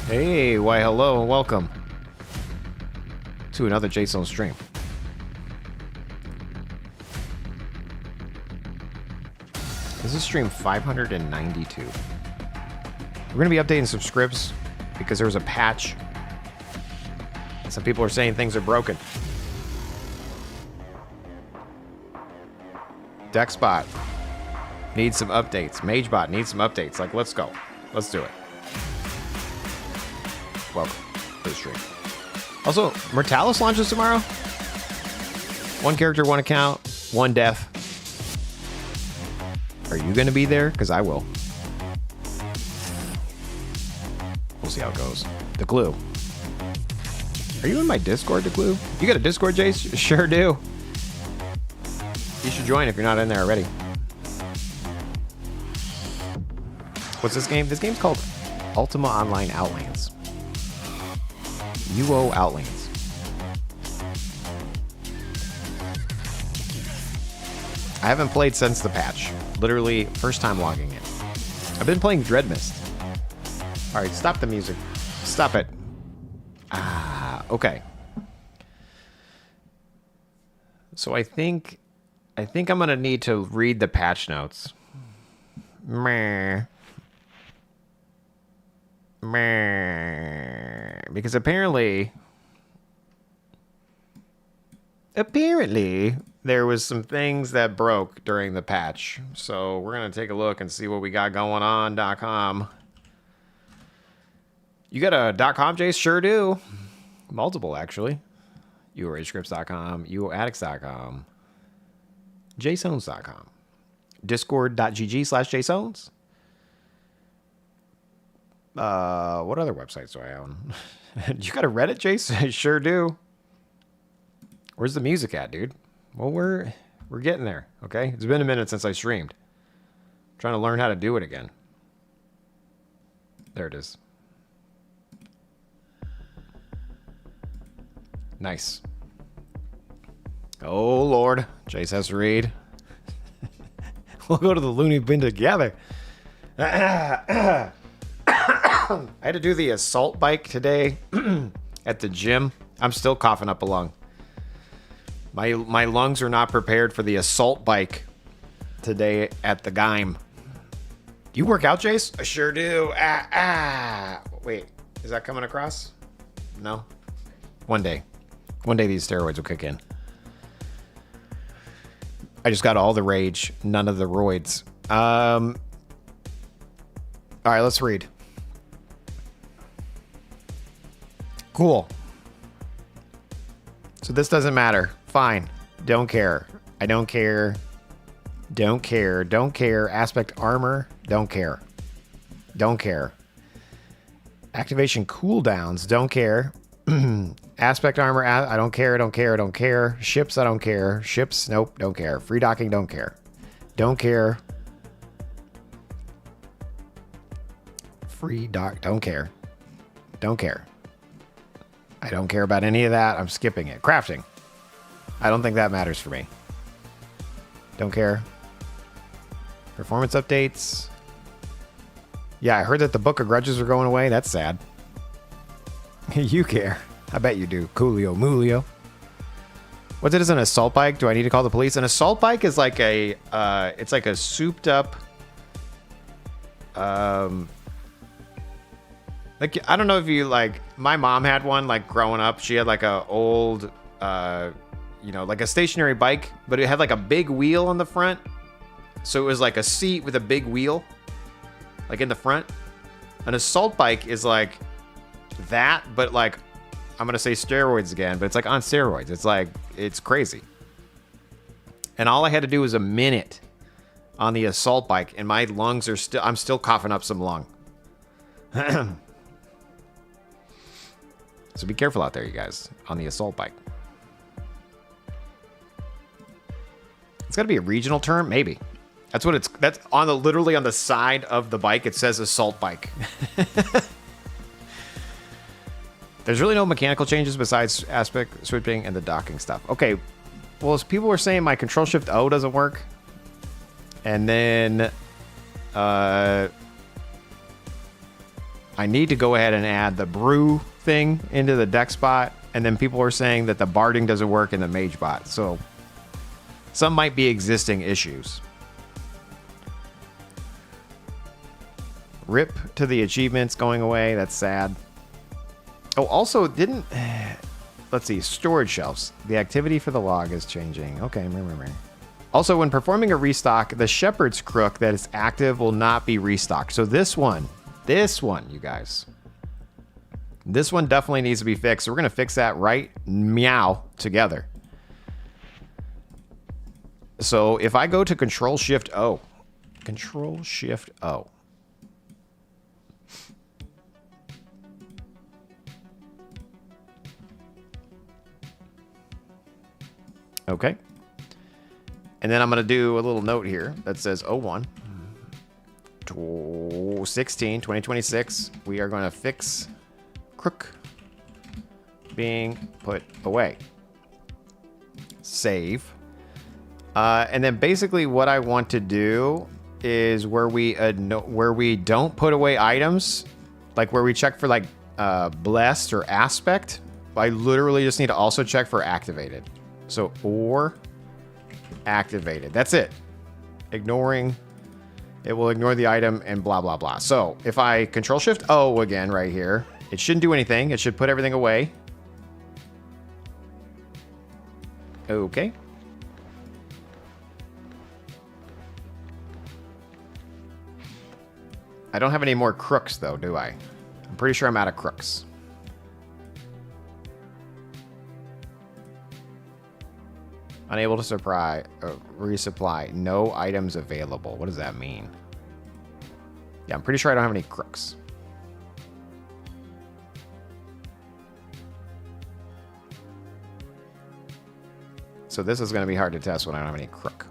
Hey, why hello and welcome to another Jaseowns stream. This is stream 592. We're going to be updating some scripts because there was a patch. Some people are saying things are broken. Dexbot needs some updates. Magebot needs some updates. Like, let's go. Let's do it. Welcome to the stream. Also, Mortalis launches tomorrow. One character, one account, one death. Are you going to be there? Because I will. We'll see how it goes. The Glue. Are you in my Discord, The Glue? You got a Discord, Jace? Sure do. You should join if you're not in there already. What's this game? This game's called Ultima Online Outlands. UO Outlands. I haven't played since the patch. Literally, first time logging in. I've been playing Dreadmyst. Alright, stop the music. Stop it. Ah, okay. So I think I'm gonna need to read the patch notes. Meh. Meh. Because apparently there was some things that broke during the patch. So we're gonna take a look and see what we got going on. .com. You got a .com, Jace? Sure do. Multiple, actually. UORagescripts.com, UOAddicts.com, Jaseowns.com, Discord.gg/Jaseowns. What other websites do I own? You got a Reddit, Jace? Sure do. Where's the music at, dude? Well, we're getting there, okay? It's been a minute since I streamed. I'm trying to learn how to do it again. There it is. Nice. Oh, Lord. Jace has to read. We'll go to the loony bin together. I had to do the assault bike today at the gym. I'm still coughing up a lung. My lungs are not prepared for the assault bike today at the Gym. You work out, Jace? I sure do. Wait, is that coming across? No? One day. One day these steroids will kick in. I just got all the rage, none of the roids. All right, let's read. Cool. So this doesn't matter. Fine. Don't care. I don't care. Don't care. Don't care. Aspect armor. Don't care. Don't care. Activation cooldowns. Don't care. Aspect armor. I don't care. Don't care. Don't care. Ships. I don't care. Ships. Nope. Don't care. Free docking. Don't care. Don't care. Free dock. Don't care. Don't care. I don't care about any of that. I'm skipping it. Crafting. I don't think that matters for me. Don't care. Performance updates. Yeah, I heard that the Book of Grudges are going away. That's sad. You care. I bet you do. Coolio Mulio. What is an assault bike? Do I need to call the police? An assault bike is like a, it's like a souped up, like, I don't know if you, like, my mom had one, like, growing up. She had, like, a old, you know, like a stationary bike, but it had, like, a big wheel on the front. So it was, like, a seat with a big wheel, like, in the front. An assault bike is, like, that, but, like, I'm going to say steroids again, but it's, like, on steroids. It's, like, it's crazy. And all I had to do was a minute on the assault bike, and my lungs are still, I'm still coughing up some lung. So be careful out there, you guys, on the assault bike. It's got to be a regional term, maybe. That's what it's. That's on the literally on the side of the bike. It says assault bike. There's really no mechanical changes besides aspect switching and the docking stuff. Okay, well, as people were saying, my Control Shift O doesn't work, and then I need to go ahead and add the brew thing into the deck spot. And then people are saying that the barding doesn't work in the mage bot. So some might be existing issues. Rip to the achievements going away. That's sad. Oh, also didn't... Let's see. Storage shelves. The activity for the log is changing. Okay, remember. Also, when performing a restock, the shepherd's crook that is active will not be restocked. So this one, you guys. This one definitely needs to be fixed. So we're going to fix that right meow together. So if I go to Control-Shift-O. Control-Shift-O. Okay. And then I'm going to do a little note here that says 01 16 2026. We are going to fix crook being put away. Save. And then basically what I want to do is where we don't put away items, like where we check for like blessed or aspect, I literally just need to also check for activated. So, or activated. That's it. Ignoring. It will ignore the item and blah, blah, blah. So, if I Control-Shift-O again right here, it shouldn't do anything. It should put everything away. Okay. I don't have any more crooks, though, do I? I'm pretty sure I'm out of crooks. Unable to resupply. No items available. What does that mean? Yeah, I'm pretty sure I don't have any crooks. So this is going to be hard to test when I don't have any crook.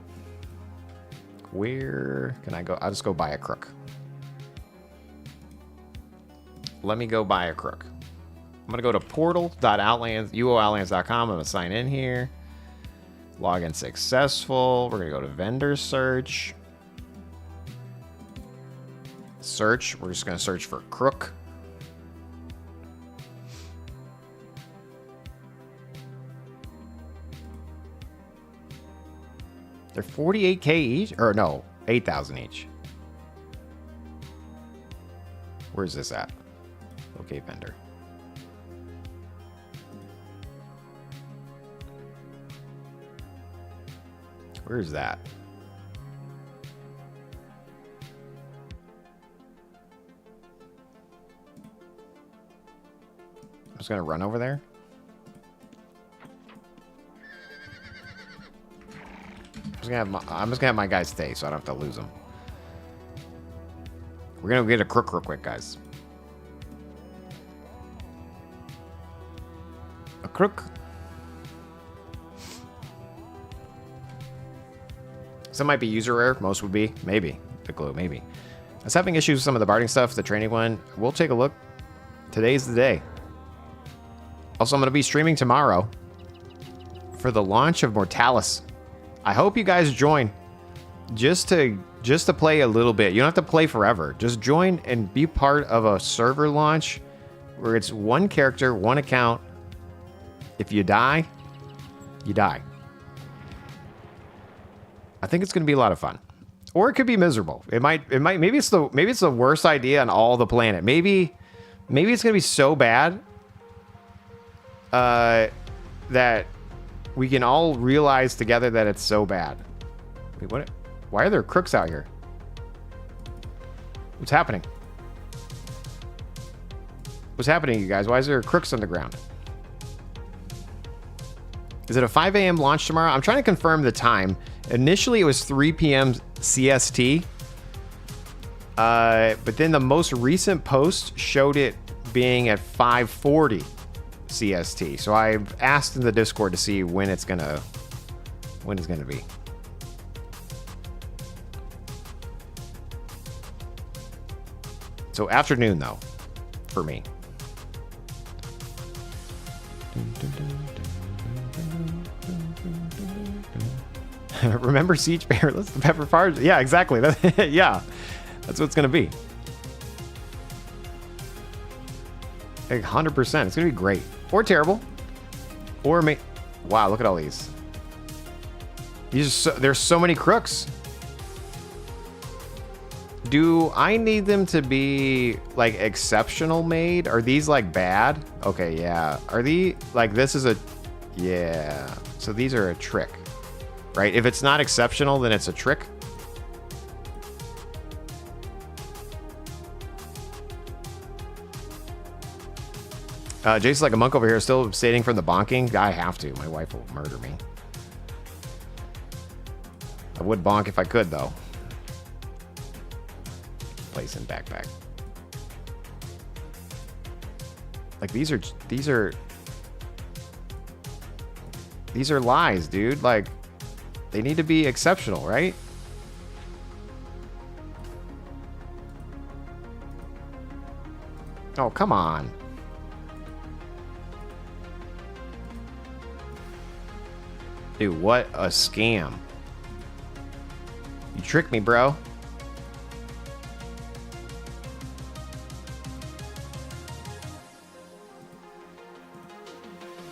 Where can I go? I'll just go buy a crook. Let me go buy a crook. I'm going to go to portal.outlands, uoutlands.com. I'm going to sign in here. Login successful. We're going to go to vendor search. Search. We're just going to search for crook. They're 48K each? Or no, 8,000 each. Where's this at? Okay, vendor. Where's that? I'm just gonna run over there. I'm just gonna have my guys stay so I don't have to lose them. We're gonna get a crook real quick, guys. A crook. Some might be user error. Most would be. Maybe. The glue. Maybe. I was having issues with some of the barding stuff. The training one. We'll take a look. Today's the day. Also, I'm going to be streaming tomorrow for the launch of Mortalis. I hope you guys join. Just to play a little bit. You don't have to play forever. Just join and be part of a server launch where it's one character, one account. If you die, you die. I think it's going to be a lot of fun, or it could be miserable. Maybe it's the worst idea on all the planet. Maybe it's going to be so bad that we can all realize together that it's so bad. Wait, what? Why are there crooks out here? What's happening? What's happening, you guys? Why is there crooks on the ground? Is it a 5 a.m. launch tomorrow? I'm trying to confirm the time. Initially, it was 3 p.m. CST. But then the most recent post showed it being at 5:40 CST. So I've asked in the Discord to see when it's gonna be. So afternoon though, for me. Remember Siege Bear? Let's the Pepper Farge. Yeah, exactly. Yeah, that's what it's gonna be. Like 100%. It's gonna be great. Or terrible. Or wow, look at all these. There's so many crooks. Do I need them to be like exceptional made? Are these like bad? Okay, yeah. Are these like this is a yeah. So these are a trick. Right? If it's not exceptional, then it's a trick. Jason's like a monk over here, still abstaining from the bonking. I have to. My wife will murder me. I would bonk if I could, though. Place in backpack. Like these are lies, dude. Like they need to be exceptional, right? Oh, come on. Dude, what a scam. You tricked me, bro.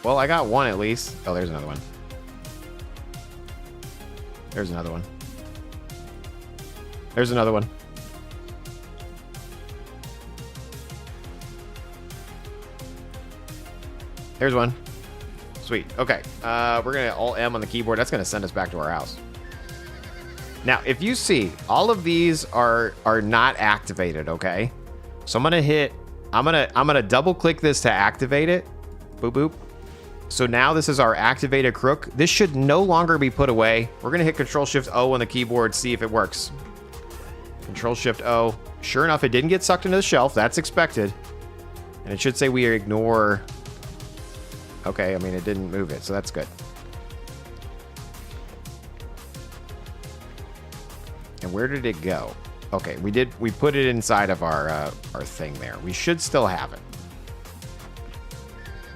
Well, I got one at least. Oh, there's another one. There's another one. There's another one. There's one. Sweet. Okay. We're going to Alt M on the keyboard. That's going to send us back to our house. Now, if you see, all of these are not activated, okay? So I'm going to double click this to activate it. Boop, boop. So now this is our activated crook. This should no longer be put away. We're going to hit Control-Shift-O on the keyboard, see if it works. Control-Shift-O. Sure enough, it didn't get sucked into the shelf. That's expected. And it should say we ignore... Okay, I mean, it didn't move it, so that's good. And where did it go? Okay, we put it inside of our thing there. We should still have it.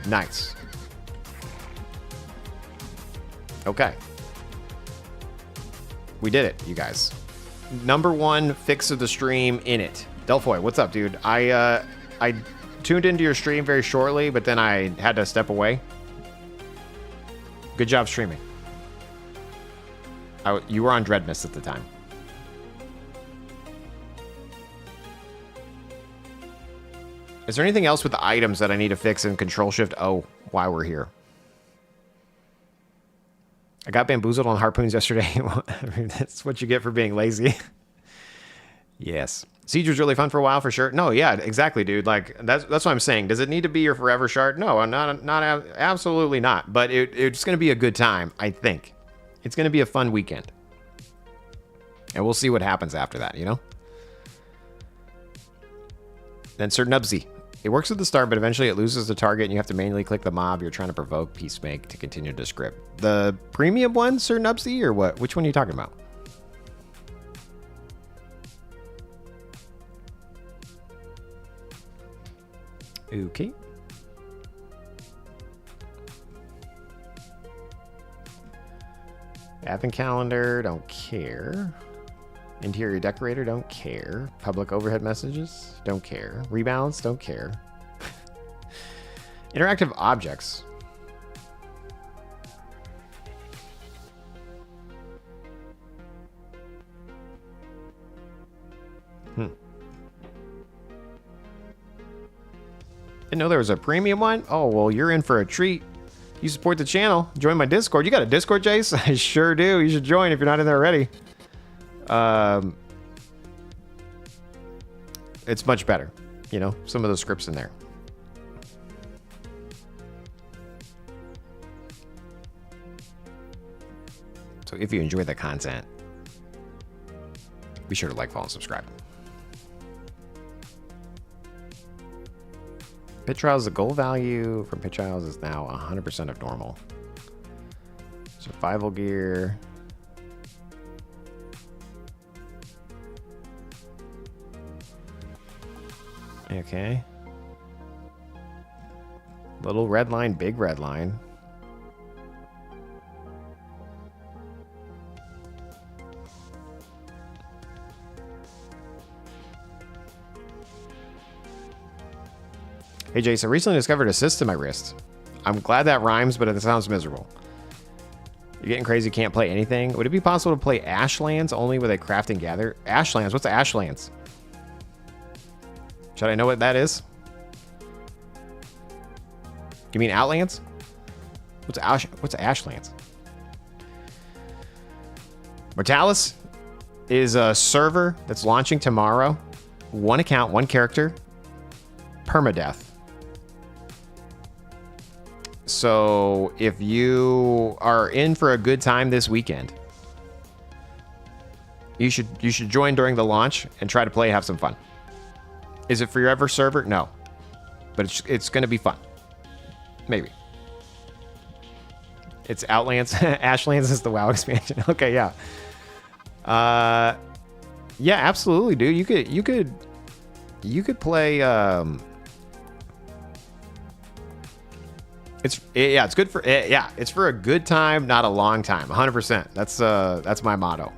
Nice. Okay. We did it, you guys. Number one fix of the stream in it. Delphoy, what's up, dude? I tuned into your stream very shortly, but then I had to step away. Good job streaming. You were on Dreadmyst at the time. Is there anything else with the items that I need to fix in Control-Shift-O while we're here? I got bamboozled on harpoons yesterday. That's what you get for being lazy. Yes. Siege was really fun for a while, for sure. No, yeah, exactly, dude. Like, that's what I'm saying. Does it need to be your forever shard? No, absolutely not. But it's going to be a good time, I think. It's going to be a fun weekend. And we'll see what happens after that, you know? Then Sir Nubsy. It works at the start, but eventually it loses the target and you have to manually click the mob you're trying to provoke Peacemake to continue the script. The premium one, Sir Nubsy, or what? Which one are you talking about? Okay. Advent calendar, don't care. Interior decorator, don't care. Public overhead messages, don't care. Rebalance, don't care. Interactive objects. Didn't know there was a premium one. Oh, well, you're in for a treat. You support the channel. Join my Discord. You got a Discord, Jace? I sure do. You should join if you're not in there already. It's much better. You know, some of the scripts in there. So if you enjoy the content, be sure to like, follow, and subscribe. Pit Trials, the goal value from Pit Trials is now 100% of normal. Survival gear. Okay. Little red line, big red line. Hey, Jason, recently discovered a cyst in my wrist. I'm glad that rhymes, but it sounds miserable. You're getting crazy, can't play anything. Would it be possible to play Ashlands only with a craft and gather? Ashlands? What's the Ashlands? Should I know what that is? You mean Outlands? What's Ashlands? Mortalis is a server that's launching tomorrow. One account, one character, permadeath. So if you are in for a good time this weekend, you should join during the launch and try to play and have some fun. Is it for your ever server? No, but it's going to be fun. Maybe. It's Outlands. Ashlands is the WoW expansion. Okay, yeah. Yeah, absolutely, dude. You could play. It's good for it's for a good time, not a long time. 100%. That's my motto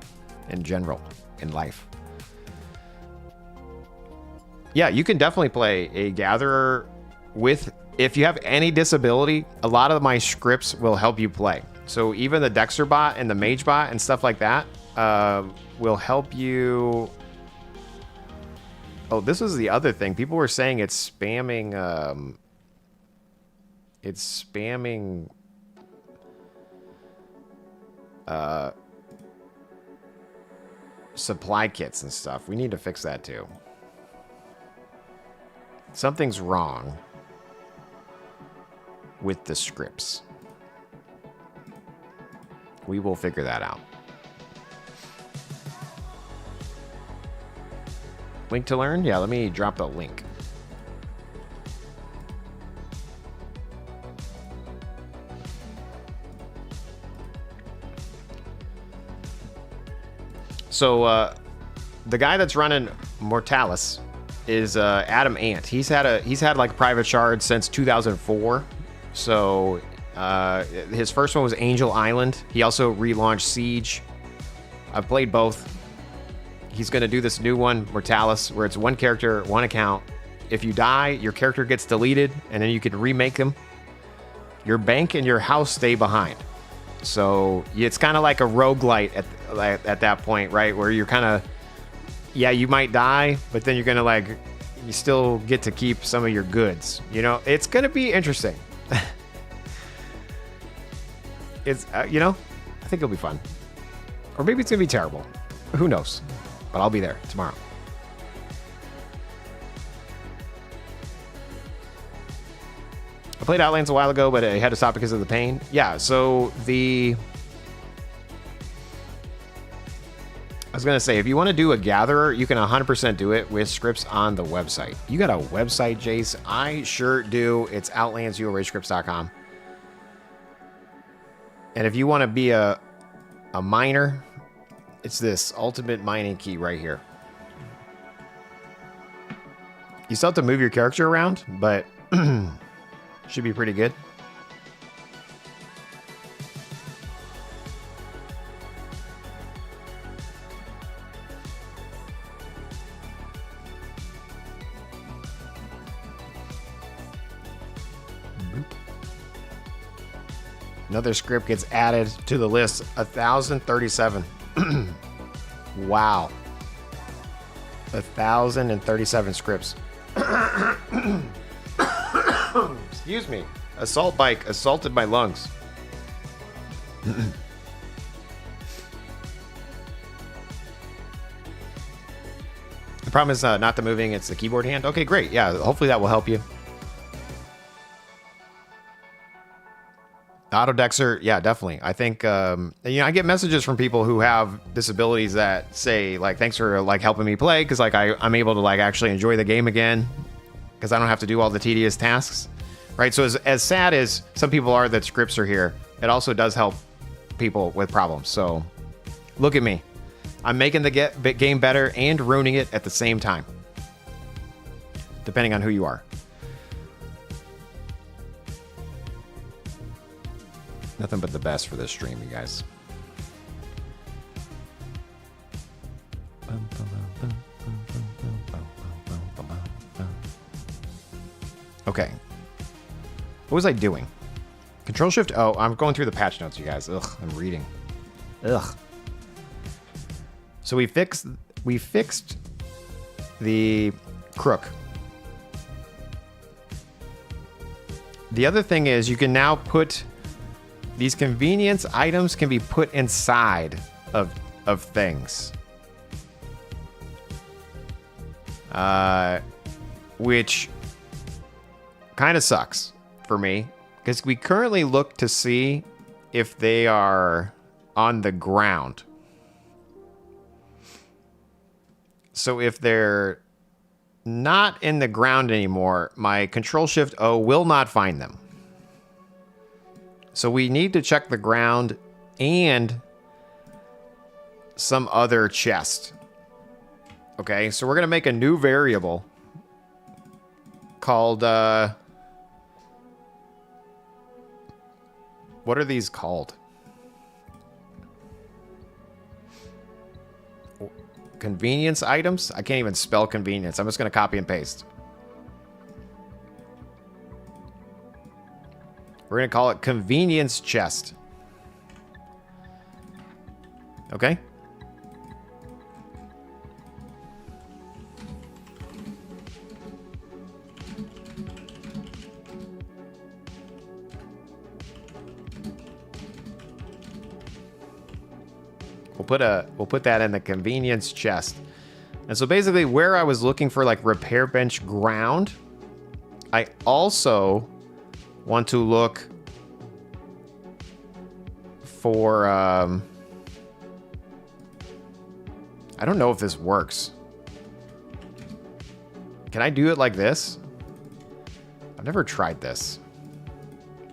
in general in life. Yeah, you can definitely play a gatherer with, if you have any disability, a lot of my scripts will help you play. So even the Dexter bot and the Mage bot and stuff like that will help you. Oh, this was the other thing. People were saying it's spamming. It's spamming. Supply kits and stuff. We need to fix that too. Something's wrong with the scripts. We will figure that out. Link to learn? Yeah, let me drop the link. So the guy that's running Mortalis is Adam Ant. He's had like private shards since 2004. So his first one was Angel Island. He also relaunched Siege. I've played both. He's going to do this new one, Mortalis, where it's one character, one account. If you die, your character gets deleted, and then you can remake them. Your bank and your house stay behind. So it's kind of like a roguelite at that point, right? Where you're kind of, yeah, you might die, but then you're going to you still get to keep some of your goods. You know, it's going to be interesting. It's, I think it'll be fun. Or maybe it's going to be terrible. Who knows? But I'll be there tomorrow. I played Outlands a while ago, but I had to stop because of the pain. Yeah, so I was going to say, if you want to do a gatherer, you can 100% do it with scripts on the website. You got a website, Jace? I sure do. It's outlandsuoragescripts.com. And if you want to be a miner, it's this ultimate mining key right here. You still have to move your character around, but should be pretty good. Another script gets added to the list. 1,037. Wow. 1,037 scripts. Excuse me. Assault bike assaulted my lungs. The problem is not the moving, it's the keyboard hand. Okay, great. Yeah, hopefully that will help you. Autodexer, yeah, definitely. I think, I get messages from people who have disabilities that say, thanks for, helping me play, because, I'm able to, actually enjoy the game again, because I don't have to do all the tedious tasks, right? So as sad as some people are that scripts are here, it also does help people with problems. So look at me. I'm making the game better and ruining it at the same time, depending on who you are. Nothing but the best for this stream, you guys. Okay. What was I doing? Control Shift O. I'm going through the patch notes, you guys. Ugh, I'm reading. Ugh. So we fixed the crook. The other thing is you can now put these convenience items can be put inside of things. Which kind of sucks for me because we currently look to see if they are on the ground. So if they're not in the ground anymore, my Control Shift O will not find them. So we need to check the ground and some other chest. Okay, so we're going to make a new variable called, what are these called? Convenience items? I can't even spell convenience. I'm just going to copy and paste. We're going to call it convenience chest. Okay. We'll put that in the convenience chest. And so basically where I was looking for like repair bench ground, I also want to look for I don't know if this works. Can I do it like this? I've never tried this.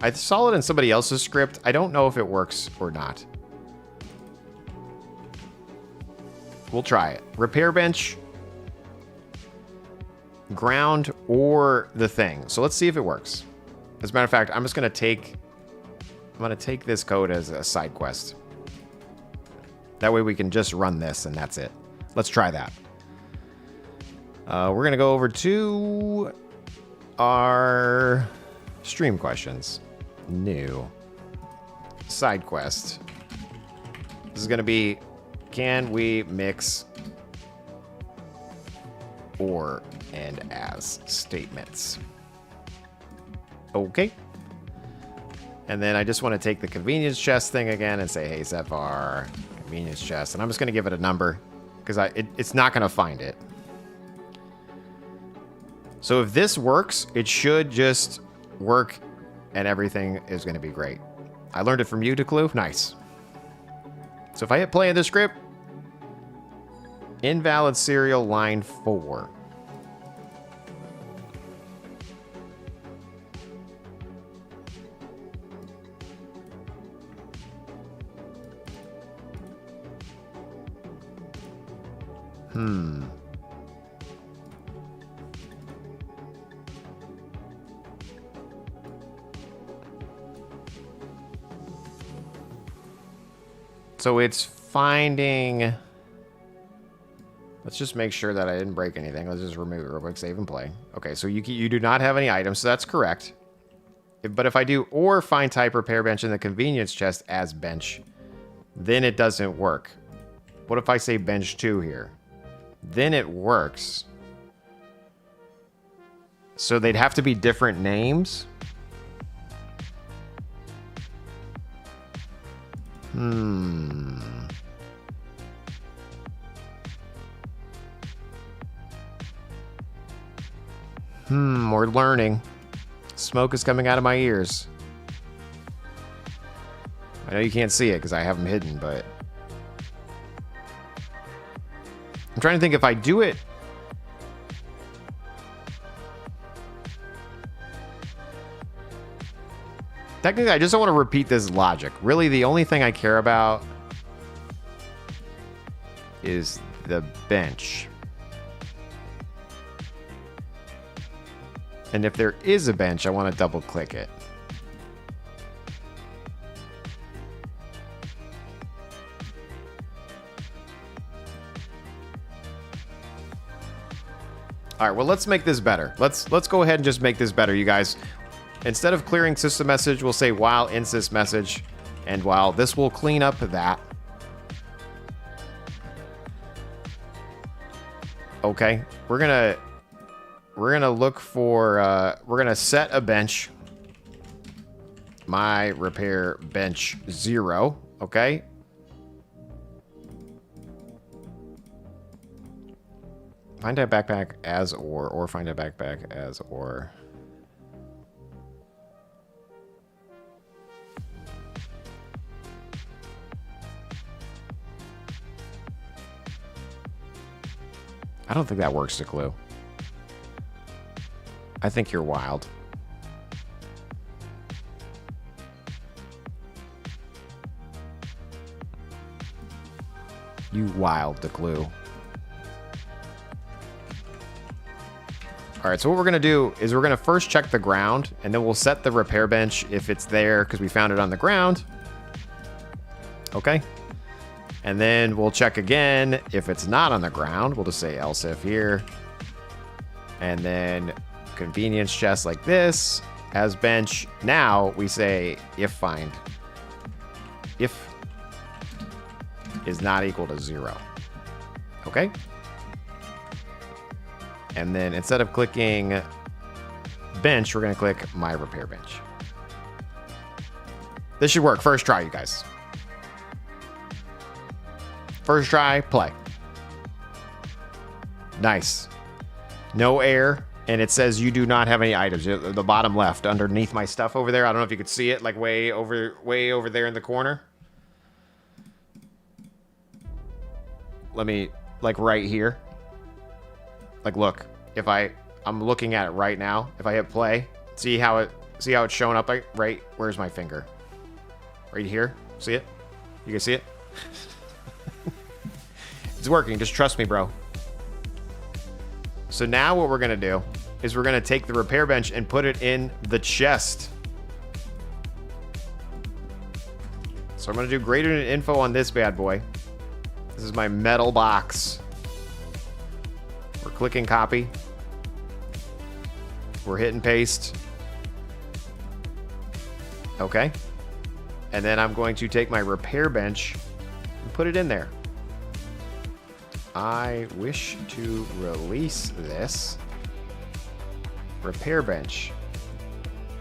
I saw it in somebody else's script. I don't know if it works or not. We'll try it. Repair bench, ground, or the thing. So let's see if it works. As a matter of fact, I'm just gonna take this code as a side quest. That way we can just run this and that's it. Let's try that. We're gonna go over to our stream questions. New side quest. This is gonna be, can we mix or and as statements? Okay. And then I just want to take the convenience chest thing again and say, hey, Zephyr, convenience chest. And I'm just going to give it a number because it's not going to find it. So if this works, it should just work and everything is going to be great. I learned it from you, Declu. Nice. So if I hit play in the script, invalid serial line 4. So it's finding... Let's just make sure that I didn't break anything. Let's just remove it real quick, save and play. Okay, so you do not have any items, so that's correct. But if I do or find type repair bench in the convenience chest as bench, then it doesn't work. What if I say bench 2 here? Then it works. So they'd have to be different names. We're learning. Smoke is coming out of my ears. I know you can't see it because I have them hidden, but... I'm trying to think if I do it... Technically, I just don't want to repeat this logic. Really, the only thing I care about is the bench. And if there is a bench, I want to double click it. All right, well, let's make this better. Let's go ahead and just make this better, you guys. Instead of clearing system message, we'll say while in sys message, and while this will clean up that. Okay, we're gonna look for we're gonna set a bench. My repair bench 0. Okay. Find a backpack as or find a backpack as or. I don't think that works to clue. I think you're wild. You wild the clue. All right, so what we're gonna do is we're gonna first check the ground, and then we'll set the repair bench if it's there because we found it on the ground. Okay. And then we'll check again if it's not on the ground. We'll just say else if here. And then convenience chest like this as bench. Now we say if find. If is not equal to 0. Okay. And then instead of clicking bench, we're going to click my repair bench. This should work. First try, you guys. First try, play. Nice. No error. And it says you do not have any items. The bottom left, underneath my stuff over there. I don't know if you could see it, like way over there in the corner. Let me, like right here. Like, look, if I'm looking at it right now. If I hit play, see how it's showing up right? Where's my finger? Right here. See it? You can see it? It's working. Just trust me, bro. So now what we're going to do is we're going to take the repair bench and put it in the chest. So I'm going to do greater than info on this bad boy. This is my metal box. We're clicking copy. We're hitting paste. Okay. And then I'm going to take my repair bench and put it in there. I wish to release this. Repair bench.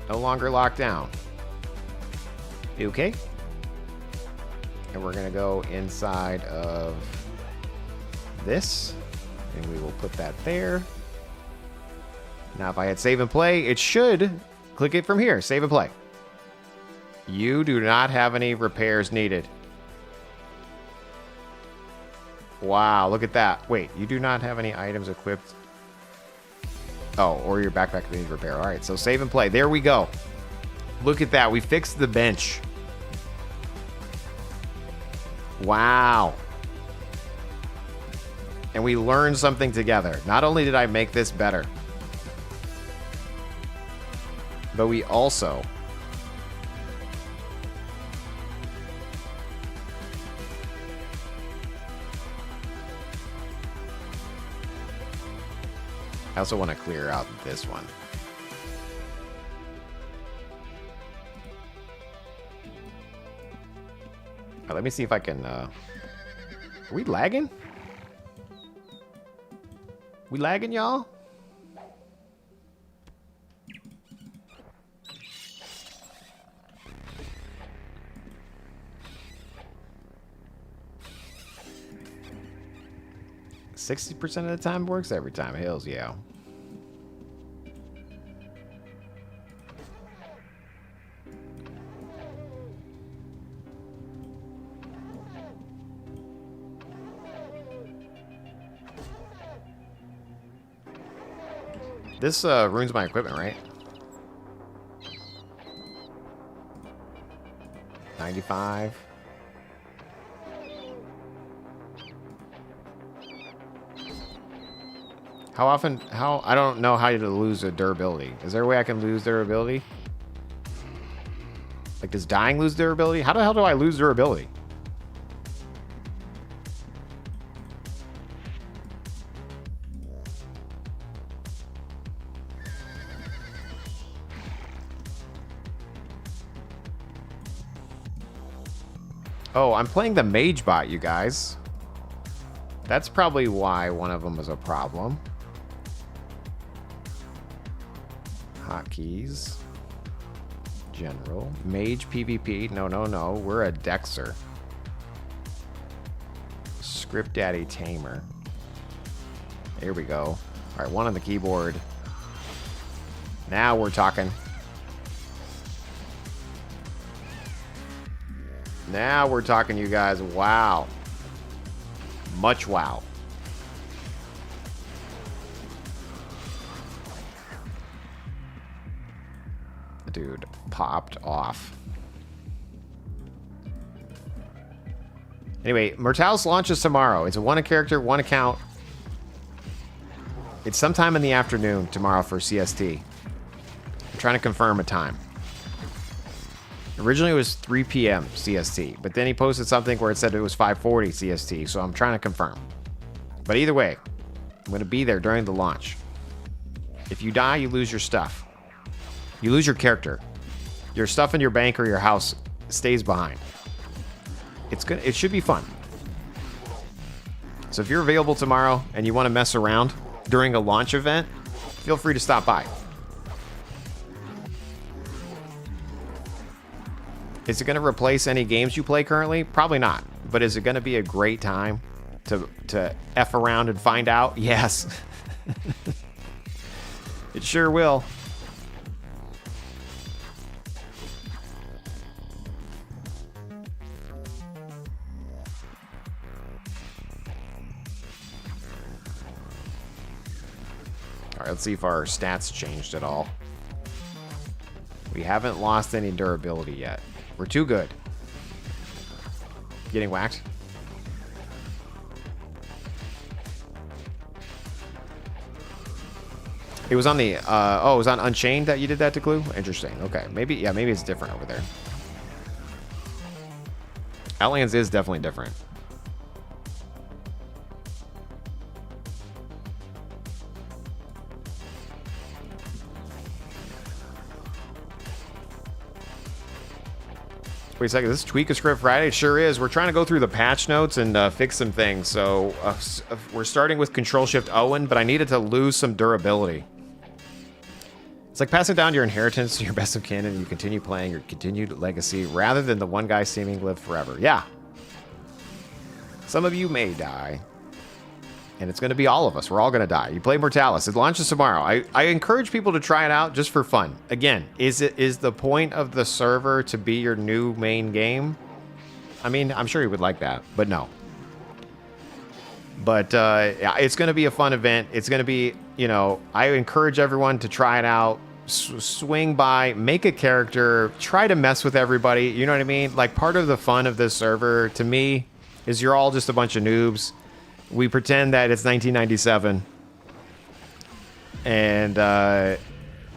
No longer locked down. Okay. And we're going to go inside of this. And we will put that there. Now, if I hit save and play, it should click it from here. Save and play. You do not have any repairs needed. Wow, look at that. Wait, you do not have any items equipped. Oh, or your backpack needs repair. All right, so save and play. There we go. Look at that. We fixed the bench. Wow. And we learned something together. Not only did I make this better, but we also I also want to clear out this one. Let me see if I can are we lagging? We lagging, y'all? %60 of the time works every time. Hells yeah. This ruins my equipment, right? 95. How often? I don't know how to lose a durability. Is there a way I can lose durability? Like, does dying lose durability? How the hell do I lose durability? Oh, I'm playing the mage bot, you guys. That's probably why one of them was a problem. Hotkeys. General. Mage PvP. No, no, no. We're a Dexer. Script Daddy Tamer. Here we go. Alright, one on the keyboard. Now we're talking. Now we're talking, you guys. Wow. Much wow. Dude, popped off. Anyway, Mortalis launches tomorrow. It's a one character, one account. It's sometime in the afternoon tomorrow for CST. I'm trying to confirm a time. Originally it was 3 p.m. CST, but then he posted something where it said it was 5:40 CST, so I'm trying to confirm. But either way, I'm going to be there during the launch. If you die, you lose your stuff. You lose your character. Your stuff in your bank or your house stays behind. It's good. It should be fun. So if you're available tomorrow and you want to mess around during a launch event, feel free to stop by. Is it going to replace any games you play currently? Probably not. But is it going to be a great time to F around and find out? Yes. It sure will. All right, let's see if our stats changed at all. We haven't lost any durability yet. We're too good. Getting whacked. It was on the, oh, it was on Unchained that you did that to Glue? Interesting. Okay. Maybe, yeah, maybe it's different over there. Outlands is definitely different. Wait a second, this is Tweak a Script Friday? It sure is. We're trying to go through the patch notes and fix some things. So we're starting with Control-Shift Owen, but I needed to lose some durability. It's like passing down your inheritance to your best of kin and you continue playing your continued legacy rather than the one guy seeming to live forever. Yeah. Some of you may die. And it's going to be all of us. We're all going to die. You play Mortalis. It launches tomorrow. I encourage people to try it out just for fun. Again, is the point of the server to be your new main game? I mean, I'm sure you would like that, but no. But yeah, it's going to be a fun event. It's going to be, you know, I encourage everyone to try it out. Swing by, make a character, try to mess with everybody. You know what I mean? Like, part of the fun of this server, to me, is you're all just a bunch of noobs. We pretend that it's 1997, and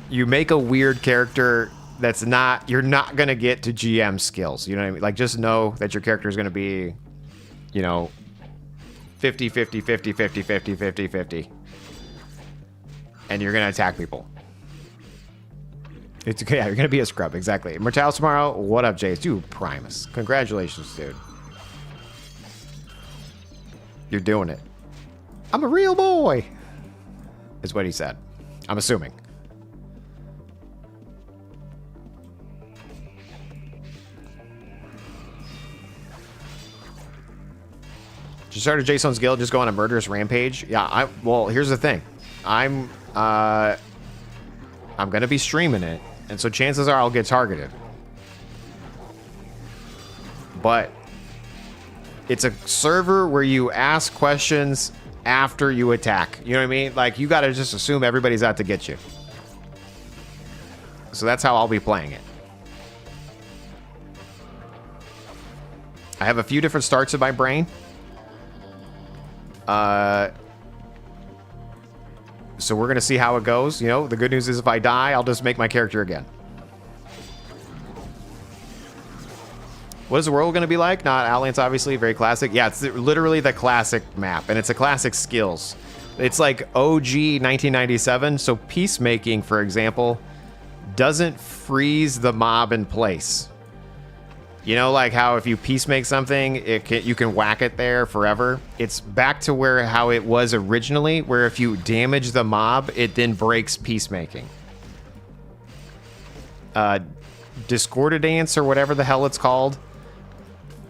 you make a weird character that's not, you're not going to get to GM skills. You know what I mean? Like, just know that your character is going to be, you know, 50, 50, 50, 50, 50, 50, 50. And you're going to attack people. It's, yeah, you're going to be a scrub, exactly. Mortalis tomorrow. What up, Jace? Dude, Primus. Congratulations, dude. You're doing it. I'm a real boy, is what he said. I'm assuming. Just started Jaseowns Guild, just go on a murderous rampage. Yeah, well, here's the thing. I'm gonna be streaming it, and so chances are I'll get targeted. But it's a server where you ask questions after you attack. You know what I mean? Like, you gotta just assume everybody's out to get you. So that's how I'll be playing it. I have a few different starts in my brain. So we're gonna see how it goes. You know, the good news is if I die, I'll just make my character again. What is the world going to be like? Not Outlands, obviously. Very classic. Yeah, it's literally the classic map. And it's a classic skills. It's like OG 1997. So peacemaking, for example, doesn't freeze the mob in place. You know, like how if you peacemake something, you can whack it there forever. It's back to how it was originally, where if you damage the mob, it then breaks peacemaking. Discordance or whatever the hell it's called.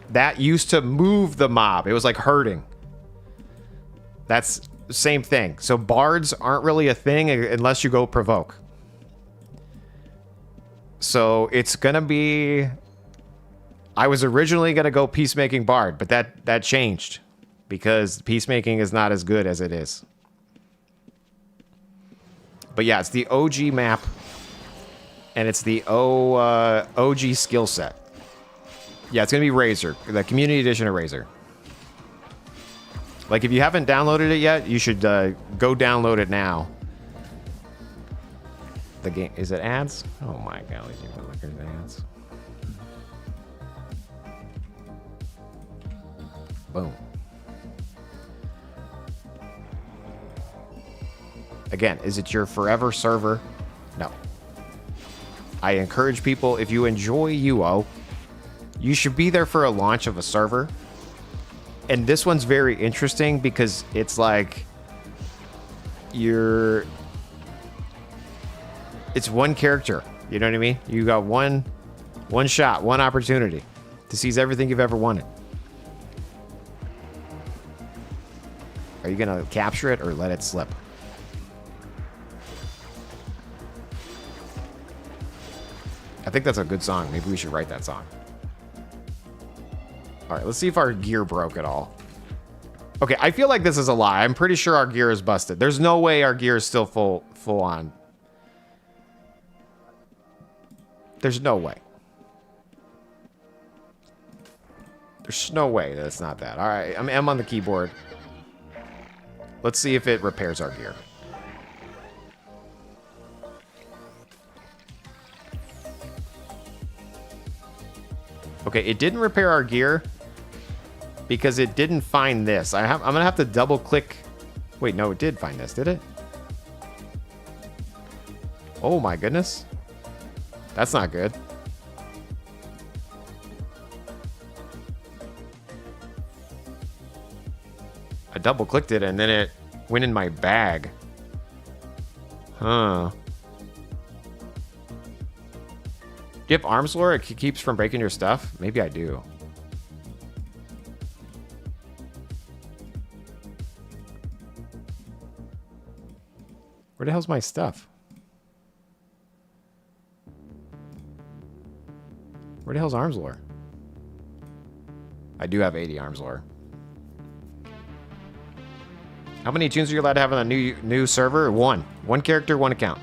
That used to move the mob. It was like hurting. That's the same thing. So bards aren't really a thing unless you go provoke. So it's gonna be... I was originally gonna go peacemaking bard, but that changed because peacemaking is not as good as it is. But yeah, it's the OG map, and it's the OG skill set. Yeah, it's gonna be Razor, the community edition of Razor. Like if you haven't downloaded it yet, you should go download it now. The game, is it ads? Oh my golly, look at the ads. Boom. Again, is it your forever server? No. I encourage people, if you enjoy UO, you should be there for a launch of a server. And this one's very interesting because it's like it's one character. You know what I mean? You got one shot, one opportunity to seize everything you've ever wanted. Are you gonna capture it or let it slip? I think that's a good song. Maybe we should write that song. All right, let's see if our gear broke at all. Okay, I feel like this is a lie. I'm pretty sure our gear is busted. There's no way our gear is still full on. There's no way. There's no way that it's not that. All right, I'm M on the keyboard. Let's see if it repairs our gear. Okay, it didn't repair our gear because it didn't find this. I'm gonna have to double click. Wait, no, it did find this, did it? Oh my goodness. That's not good. I double clicked it and then it went in my bag. Huh. Do you have arms lore? It keeps from breaking your stuff? Maybe I do. Where the hell's my stuff? Where the hell's arms lore? I do have 80 arms lore. How many tunes are you allowed to have on a new server? One. One character, one account.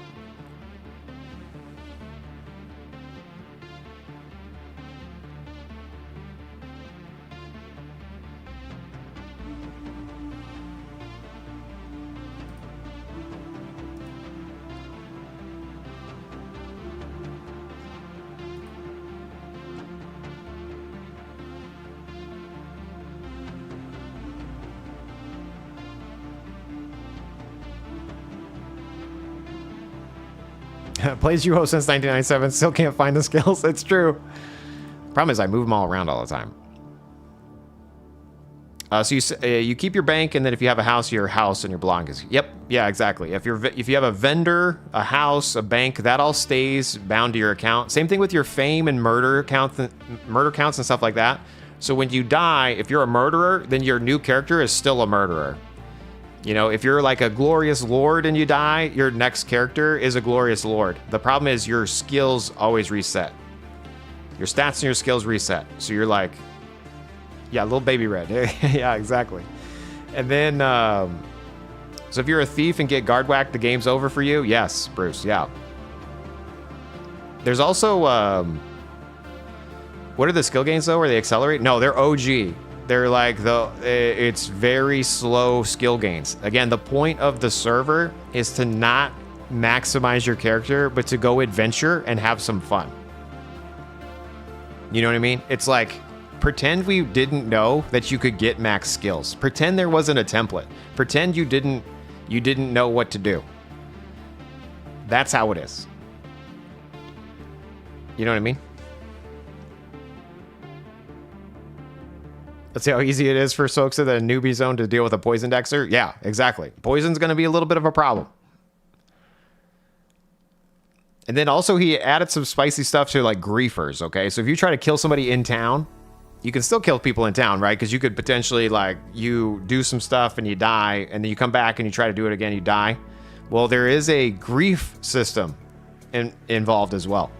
Plays UO since 1997, still can't find the skills. It's true. Problem is I move them all around all the time. So you keep your bank, and then if you have a house, your house and your belongings. Yep, yeah, exactly. If you have a vendor, a house, a bank, that all stays bound to your account. Same thing with your fame and murder counts and stuff like that. So when you die, if you're a murderer, then your new character is still a murderer. You know, if you're like a glorious lord and you die, your next character is a glorious lord. The problem is your skills always reset. Your stats and your skills reset. So you're like, yeah, little baby red. Yeah, exactly. And then, so if you're a thief and get guard whacked, the game's over for you? Yes, Bruce, yeah. There's also, what are the skill gains though, where they accelerate? No, they're OG. They're like it's very slow skill gains. Again, the point of the server is to not maximize your character, but to go adventure and have some fun. You know what I mean? It's like, pretend we didn't know that you could get max skills. Pretend there wasn't a template. Pretend you didn't know what to do. That's how it is. You know what I mean? Let's see how easy it is for Soxa, the newbie zone, to deal with a poison dexter. Yeah, exactly. Poison's going to be a little bit of a problem. And then also he added some spicy stuff to like griefers, okay? So if you try to kill somebody in town, you can still kill people in town, right? Because you could potentially like, you do some stuff and you die, and then you come back and you try to do it again, you die. Well, there is a grief system involved as well.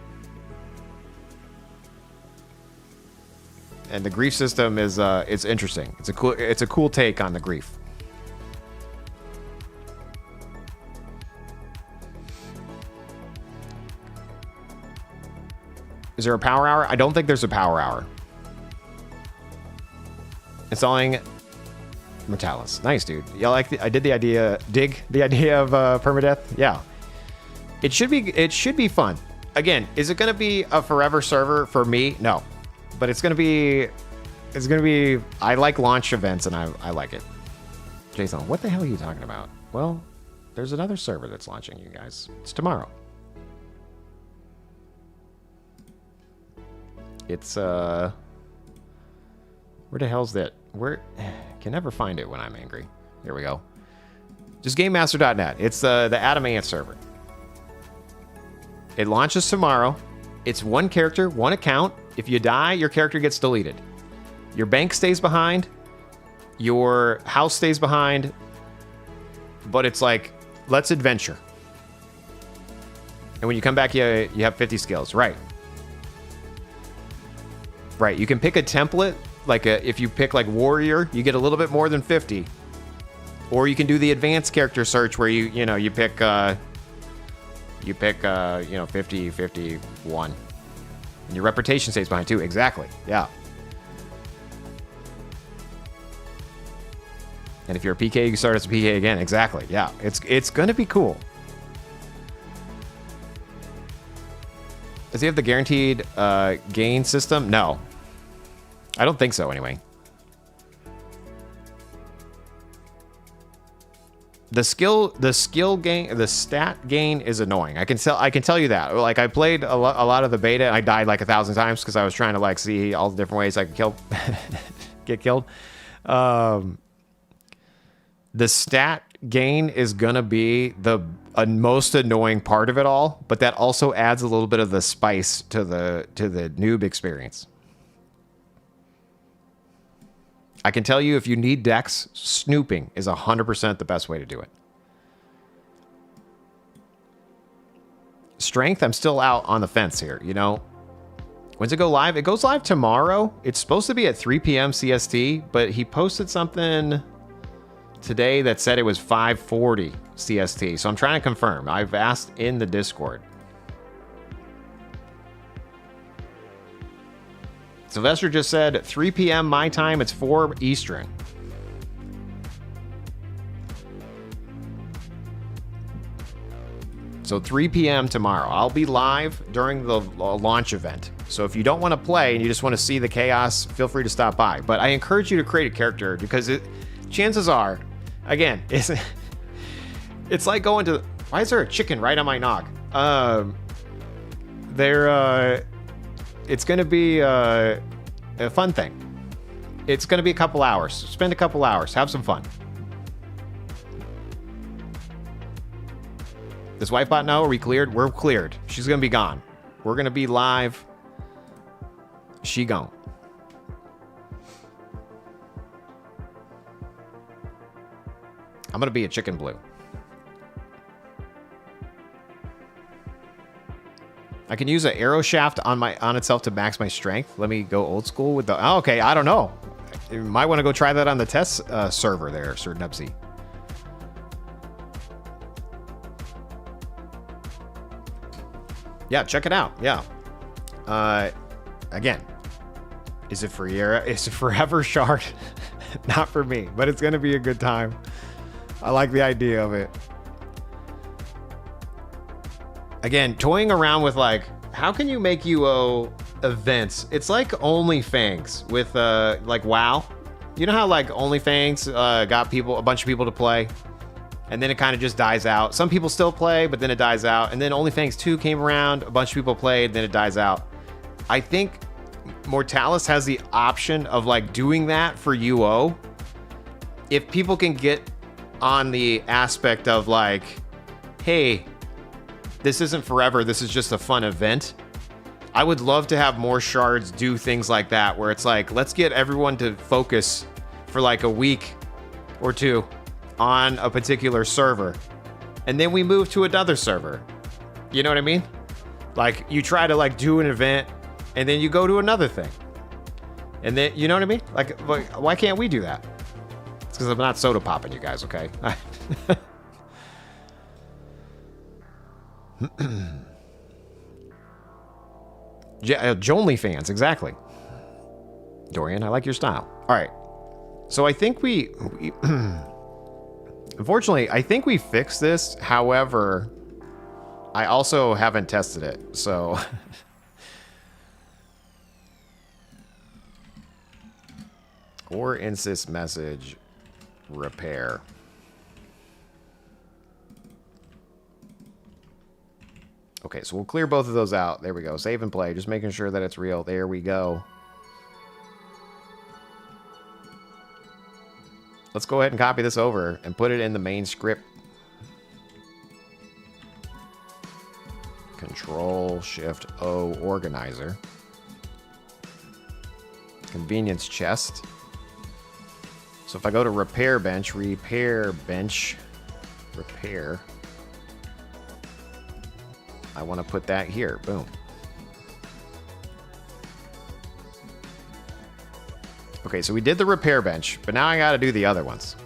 And the grief system is it's interesting. It's a cool take on the grief. Is there a power hour? I don't think there's a power hour. Installing Mortalis. Nice, dude. Yeah, I did the idea. Dig the idea of permadeath. Yeah. It should be fun. Again, is it going to be a forever server for me? No. But it's going to be I like launch events and I like it. Jason, what the hell are you talking about? Well, there's another server that's launching, you guys. It's tomorrow. It's where the hell's that? Where can never find it when I'm angry. Here we go. Just gamemaster.net. It's the Adam Ant server. It launches tomorrow. It's one character, one account. If you die, your character gets deleted. Your bank stays behind. Your house stays behind. But it's like, let's adventure. And when you come back, you have 50 skills. Right. Right. You can pick a template. Like if you pick like warrior, you get a little bit more than 50. Or you can do the advanced character search where you pick 50, 51. And your reputation stays behind too. Exactly. Yeah. And if you're a PK, you can start as a PK again. Exactly. Yeah. It's going to be cool. Does he have the guaranteed gain system? No. I don't think so anyway. The stat gain is annoying. I can tell you that. Like I played a lot of the beta. I died like 1,000 times because I was trying to like see all the different ways I could get killed. The stat gain is gonna be the most annoying part of it all, but that also adds a little bit of the spice to the noob experience. I can tell you if you need dex, snooping is 100% the best way to do it. Strength, I'm still out on the fence here, you know. When's it go live? It goes live tomorrow. It's supposed to be at 3 p.m. CST, but he posted something today that said it was 5:40 CST. So I'm trying to confirm. I've asked in the Discord. Sylvester just said 3 p.m. my time. It's 4 Eastern. So 3 p.m. tomorrow. I'll be live during the launch event. So if you don't want to play and you just want to see the chaos, feel free to stop by. But I encourage you to create a character because chances are, again, it's like going to... Why is there a chicken right on my knob? It's going to be a fun thing. It's going to be a couple hours. Spend a couple hours. Have some fun. Does Wifebot know? Are we cleared? We're cleared. She's going to be gone. We're going to be live. She gone. I'm going to be a chicken blue. I can use an arrow shaft on itself to max my strength. Let me go old school with the... Oh, okay, I don't know. You might want to go try that on the test server there, Sir Nubsy. Yeah, check it out. Yeah. Again, is it for Yara? Is it forever shard? Not for me, but it's going to be a good time. I like the idea of it. Again, toying around with like, how can you make UO events? It's like OnlyFans with like WoW. You know how like OnlyFans got a bunch of people to play, and then it kind of just dies out. Some people still play, but then it dies out. And then OnlyFans 2 came around, a bunch of people played, then it dies out. I think Mortalis has the option of like doing that for UO. If people can get on the aspect of like, hey, this isn't forever, this is just a fun event. I would love to have more shards do things like that, where it's like, let's get everyone to focus for like a week or two on a particular server, and then we move to another server. You know what I mean? Like, you try to like do an event, and then you go to another thing. And then, you know what I mean? Like why can't we do that? It's because I'm not soda popping you guys, okay? Jonly fans, exactly. Dorian, I like your style. All right. So I think we unfortunately, I think we fixed this. However, I also haven't tested it, so or insist message repair. Okay, so we'll clear both of those out. There we go. Save and play. Just making sure that it's real. There we go. Let's go ahead and copy this over and put it in the main script. Control-Shift-O organizer. Convenience chest. So if I go to repair bench, repair, I want to put that here. Boom. Okay, so we did the repair bench, but now I got to do the other ones.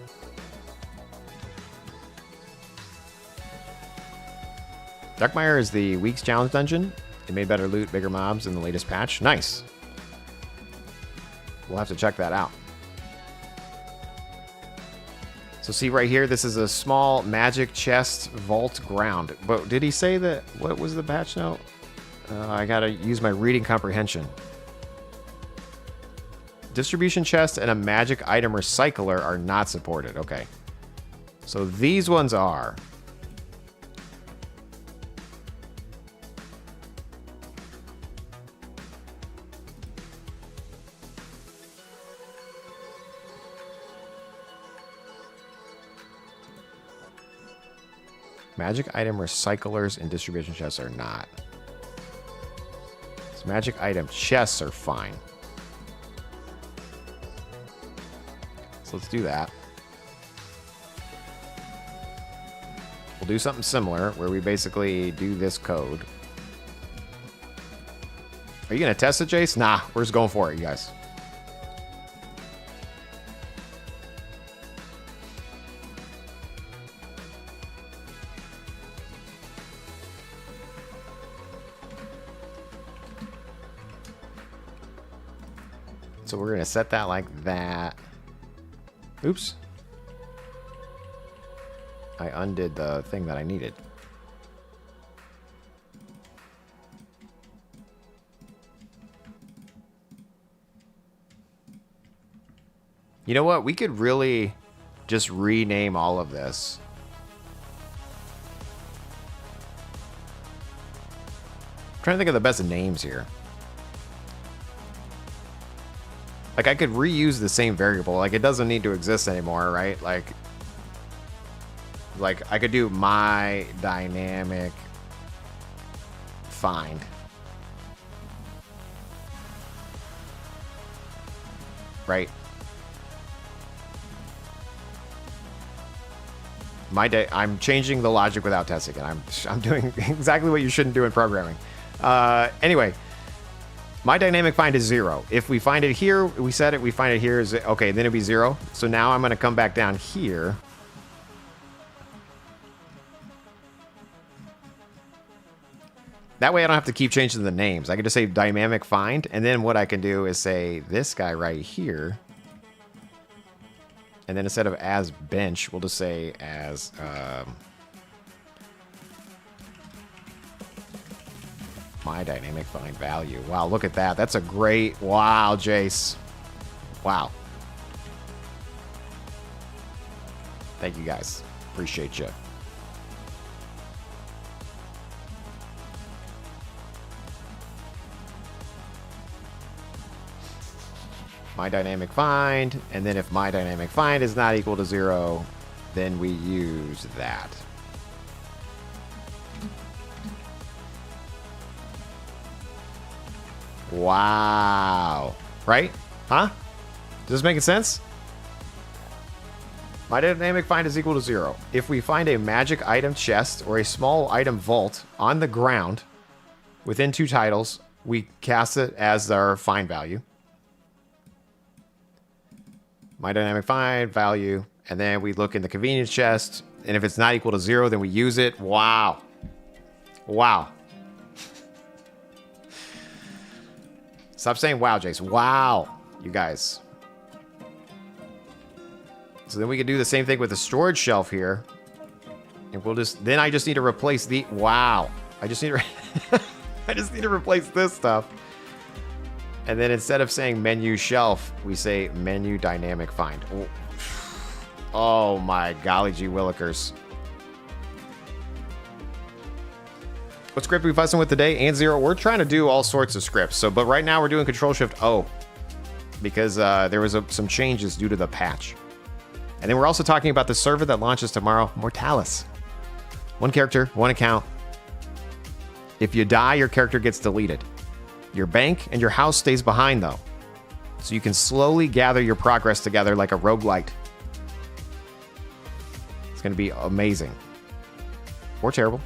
Darkmire is the week's challenge dungeon. It made better loot, bigger mobs in the latest patch. Nice. We'll have to check that out. So see right here, this is a small magic chest vault ground. But did he say that? What was the patch note? I gotta use my reading comprehension. Distribution chest and a magic item recycler are not supported. Okay. So these ones are. Magic item recyclers and distribution chests are not. So magic item chests are fine. So let's do that. We'll do something similar where we basically do this code. Are you going to test it, Jace? Nah, we're just going for it, you guys. So we're going to set that like that. Oops. I undid the thing that I needed. You know what? We could really just rename all of this. I'm trying to think of the best names here. Like, I could reuse the same variable. Like, it doesn't need to exist anymore, right? Like I could do my dynamic find. Right? I'm changing the logic without testing it. I'm doing exactly what you shouldn't do in programming. Anyway. My dynamic find is 0. If we find it here, we set it, we find it here, is okay, then it'll be 0. So now I'm going to come back down here. That way I don't have to keep changing the names. I can just say dynamic find, and then what I can do is say this guy right here. And then instead of as bench, we'll just say as... my dynamic find value. Wow, look at that. That's a great... Wow, Jace. Wow. Thank you, guys. Appreciate you. my dynamic find, and then if my dynamic find is not equal to 0, then we use that. Wow. Right? Huh? Does this make sense? My dynamic find is equal to 0. If we find a magic item chest or a small item vault on the ground within 2 titles, we cast it as our find value. My dynamic find value, and then we look in the convenience chest, and if it's not equal to 0, then we use it. Wow. Wow. Stop saying wow, Jace. Wow, you guys. So then we can do the same thing with the storage shelf here. And we'll just, then I just need to replace the, wow. I just need to, I just need to replace this stuff. And then instead of saying menu shelf, we say menu dynamic find. Oh my golly gee willikers. What script are we fussing with today? And 0. We're trying to do all sorts of scripts. So, but right now we're doing Control-Shift-O because there was some changes due to the patch. And then we're also talking about the server that launches tomorrow, Mortalis. 1 character, 1 account. If you die, your character gets deleted. Your bank and your house stays behind, though. So you can slowly gather your progress together like a roguelite. It's going to be amazing. Or terrible.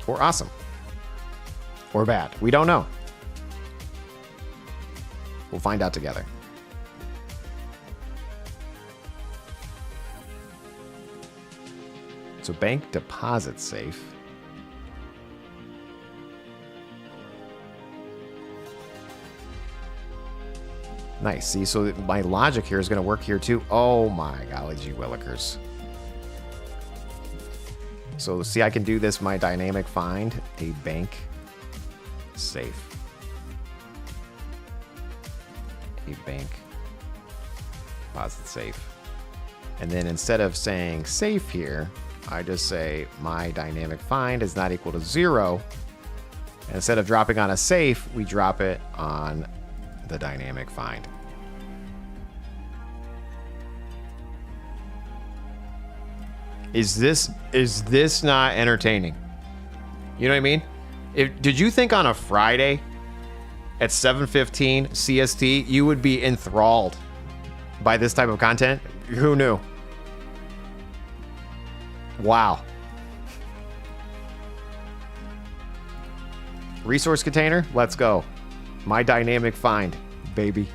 Or awesome. Or bad. We don't know. We'll find out together. So bank deposit safe. Nice. See, so my logic here is going to work here too. Oh my golly gee willikers. So see, I can do this, my dynamic find, a bank safe. A bank deposit safe. And then instead of saying safe here, I just say my dynamic find is not equal to 0. And instead of dropping on a safe, we drop it on the dynamic find. Is this not entertaining? You know what I mean? Did you think on a Friday at 7:15 CST you would be enthralled by this type of content? Who knew? Wow. Resource container, let's go. My dynamic find, baby.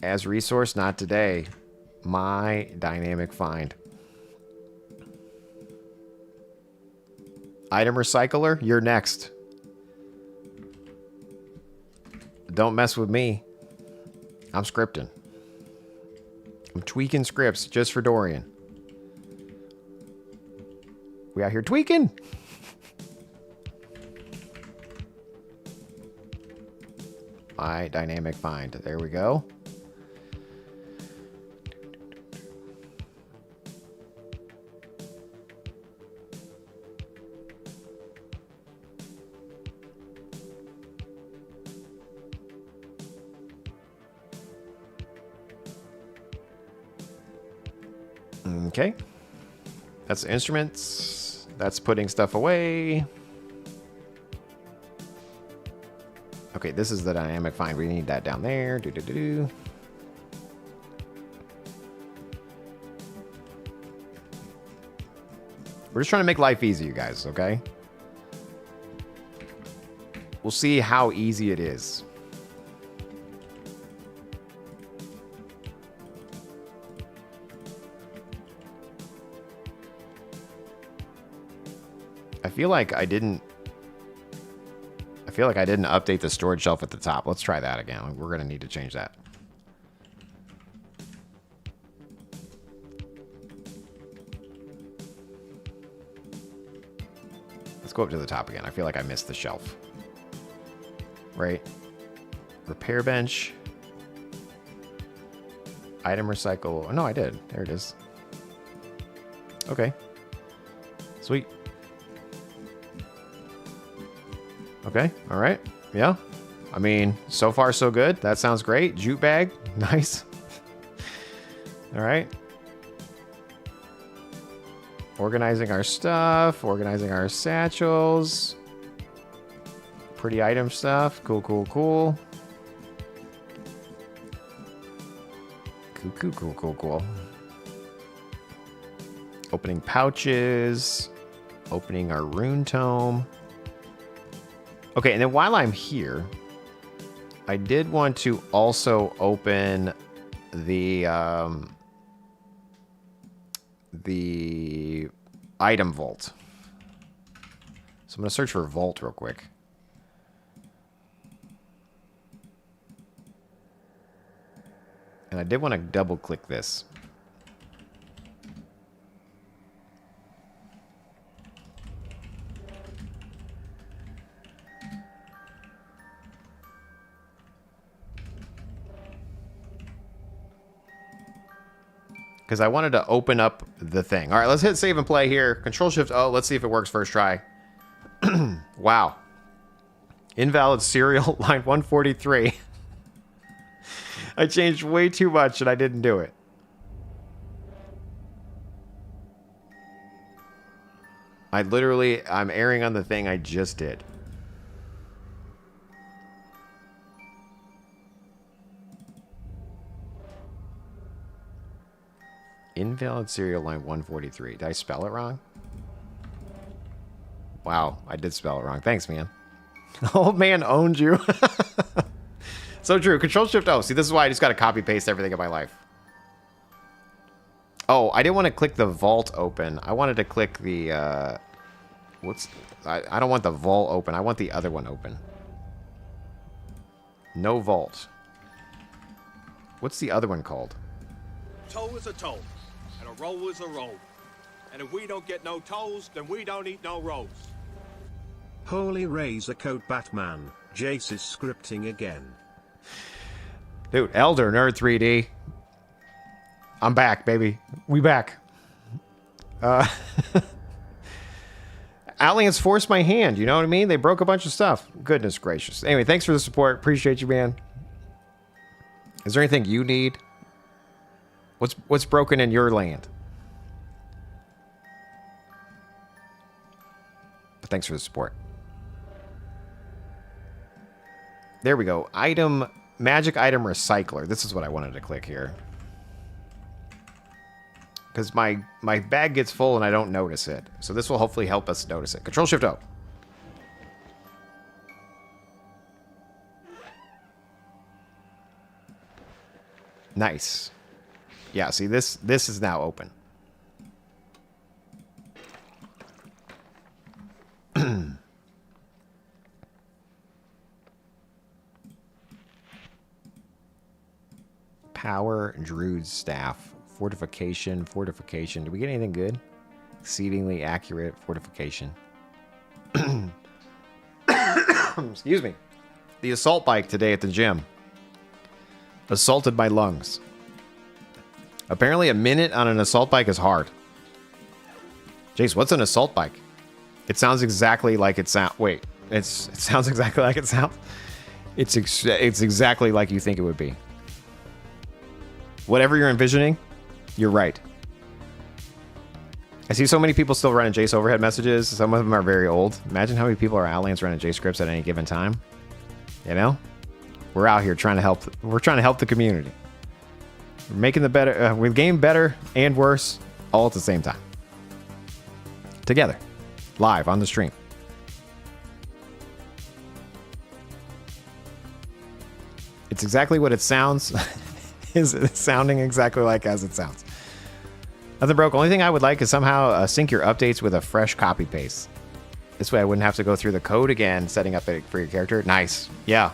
As resource, not today. My dynamic find. Item recycler, you're next. Don't mess with me. I'm scripting. I'm tweaking scripts just for Dorian. We out here tweaking. My dynamic find. There we go. Okay. That's instruments. That's putting stuff away. Okay, this is the dynamic find. We need that down there. Do. We're just trying to make life easy, you guys, okay? We'll see how easy it is. I feel like I didn't update the storage shelf at the top. Let's try that again. We're going to need to change that. Let's go up to the top again. I feel like I missed the shelf. Right? Repair bench. Item recycle. Oh, no, I did. There it is. Okay. Sweet. Okay. All right. Yeah. I mean, so far so good. That sounds great. Jute bag. Nice. All right. Organizing our stuff. Organizing our satchels. Pretty item stuff. Cool, cool, cool. Cool, cool, cool, cool, cool. Opening pouches. Opening our rune tome. Okay, and then while I'm here, I did want to also open the item vault. So I'm going to search for vault real quick. And I did want to double click this. Because I wanted to open up the thing. All right, let's hit save and play here. Control-Shift-O. Let's see if it works first try. Wow. Invalid serial, line 143. I changed way too much and I didn't do it. I'm erring on the thing I just did. Invalid serial line 143. Did I spell it wrong? Wow, I did spell it wrong. Thanks, man. Old man owned you. So true. Control-Shift-O. See, this is why I just got to copy-paste everything in my life. Oh, I didn't want to click the vault open. I wanted to click the... I don't want the vault open. I want the other one open. No vault. What's the other one called? Toll is a toll, and a roll is a roll. And if we don't get no tolls, then we don't eat no rolls. Holy Razor Coat Batman, Jace is scripting again. Dude, Elder Nerd 3D. I'm back, baby. We back. Outlands forced my hand, you know what I mean? They broke a bunch of stuff. Goodness gracious. Anyway, thanks for the support. Appreciate you, man. Is there anything you need? What's broken in your land? But thanks for the support. There we go. Item, magic item recycler. This is what I wanted to click here. Because my bag gets full and I don't notice it. So this will hopefully help us notice it. Control-Shift-O. Nice. Yeah, see, this is now open. Power, Druid's Staff, Fortification, Fortification. Did we get anything good? Exceedingly accurate, Fortification. Excuse me. The assault bike today at the gym assaulted my lungs. Apparently a minute on an assault bike is hard. Jace, what's an assault bike? It sounds exactly like it sounds. Wait, it sounds exactly like it sounds. It's exactly like you think it would be. Whatever you're envisioning, you're right. I see so many people still running Jace overhead messages. Some of them are very old. Imagine how many people are Outlands running Jace scripts at any given time. You know, we're out here trying to help. We're trying to help the community. We're making the better, with game better and worse, all at the same time. Together, live on the stream. It's exactly what it sounds. Is it sounding exactly like as it sounds? Nothing broke. Only thing I would like is somehow sync your updates with a fresh copy paste. This way I wouldn't have to go through the code again, setting up it for your character. Nice. Yeah.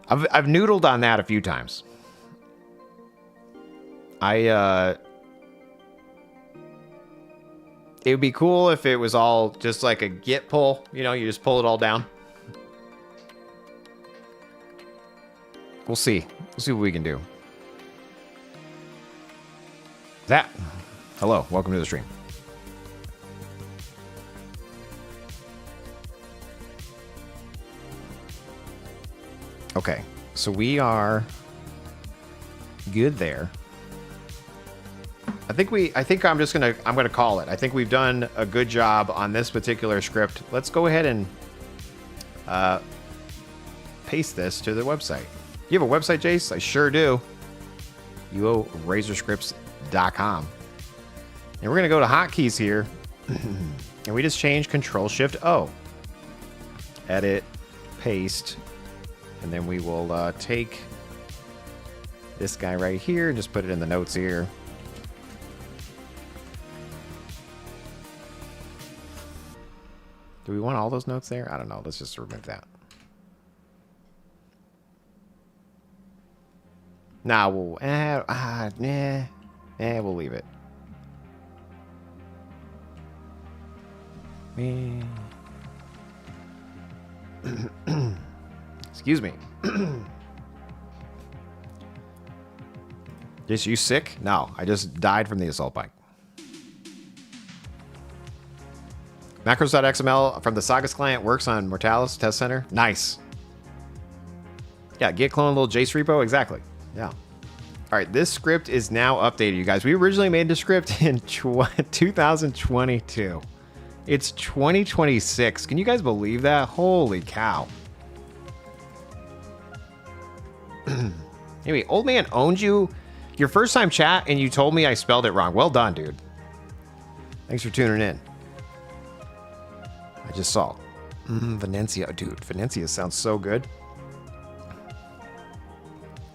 I've noodled on that a few times. It would be cool if it was all just like a git pull. You know, you just pull it all down. We'll see. We'll see what we can do. Hello, welcome to the stream. Okay, so we are good there. I think I'm gonna call it. I think we've done a good job on this particular script. Let's go ahead and paste this to the website. You have a website, Jace? I sure do. UORazorScripts.com. And we're gonna go to hotkeys here, and we just change Control-Shift-O. Edit, paste, and then we will take this guy right here and just put it in the notes here. Do we want all those notes there? I don't know. Let's just remove that. Nah, we'll we'll leave it. Excuse me. Just you sick? No, I just died from the assault bike. Macros.xml from the Sagas client works on Mortalis Test Center. Nice. Yeah, git clone little Jace repo. Exactly. Yeah. All right, this script is now updated, you guys. We originally made the script in 2022. It's 2026. Can you guys believe that? Holy cow. Anyway, old man owned you. Your first time chat, and you told me I spelled it wrong. Well done, dude. Thanks for tuning in. I just saw. Venencia. Dude, Venencia sounds so good.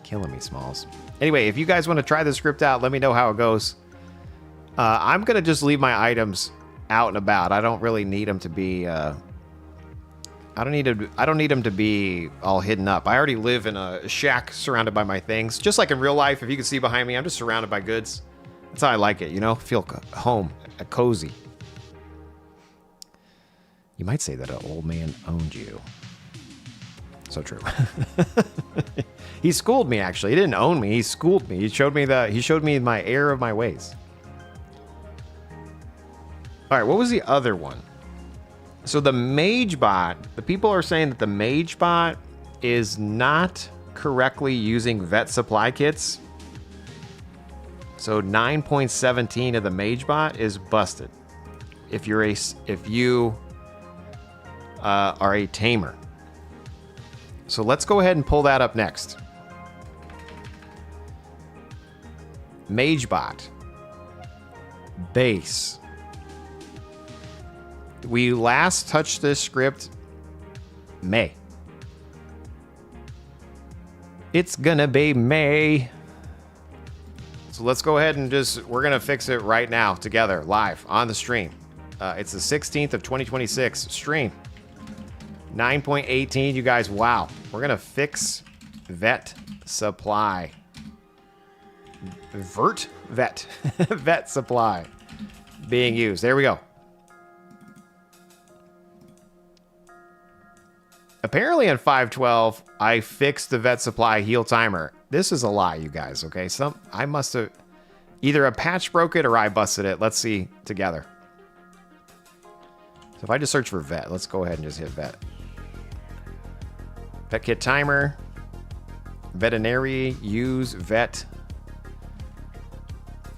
Killing me, Smalls. Anyway, if you guys want to try the script out, let me know how it goes. I'm going to just leave my items out and about. I don't really need them to be... I don't need them to be all hidden up. I already live in a shack surrounded by my things. Just like in real life, if you can see behind me, I'm just surrounded by goods. That's how I like it, you know? Feel home, cozy. You might say that an old man owned you. So true. He schooled me, actually. He didn't own me. He schooled me. He showed me my error of my ways. All right, what was the other one? So the mage bot, the people are saying that the mage bot is not correctly using vet supply kits. So 9.17 of the mage bot is busted. If you are a tamer. So let's go ahead and pull that up next. Magebot. Base. We last touched this script May. It's gonna be May. So let's go ahead and we're gonna fix it right now together, live, on the stream. It's the 16th of 2026 stream. 9.18, you guys, wow. We're gonna fix vet supply. Vet supply being used. There we go. Apparently on 5.12, I fixed the vet supply heal timer. This is a lie, you guys, okay? I must have... Either a patch broke it or I busted it. Let's see together. So if I just search for vet, let's go ahead and just hit vet. Vet kit timer. Veterinary, use vet.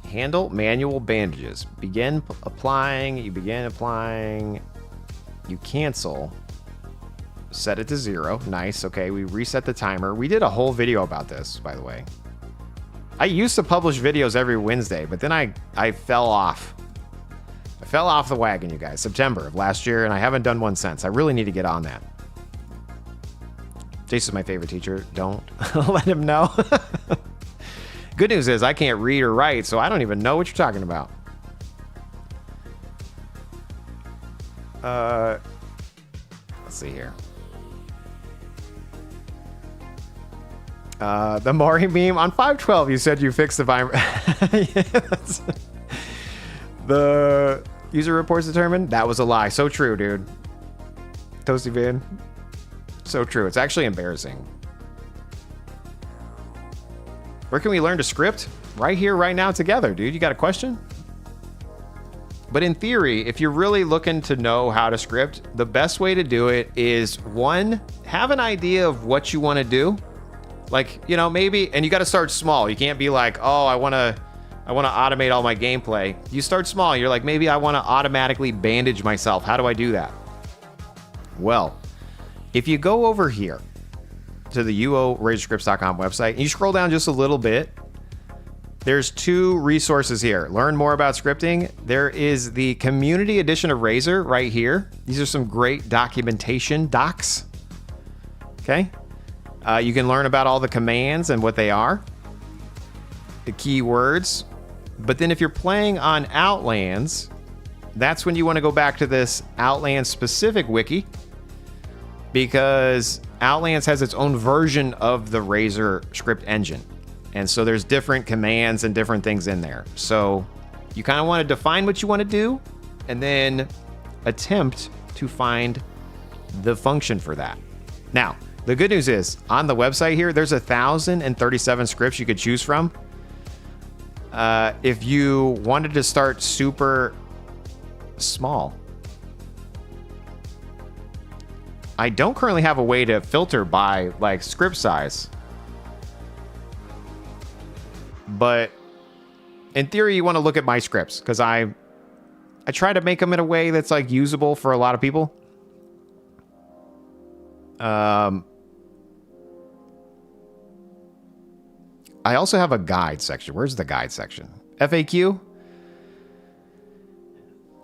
Handle manual bandages. Begin applying. You begin applying. You cancel. Set it to 0. Nice. Okay, we reset the timer. We did a whole video about this, by the way. I used to publish videos every Wednesday, but then I fell off. I fell off the wagon, you guys. September of last year, and I haven't done one since. I really need to get on that. Jason's my favorite teacher. Don't let him know. Good news is I can't read or write, so I don't even know what you're talking about. Let's see here. The Maury meme on 5.12. You said you fixed the virus. Yes. The user reports determined that was a lie. So true, dude. Toasty Van. So true. It's actually embarrassing. Where can we learn to script? Right here, right now, together, dude. You got a question? But in theory, if you're really looking to know how to script, the best way to do it is, one, have an idea of what you want to do. Like, you know, maybe, and you got to start small. You can't be like, oh, I want to automate all my gameplay. You start small. You're like, maybe I want to automatically bandage myself. How do I do that? Well, if you go over here to the UORazorScripts.com website and you scroll down just a little bit, there's 2 resources here. Learn more about scripting. There is the community edition of Razor right here. These are some great documentation docs. Okay. You can learn about all the commands and what they are, the keywords. But then if you're playing on Outlands, that's when you want to go back to this Outlands specific wiki, because Outlands has its own version of the Razor script engine. And so there's different commands and different things in there. So you kind of want to define what you want to do and then attempt to find the function for that. Now, the good news is on the website here, there's 1,037 scripts you could choose from. If you wanted to start super small, I don't currently have a way to filter by like script size. But in theory, you want to look at my scripts because I try to make them in a way that's like usable for a lot of people. I also have a guide section. Where's the guide section? FAQ.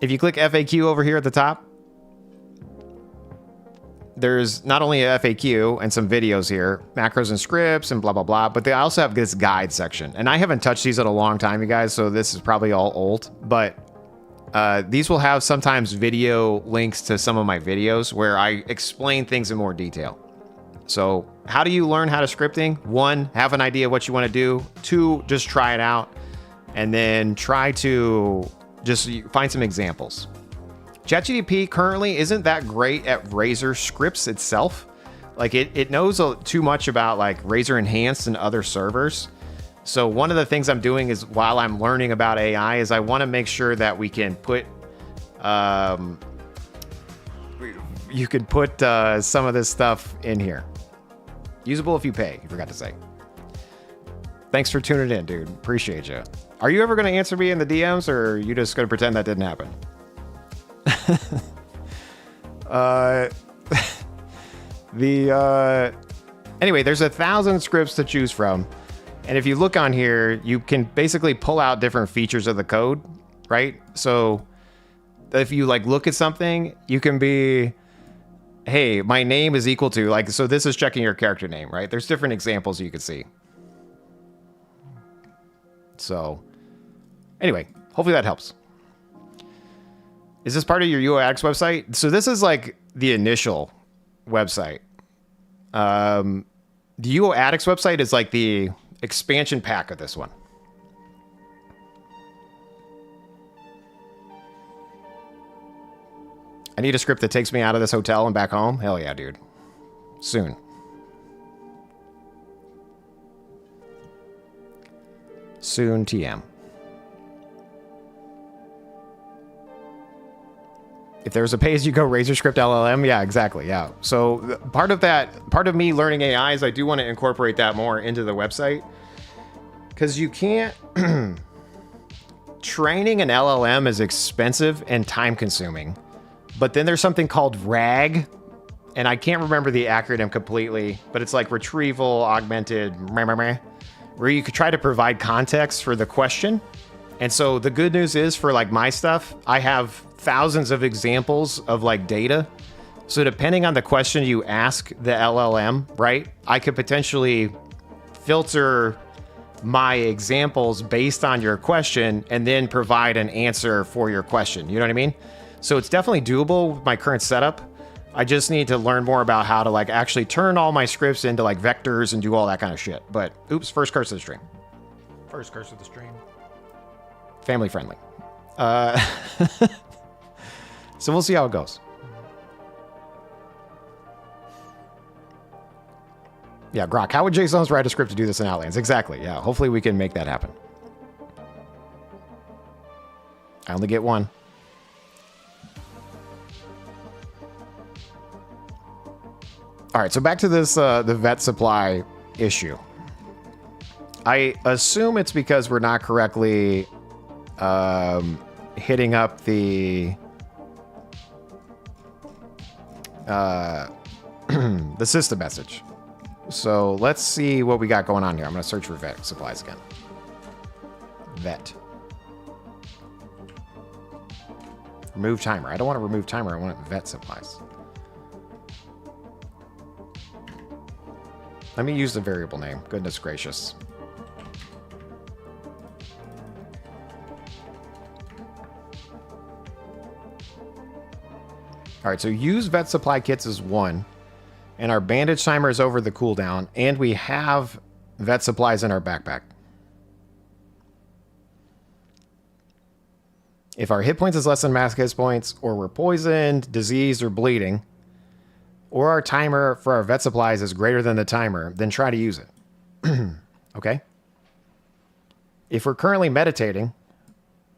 If you click FAQ over here at the top, there's not only a FAQ and some videos here, macros and scripts and blah, blah, blah, but they also have this guide section. And I haven't touched these in a long time, you guys, so this is probably all old. But these will have sometimes video links to some of my videos where I explain things in more detail. So how do you learn how to scripting? 1, have an idea of what you want to do. 2, just try it out. And then try to just find some examples. ChatGPT currently isn't that great at Razor scripts itself. Like it knows too much about like Razor Enhanced and other servers. So one of the things I'm doing is while I'm learning about AI is I want to make sure that we can put, you can put some of this stuff in here. Usable if you pay, you forgot to say. Thanks for tuning in, dude. Appreciate you. Are you ever going to answer me in the DMs or are you just going to pretend that didn't happen? Anyway, there's 1,000 scripts to choose from. And if you look on here, you can basically pull out different features of the code, right? So if you like look at something, you can be, hey, my name is equal to like, so this is checking your character name, right? There's different examples you can see. So anyway, hopefully that helps. Is this part of your UO Outlands website? So this is like the initial website. The UO Outlands website is like the expansion pack of this one. I need a script that takes me out of this hotel and back home. Hell yeah, dude. Soon. Soon TM. If there's a pay-as-you-go Razor script LLM, yeah, exactly, yeah. So part of me learning AI is I do want to incorporate that more into the website. Because you can't... Training an LLM is expensive and time-consuming. But then there's something called RAG, and I can't remember the acronym completely, but it's like Retrieval Augmented... where you could try to provide context for the question. And so the good news is for like my stuff, I have thousands of examples of like data. So depending on the question you ask the LLM, right, I could potentially filter my examples based on your question and then provide an answer for your question. You know what I mean? So it's definitely doable with my current setup. I just need to learn more about how to like actually turn all my scripts into like vectors and do all that kind of shit. But oops, first curse of the stream. First curse of the stream. Family friendly. So we'll see how it goes. Yeah, Grok, how would Jaseowns write a script to do this in Outlands? Exactly, yeah. Hopefully we can make that happen. I only get one. All right, so back to this, the vet supply issue. I assume it's because we're not correctly hitting up the the system message. So let's see what we got going on here. I'm going to search for vet supplies again. Vet. Remove timer. I don't want to remove timer. I want vet supplies. Let me use the variable name. Goodness gracious. All right, so use vet supply kits as 1, and our bandage timer is over the cooldown, and we have vet supplies in our backpack. If our hit points is less than max hit points, or we're poisoned, diseased, or bleeding, or our timer for our vet supplies is greater than the timer, then try to use it. Okay? If we're currently meditating,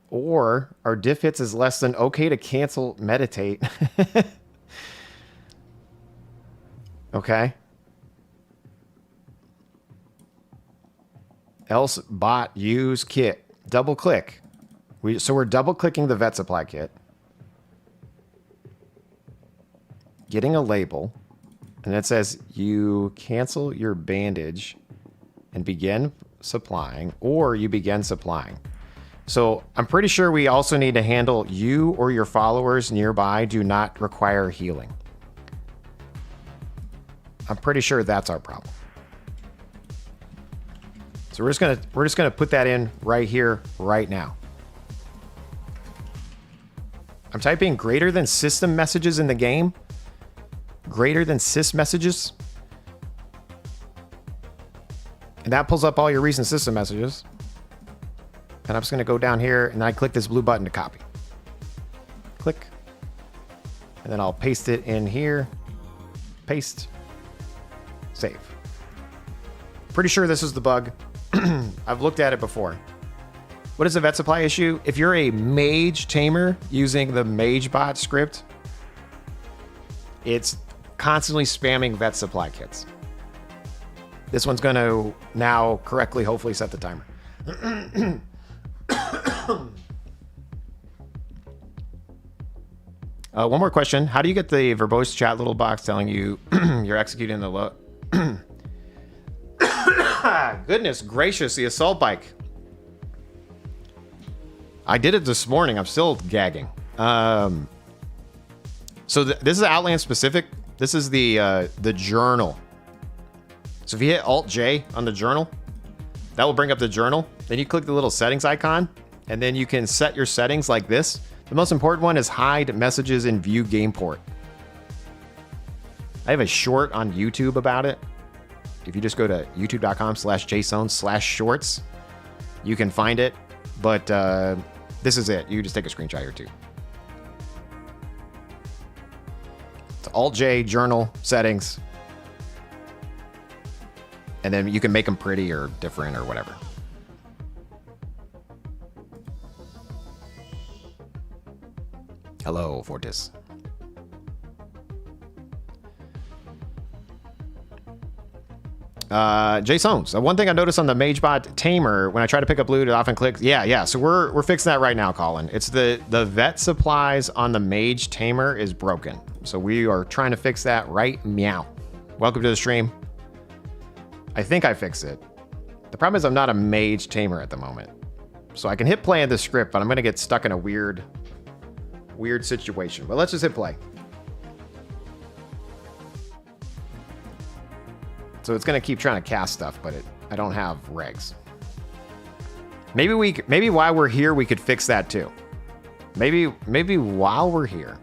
or our diff hits is less than okay to cancel meditate. Okay. Else bot use kit. Double click. So we're double clicking the vet supply kit. Getting a label. And it says you cancel your bandage and begin supplying, or you begin supplying. So I'm pretty sure we also need to handle you or your followers nearby do not require healing. I'm pretty sure that's our problem. So we're just gonna put that in right here, right now. I'm typing greater than system messages in the game. Greater than sys messages. And that pulls up all your recent system messages. And I'm just going to go down here and I click this blue button to copy. Click. And then I'll paste it in here. Paste. Save. Pretty sure this is the bug. I've looked at it before. What is the vet supply issue? If you're a mage tamer using the MageBot script, it's constantly spamming vet supply kits. This one's going to now correctly, hopefully, set the timer. One more question. How do you get the verbose chat little box telling you you're executing the low? Goodness gracious, the assault bike. I did it this morning. I'm still gagging. So this is Outland specific. This is the journal. So if you hit Alt-J on the journal, that will bring up the journal. Then you click the little settings icon, and then you can set your settings like this. The most important one is hide messages in view game port. I have a short on YouTube about it. If you just go to youtube.com/Jaseowns/shorts, you can find it. But this is it. You just take a screenshot here too. It's Alt-J, journal, settings. And then you can make them pretty or different or whatever. Hello, Fortis. Jaseowns. One thing I noticed on the MageBot Tamer, when I try to pick up loot, it often clicks. Yeah. So we're fixing that right now, Colin. It's the vet supplies on the Mage Tamer is broken. So we are trying to fix that right meow. Welcome to the stream. I think I fixed it. The problem is I'm not a Mage Tamer at the moment. So I can hit play in the script, but I'm going to get stuck in a weird situation. But let's just hit play. So it's going to keep trying to cast stuff, but I don't have regs. Maybe while we're here, we could fix that too. Maybe while we're here.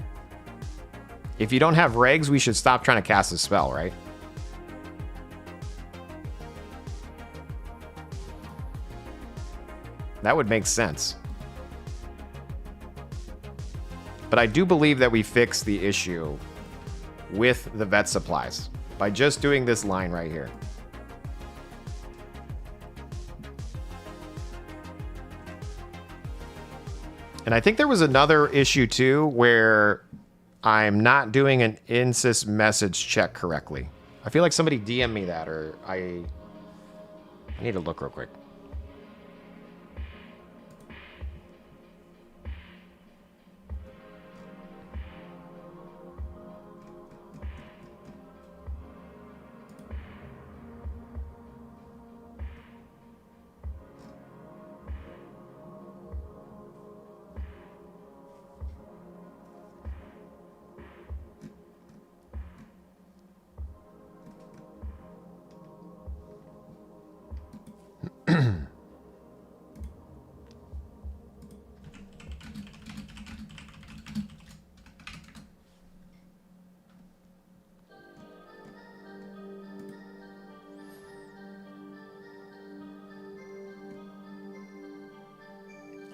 If you don't have regs, we should stop trying to cast a spell, right? That would make sense. But I do believe that we fixed the issue with the vet supplies by just doing this line right here. And I think there was another issue too where I'm not doing an insys message check correctly. I feel like somebody DM me that, or I need to look real quick.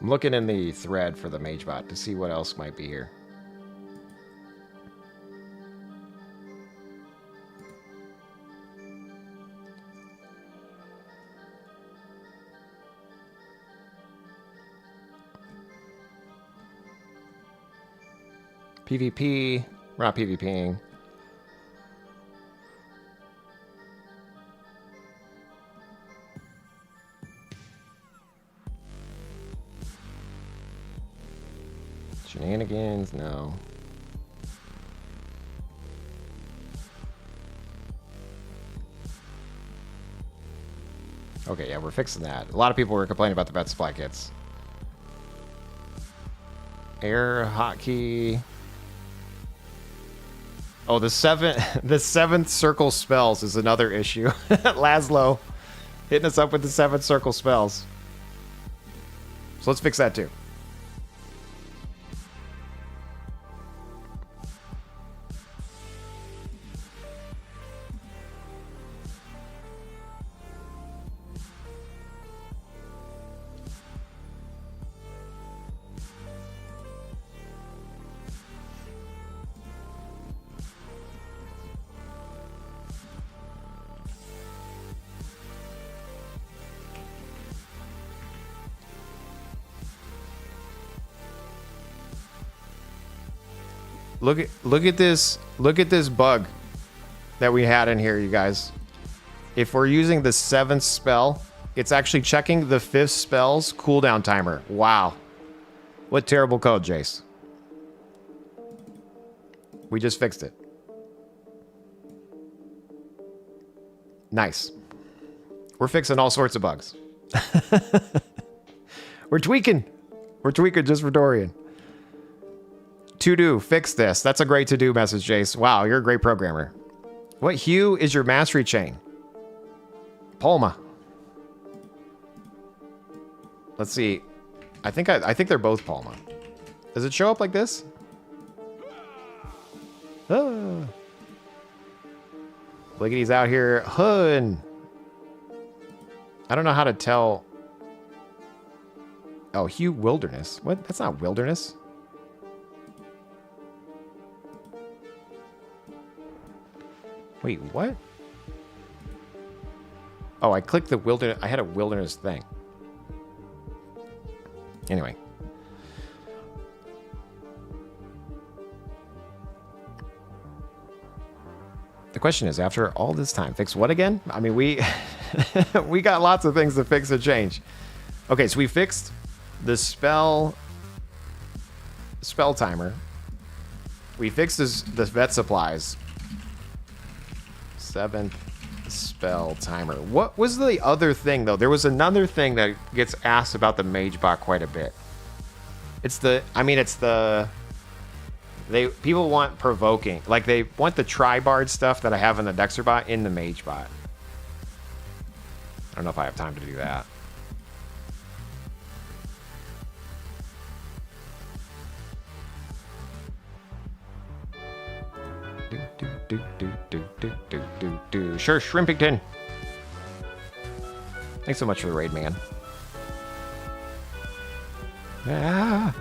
I'm looking in the thread for the MageBot to see what else might be here. PvP. We're not PvPing. Shenanigans? No. Okay, yeah, we're fixing that. A lot of people were complaining about the vet supply kits. Air hotkey. Oh, the seventh circle spells is another issue. Laszlo hitting us up with the 7th circle spells. So let's fix that too. Look at this bug that we had in here, you guys. If we're using the 7th spell, it's actually checking the 5th spell's cooldown timer. Wow. What terrible code, Jace. We just fixed it. Nice. We're fixing all sorts of bugs. We're tweaking. We're tweaking just for Dorian. To do, fix this. That's a great to-do message, Jace. Wow, you're a great programmer. What hue is your mastery chain? Palma. Let's see. I think they're both Palma. Does it show up like this? Ah. Bliggity's out here. Hun. I don't know how to tell. Oh, hue wilderness. What? That's not wilderness. Wait, what? Oh, I clicked the wilderness. I had a wilderness thing. Anyway. The question is, after all this time, fix what again? I mean, we got lots of things to fix and change. Okay, so we fixed the spell timer. We fixed the vet supplies. 7th spell timer. What was the other thing, though? There was another thing that gets asked about the MageBot quite a bit. People want provoking. Like, they want the Tribard stuff that I have in the Dexterbot in the MageBot. I don't know if I have time to do that. Sure, Shrimpington. Thanks so much for the raid, man. Ah.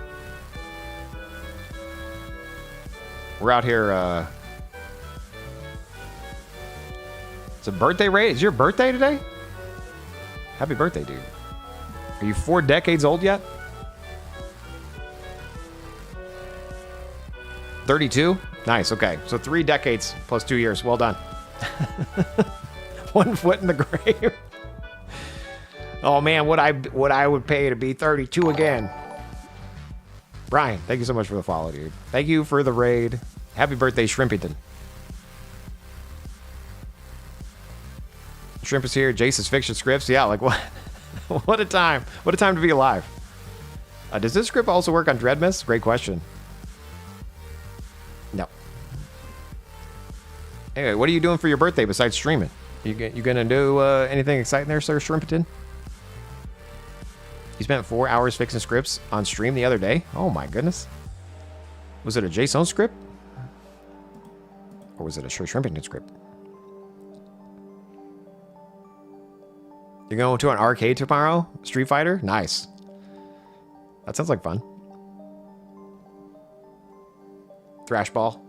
We're out here, it's a birthday raid. Is your birthday today? Happy birthday, dude. Are you 4 decades old yet? 32? Nice, okay. So 3 decades plus 2 years. Well done. 1 foot in the grave. Oh man, what I would pay to be 32 again. Brian, thank you so much for the follow, dude. Thank you for the raid. Happy birthday, Shrimpington. Shrimp is here. Jace's fiction scripts. Yeah, like what? What a time. What a time to be alive. Does this script also work on Dreadmyst? Great question. No. Anyway, what are you doing for your birthday besides streaming? You gonna do anything exciting there, Sir Shrimpington? You spent 4 hours fixing scripts on stream the other day? Oh my goodness. Was it a Jaseowns script? Or was it a Sir Shrimpington script? You're going to an arcade tomorrow? Street Fighter? Nice. That sounds like fun. Thrashball.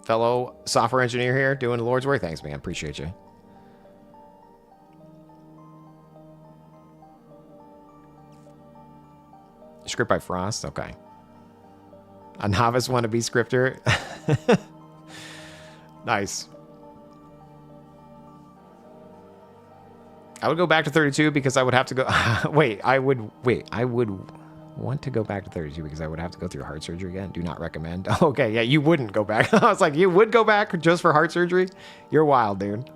Fellow software engineer here doing the Lord's work. Thanks, man. Appreciate you. Script by Frost? Okay. A novice wannabe scripter? Nice. I would go back to 32 because I would have to go... I would want to go back to 32 because I would have to go through heart surgery again. Do not recommend. Okay, yeah, you wouldn't go back. I was like, you would go back just for heart surgery? You're wild, dude.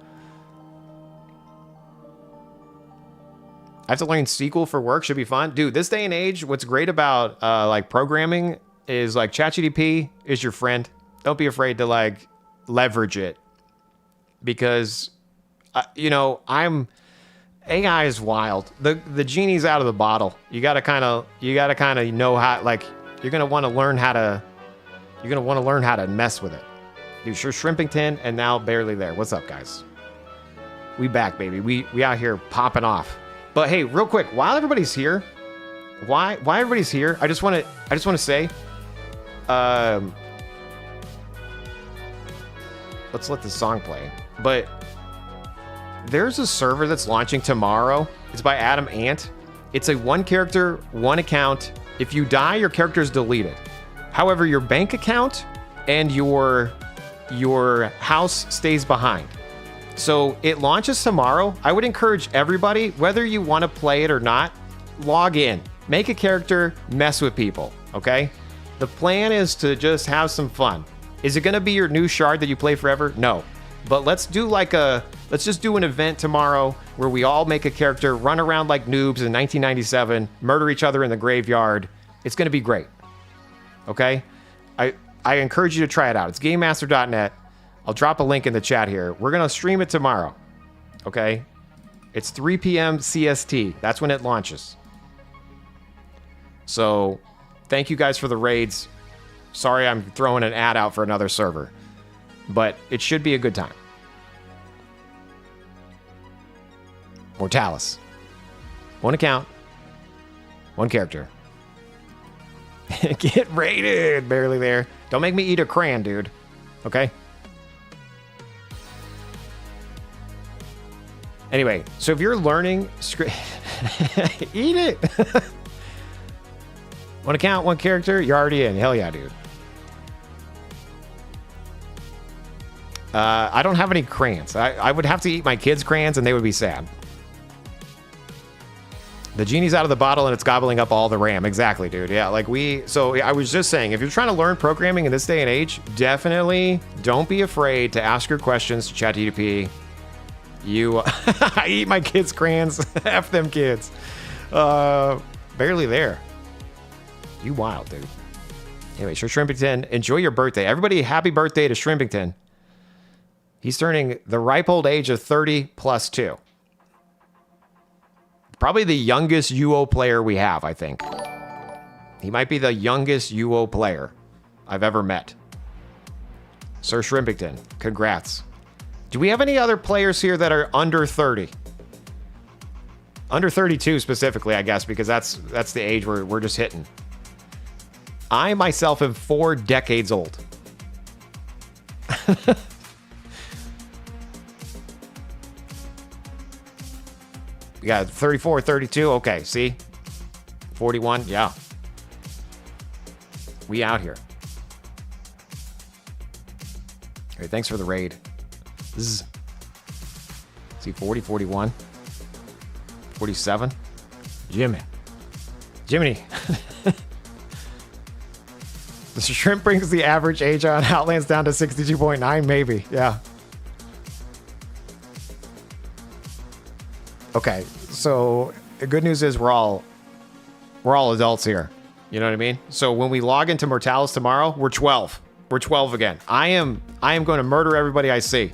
I have to learn SQL for work. Should be fun. Dude, this day and age, what's great about like programming is like ChatGPT is your friend. Don't be afraid to like leverage it because, you know, AI is wild. The genie's out of the bottle. You gotta kind of know how, like, you're gonna want to learn how to mess with it. Dude, sure, Shrimpington, and now barely there. What's up, guys? We back, baby. We out here popping off. But hey, real quick, while everybody's here, why everybody's here? I just want to say, let's let this song play. But there's a server that's launching tomorrow. It's by Adam Ant. It's a 1 character, 1 account. If you die, your character is deleted. However, your bank account and your house stays behind. So it launches tomorrow. I would encourage everybody, whether you want to play it or not, log in, make a character, mess with people, okay? The plan is to just have some fun. Is it going to be your new shard that you play forever? No. But let's just do an event tomorrow where we all make a character, run around like noobs in 1997, murder each other in the graveyard. It's going to be great. Okay? I encourage you to try it out. It's GameMaster.net. I'll drop a link in the chat here. We're going to stream it tomorrow. Okay? It's 3 p.m. CST. That's when it launches. So, thank you guys for the raids. Sorry I'm throwing an ad out for another server. But it should be a good time. Mortalis. 1 account. 1 character. Get raided. Barely there. Don't make me eat a crayon, dude. Okay? Anyway, so if you're learning script... eat it! 1 account, 1 character. You're already in. Hell yeah, dude. I don't have any crayons. I would have to eat my kids' crayons and they would be sad. The genie's out of the bottle and it's gobbling up all the RAM. Exactly, dude. Yeah, like so I was just saying, if you're trying to learn programming in this day and age, definitely don't be afraid to ask your questions to ChatGPT. I eat my kids' crayons. F them kids. Barely there. You wild, dude. Anyway, sure, Shrimpington, enjoy your birthday. Everybody, happy birthday to Shrimpington. He's turning the ripe old age of 30 plus 2. Probably the youngest UO player we have, I think. He might be the youngest UO player I've ever met. Sir Shrimpington, congrats. Do we have any other players here that are under 30? Under 32 specifically, I guess, because that's the age where we're just hitting. I myself am 4 decades old. We got 34, 32. Okay, see? 41. Yeah. We out here. All right, thanks for the raid. See, 40, 41, 47. Jiminy. The shrimp brings the average age on Outlands down to 62.9, maybe. Yeah. Okay, so the good news is we're all adults here. You know what I mean? So when we log into Mortalis tomorrow, we're 12. We're 12 again. I am going to murder everybody I see.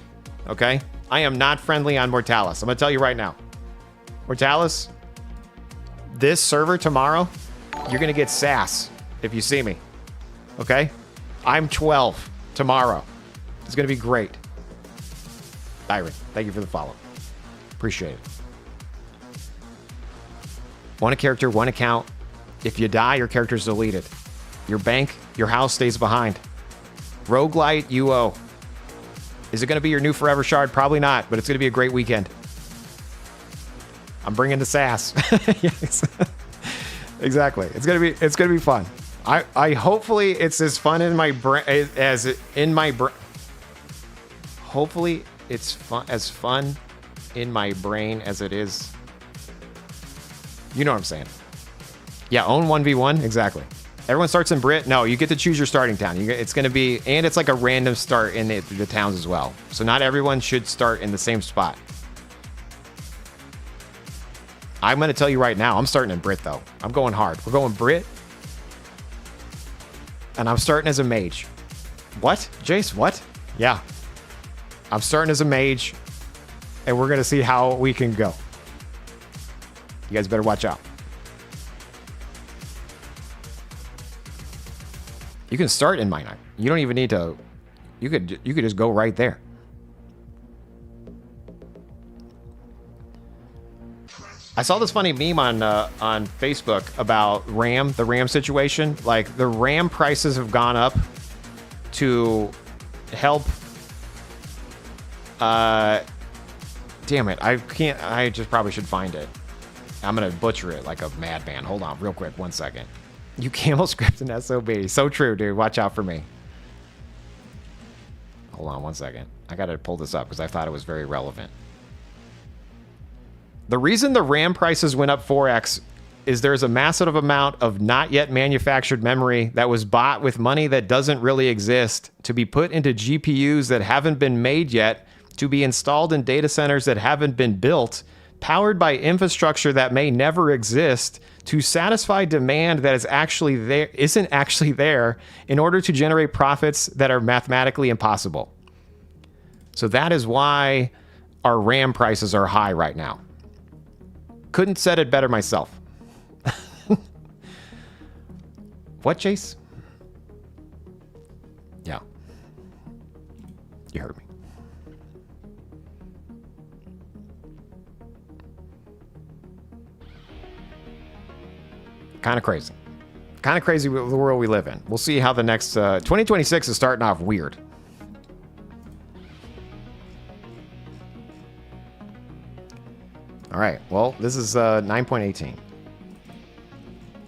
Okay? I am not friendly on Mortalis. I'm going to tell you right now. Mortalis, this server tomorrow, you're going to get sass if you see me. Okay? I'm 12 tomorrow. It's going to be great. Iron, thank you for the follow. Appreciate it. One character, one account. If you die, your character's deleted. Your bank, your house stays behind. Roguelite UO. Is it going to be your new forever shard? Probably not, but it's going to be a great weekend. I'm bringing the sass. Yes. Exactly. It's going to be fun. I hopefully it's as fun in my brain as in my brain. Hopefully it's fun in my brain as it is. You know what I'm saying? Yeah, own 1v1 exactly. Everyone starts in Brit. No, you get to choose your starting town. It's going to be, and it's like a random start in the towns as well. So not everyone should start in the same spot. I'm going to tell you right now, I'm starting in Brit though. I'm going hard. We're going Brit. And I'm starting as a mage. What? Jace, what? Yeah. I'm starting as a mage. And we're going to see how we can go. You guys better watch out. You can start in Minor. You don't even need to... You could just go right there. I saw this funny meme on Facebook about the RAM situation. Like, the RAM prices have gone up to help... damn it. I just probably should find it. I'm going to butcher it like a madman. Hold on real quick. 1 second. You camel script an SOB. So true, dude. Watch out for me. Hold on 1 second. I got to pull this up because I thought it was very relevant. The reason the RAM prices went up 4x is there's a massive amount of not yet manufactured memory that was bought with money that doesn't really exist to be put into GPUs that haven't been made yet, to be installed in data centers that haven't been built, powered by infrastructure that may never exist, to satisfy demand that isn't actually there in order to generate profits that are mathematically impossible. So that is why our RAM prices are high right now. Couldn't said it better myself. What, Chase? Yeah. You heard me. Kind of crazy. Kind of crazy the world we live in. We'll see how the next... 2026 is starting off weird. All right. Well, this is 9.18.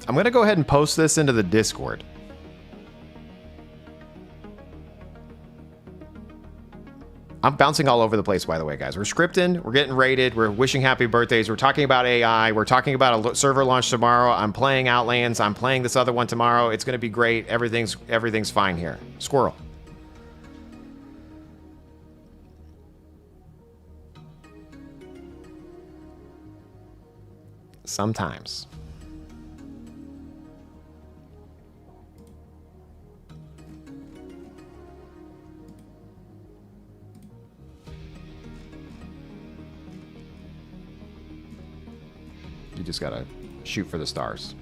I'm going to go ahead and post this into the Discord. I'm bouncing all over the place, by the way, guys. We're scripting, we're getting rated, we're wishing happy birthdays, we're talking about AI, we're talking about a server launch tomorrow, I'm playing Outlands, I'm playing this other one tomorrow. It's going to be great. Everything's fine here. Squirrel. Sometimes. You just gotta shoot for the stars.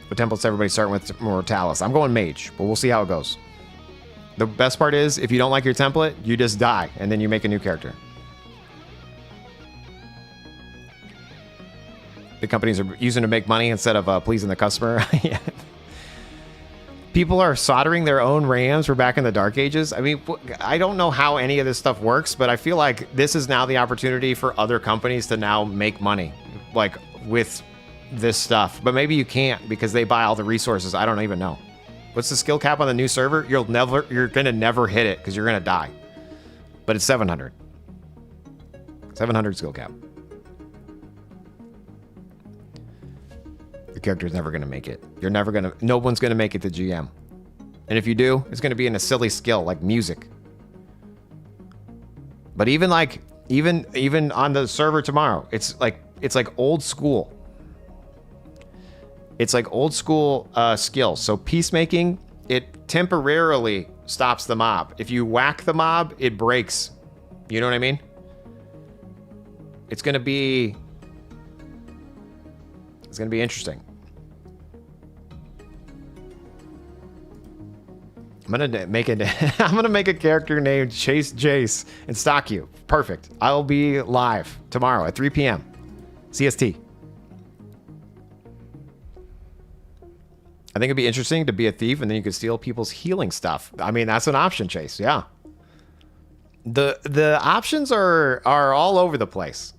What templates everybody starting with Mortalis? I'm going mage, but we'll see how it goes. The best part is, if you don't like your template, you just die, and then you make a new character. The companies are using to make money instead of pleasing the customer. Yeah. People are soldering their own rams. We're back in the Dark Ages. I mean, I don't know how any of this stuff works, but I feel like this is now the opportunity for other companies to now make money, like with this stuff. But maybe you can't because they buy all the resources. I don't even know. What's the skill cap on the new server? You're gonna never hit it because you're gonna die. But it's 700. 700 skill cap. The character's never gonna make it. No one's gonna make it to GM. And if you do, it's gonna be in a silly skill like music. But even on the server tomorrow, it's like old school. It's like old school skills. So peacemaking, it temporarily stops the mob. If you whack the mob, it breaks. You know what I mean? It's gonna be interesting. I'm gonna make a character named Chase Jace and stalk you. Perfect. I'll be live tomorrow at 3 p.m. CST. I think it'd be interesting to be a thief and then you could steal people's healing stuff. I mean, that's an option, Chase. Yeah. The options are all over the place.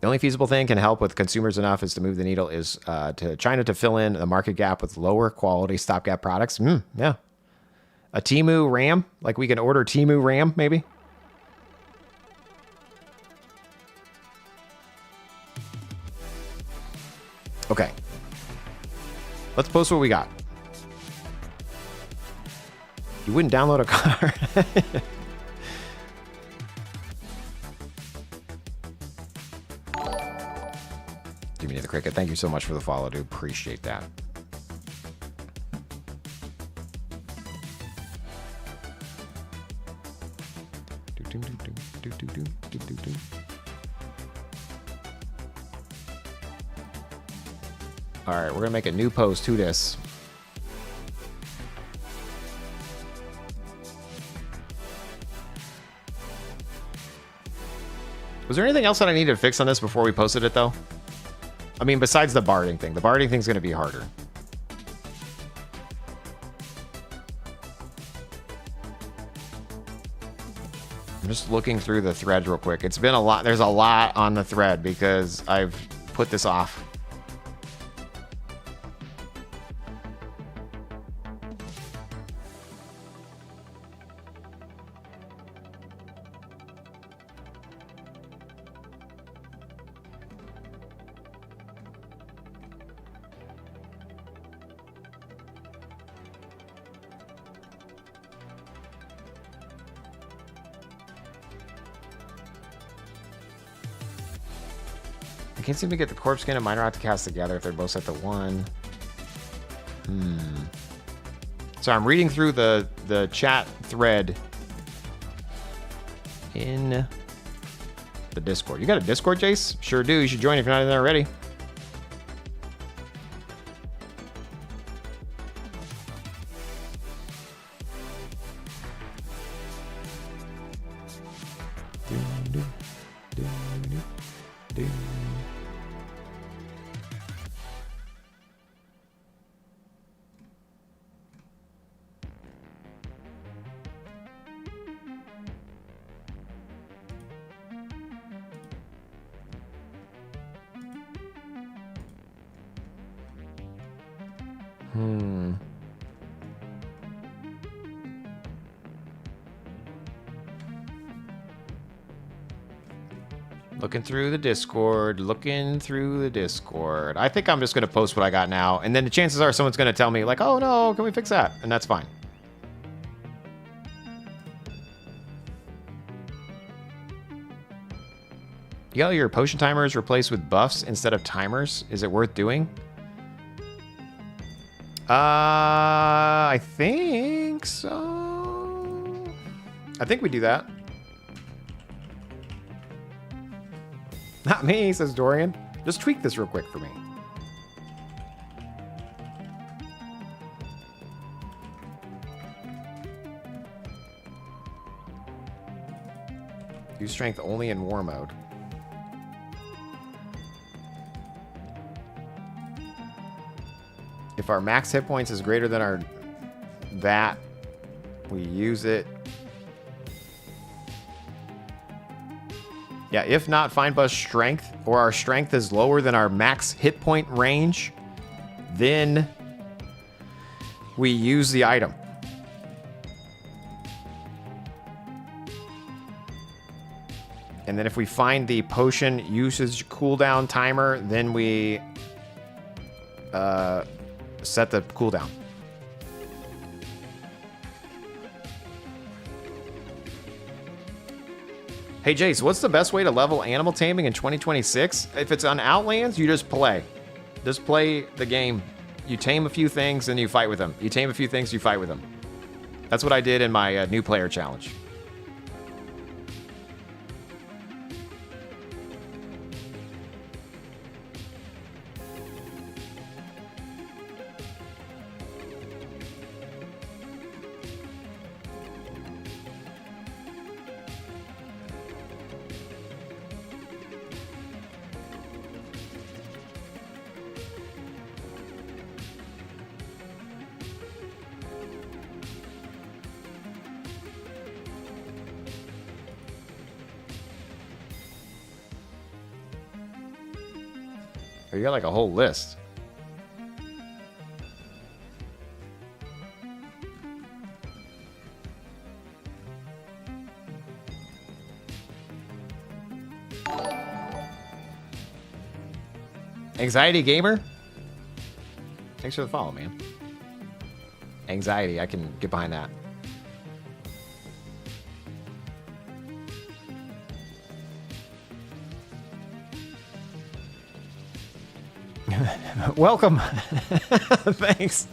The only feasible thing can help with consumers enough is to move the needle is to China to fill in the market gap with lower quality stopgap products. Yeah. A Temu RAM, like we can order Temu RAM maybe. Okay. Let's post what we got. You wouldn't download a car. Jimmy the Cricket, thank you so much for the follow, dude. Appreciate that. All right, we're gonna make a new post to this. Was there anything else that I needed to fix on this before we posted it, though? I mean, besides the barding thing. The barding thing's gonna be harder. I'm just looking through the thread real quick. It's been a lot. There's a lot on the thread because I've put this off. I can't seem to get the corpse skin and minor out to cast together if they're both set to 1. So I'm reading through the chat thread in the Discord. You got a Discord, Jace? Sure do. You should join if you're not in there already. Looking through the Discord, I think I'm just going to post what I got now. And then the chances are someone's going to tell me like, oh no, can we fix that? And that's fine. You got your potion timers replaced with buffs instead of timers. Is it worth doing? I think so. I think we do that. Not me, says Dorian. Just tweak this real quick for me. Use strength only in war mode. If our max hit points is greater than our that, we use it. Yeah, if not, find bus strength, or our strength is lower than our max hit point range, then we use the item. And then if we find the potion usage cooldown timer, then we set the cooldown. Hey Jace, what's the best way to level animal taming in 2026? If it's on Outlands, you just play. Just play the game. You tame a few things, and you fight with them. You tame a few things, you fight with them. That's what I did in my new player challenge. You got like a whole list. Anxiety Gamer? Thanks for the follow, man. Anxiety, I can get behind that. Welcome. Thanks.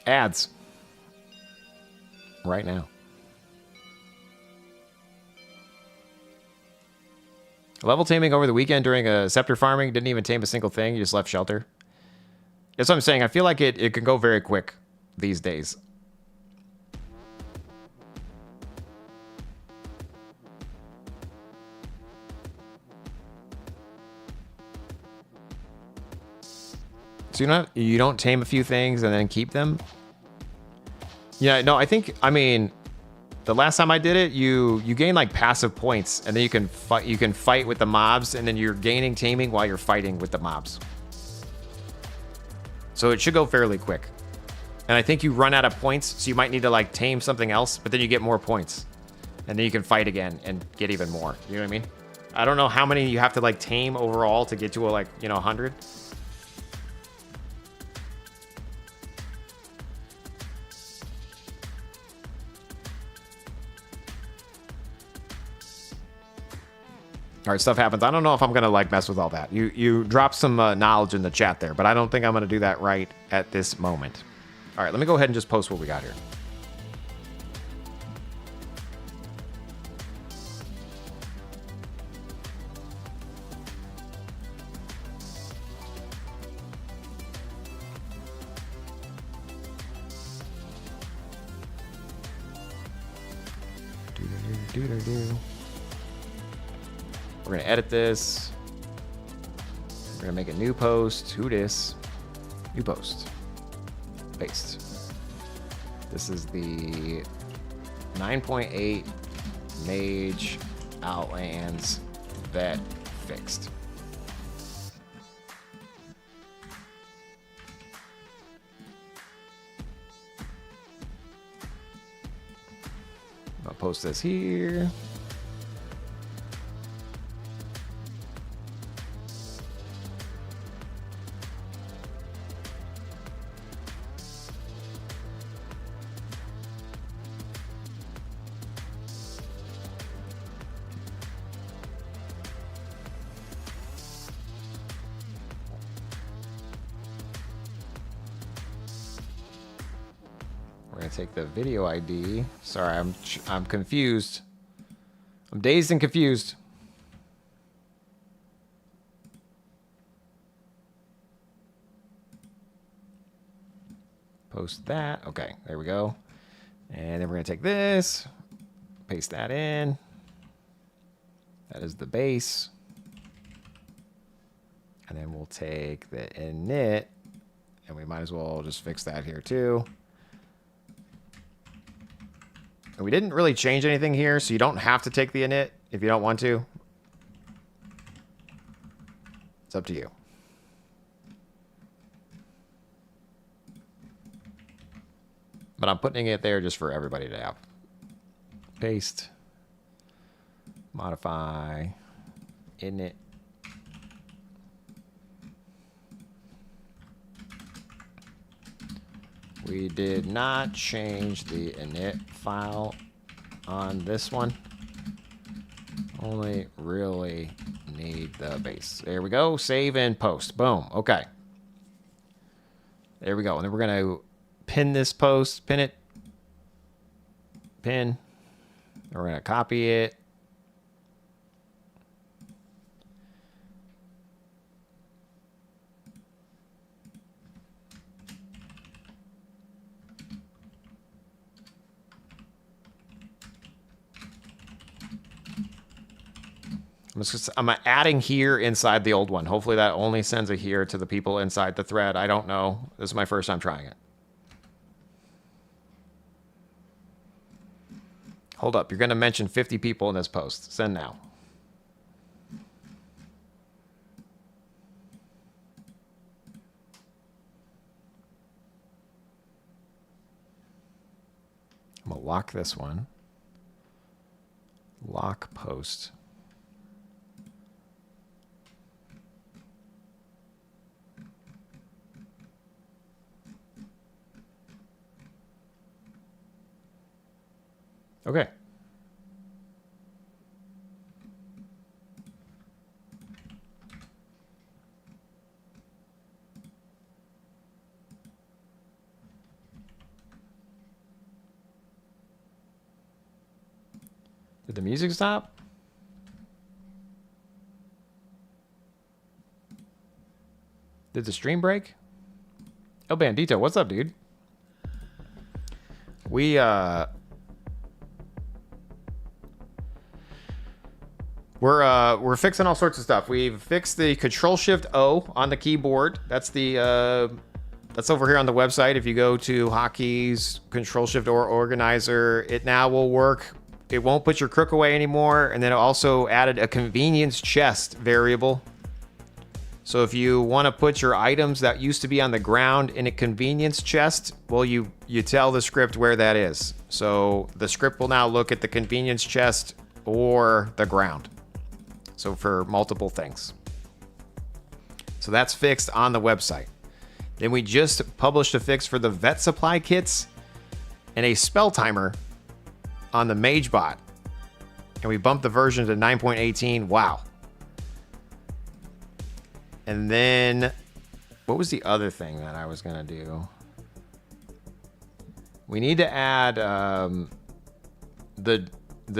Ads. Right now. Level taming over the weekend during a scepter farming. Didn't even tame a single thing. You just left shelter. That's what I'm saying. I feel like it can go very quick these days. So you don't tame a few things and then keep them? Yeah, no, I mean, the last time I did it, you gain like passive points, and then you can fight with the mobs, and then you're gaining taming while you're fighting with the mobs. So it should go fairly quick. And I think you run out of points, so you might need to like tame something else, but then you get more points. And then you can fight again and get even more. You know what I mean? I don't know how many you have to like tame overall to get to a 100. All right, stuff happens. I don't know if I'm going to like mess with all that. You dropped some knowledge in the chat there, but I don't think I'm going to do that right at this moment. All right, let me go ahead and just post what we got here. We're going to edit this. We're going to make a new post. Who dis? New post. Paste. This is the 9.8 Mage Outlands Vet fixed. I'll post this here. Take the video ID. Sorry, I'm confused. I'm dazed and confused. Post that. Okay, there we go. And then we're gonna take this, paste that in. That is the base. And then we'll take the init, and we might as well just fix that here too. And we didn't really change anything here, so you don't have to take the init if you don't want to. It's up to you. But I'm putting it there just for everybody to have. Paste. Modify. Init. We did not change the init file on this one. Only really need the base. There we go. Save and post. Boom. Okay. There we go. And then we're going to pin this post. Pin it. Pin. We're going to copy it. I'm adding here inside the old one. Hopefully that only sends a here to the people inside the thread. I don't know. This is my first time trying it. Hold up. You're going to mention 50 people in this post. Send now. I'm going to lock this one. Lock post. Okay. Did the music stop? Did the stream break? El Bandito, what's up, dude? We're fixing all sorts of stuff. We've fixed the Control-Shift-O on the keyboard. That's the that's over here on the website. If you go to Hotkeys, Control-Shift or Organizer, it now will work. It won't put your crook away anymore. And then it also added a convenience chest variable. So if you want to put your items that used to be on the ground in a convenience chest, well, you tell the script where that is. So the script will now look at the convenience chest or the ground. So for multiple things. So that's fixed on the website. Then we just published a fix for the vet supply kits and a spell timer on the MageBot. And we bumped the version to 9.18. Wow. And then what was the other thing that I was going to do? We need to add the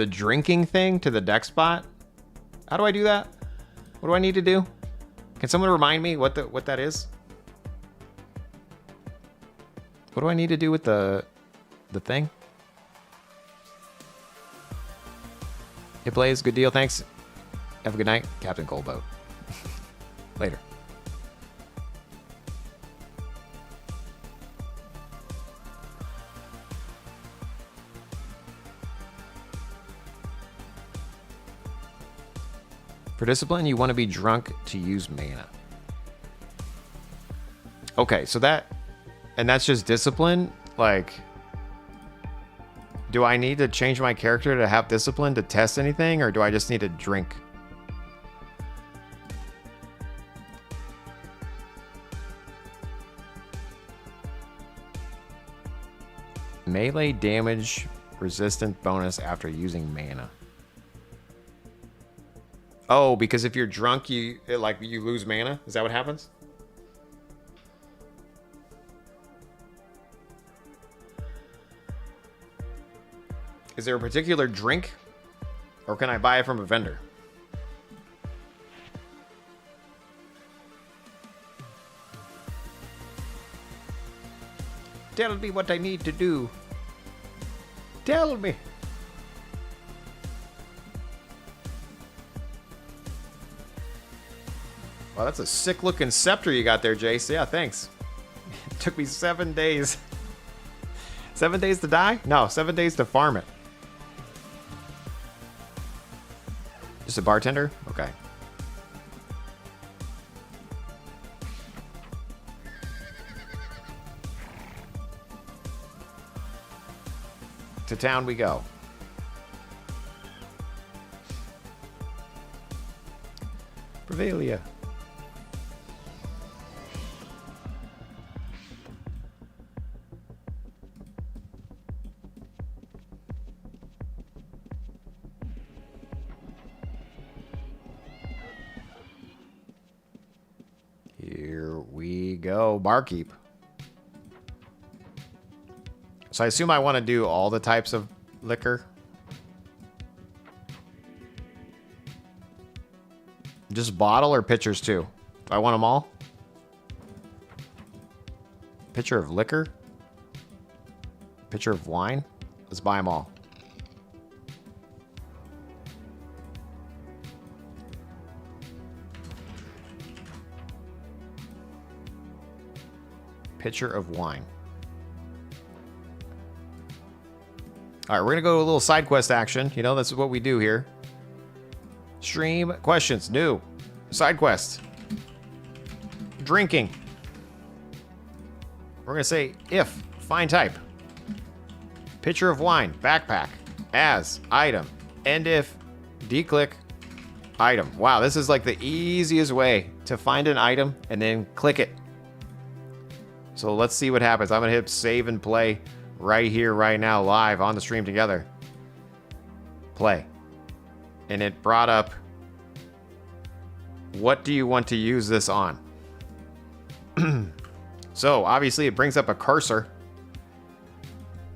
drinking thing to the deck spot. How do I do that? What do I need to do? Can someone remind me what that is? What do I need to do with the thing? Hey, Blaze, good deal. Thanks. Have a good night, Captain Coldboat. Later. For discipline, you want to be drunk to use mana. Okay, so that's just discipline? Like, do I need to change my character to have discipline to test anything, or do I just need to drink? Melee damage resistant bonus after using mana. Oh, because if you're drunk, you lose mana? Is that what happens? Is there a particular drink? Or can I buy it from a vendor? Tell me what I need to do. Tell me. Wow, that's a sick looking scepter you got there, Jace. Yeah, thanks. It took me 7 days. 7 days to die? No, 7 days to farm it. Just a bartender? Okay. To town we go. Prevalia. Here we go. Barkeep. So I assume I want to do all the types of liquor. Just bottle or pitchers too? Do I want them all? Pitcher of liquor? Pitcher of wine? Let's buy them all. Pitcher of wine. All right, we're going to go to a little side quest action. You know, that's what we do here. Stream questions. New. Side quest. Drinking. We're going to say if. Find type. Pitcher of wine. Backpack. As. Item. End if. D-click. Item. Wow, this is like the easiest way to find an item and then click it. So let's see what happens. I'm going to hit save and play right here, right now, live on the stream together. Play. And it brought up, what do you want to use this on? So obviously it brings up a cursor.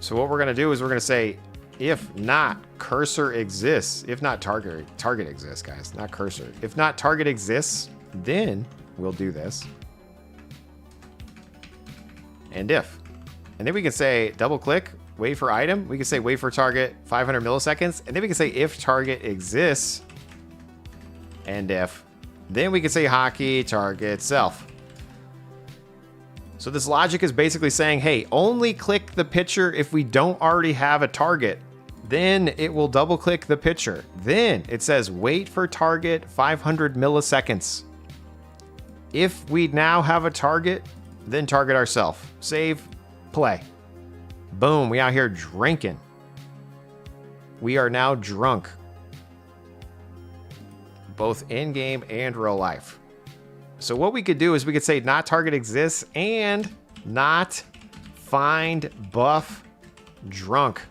So what we're going to do is we're going to say, if not cursor exists, if not target exists, guys, not cursor. If not target exists, then we'll do this. And if. And then we can say double click, wait for item. We can say wait for target 500 milliseconds. And then we can say if target exists. And if. Then we can say hotkey target self. So this logic is basically saying, hey, only click the picture if we don't already have a target. Then it will double click the picture. Then it says wait for target 500 milliseconds. If we now have a target, then target ourselves. Save. Play. Boom, we out here drinking. We are now drunk. Both in-game and real life. So what we could do is we could say not target exists and not find buff drunk.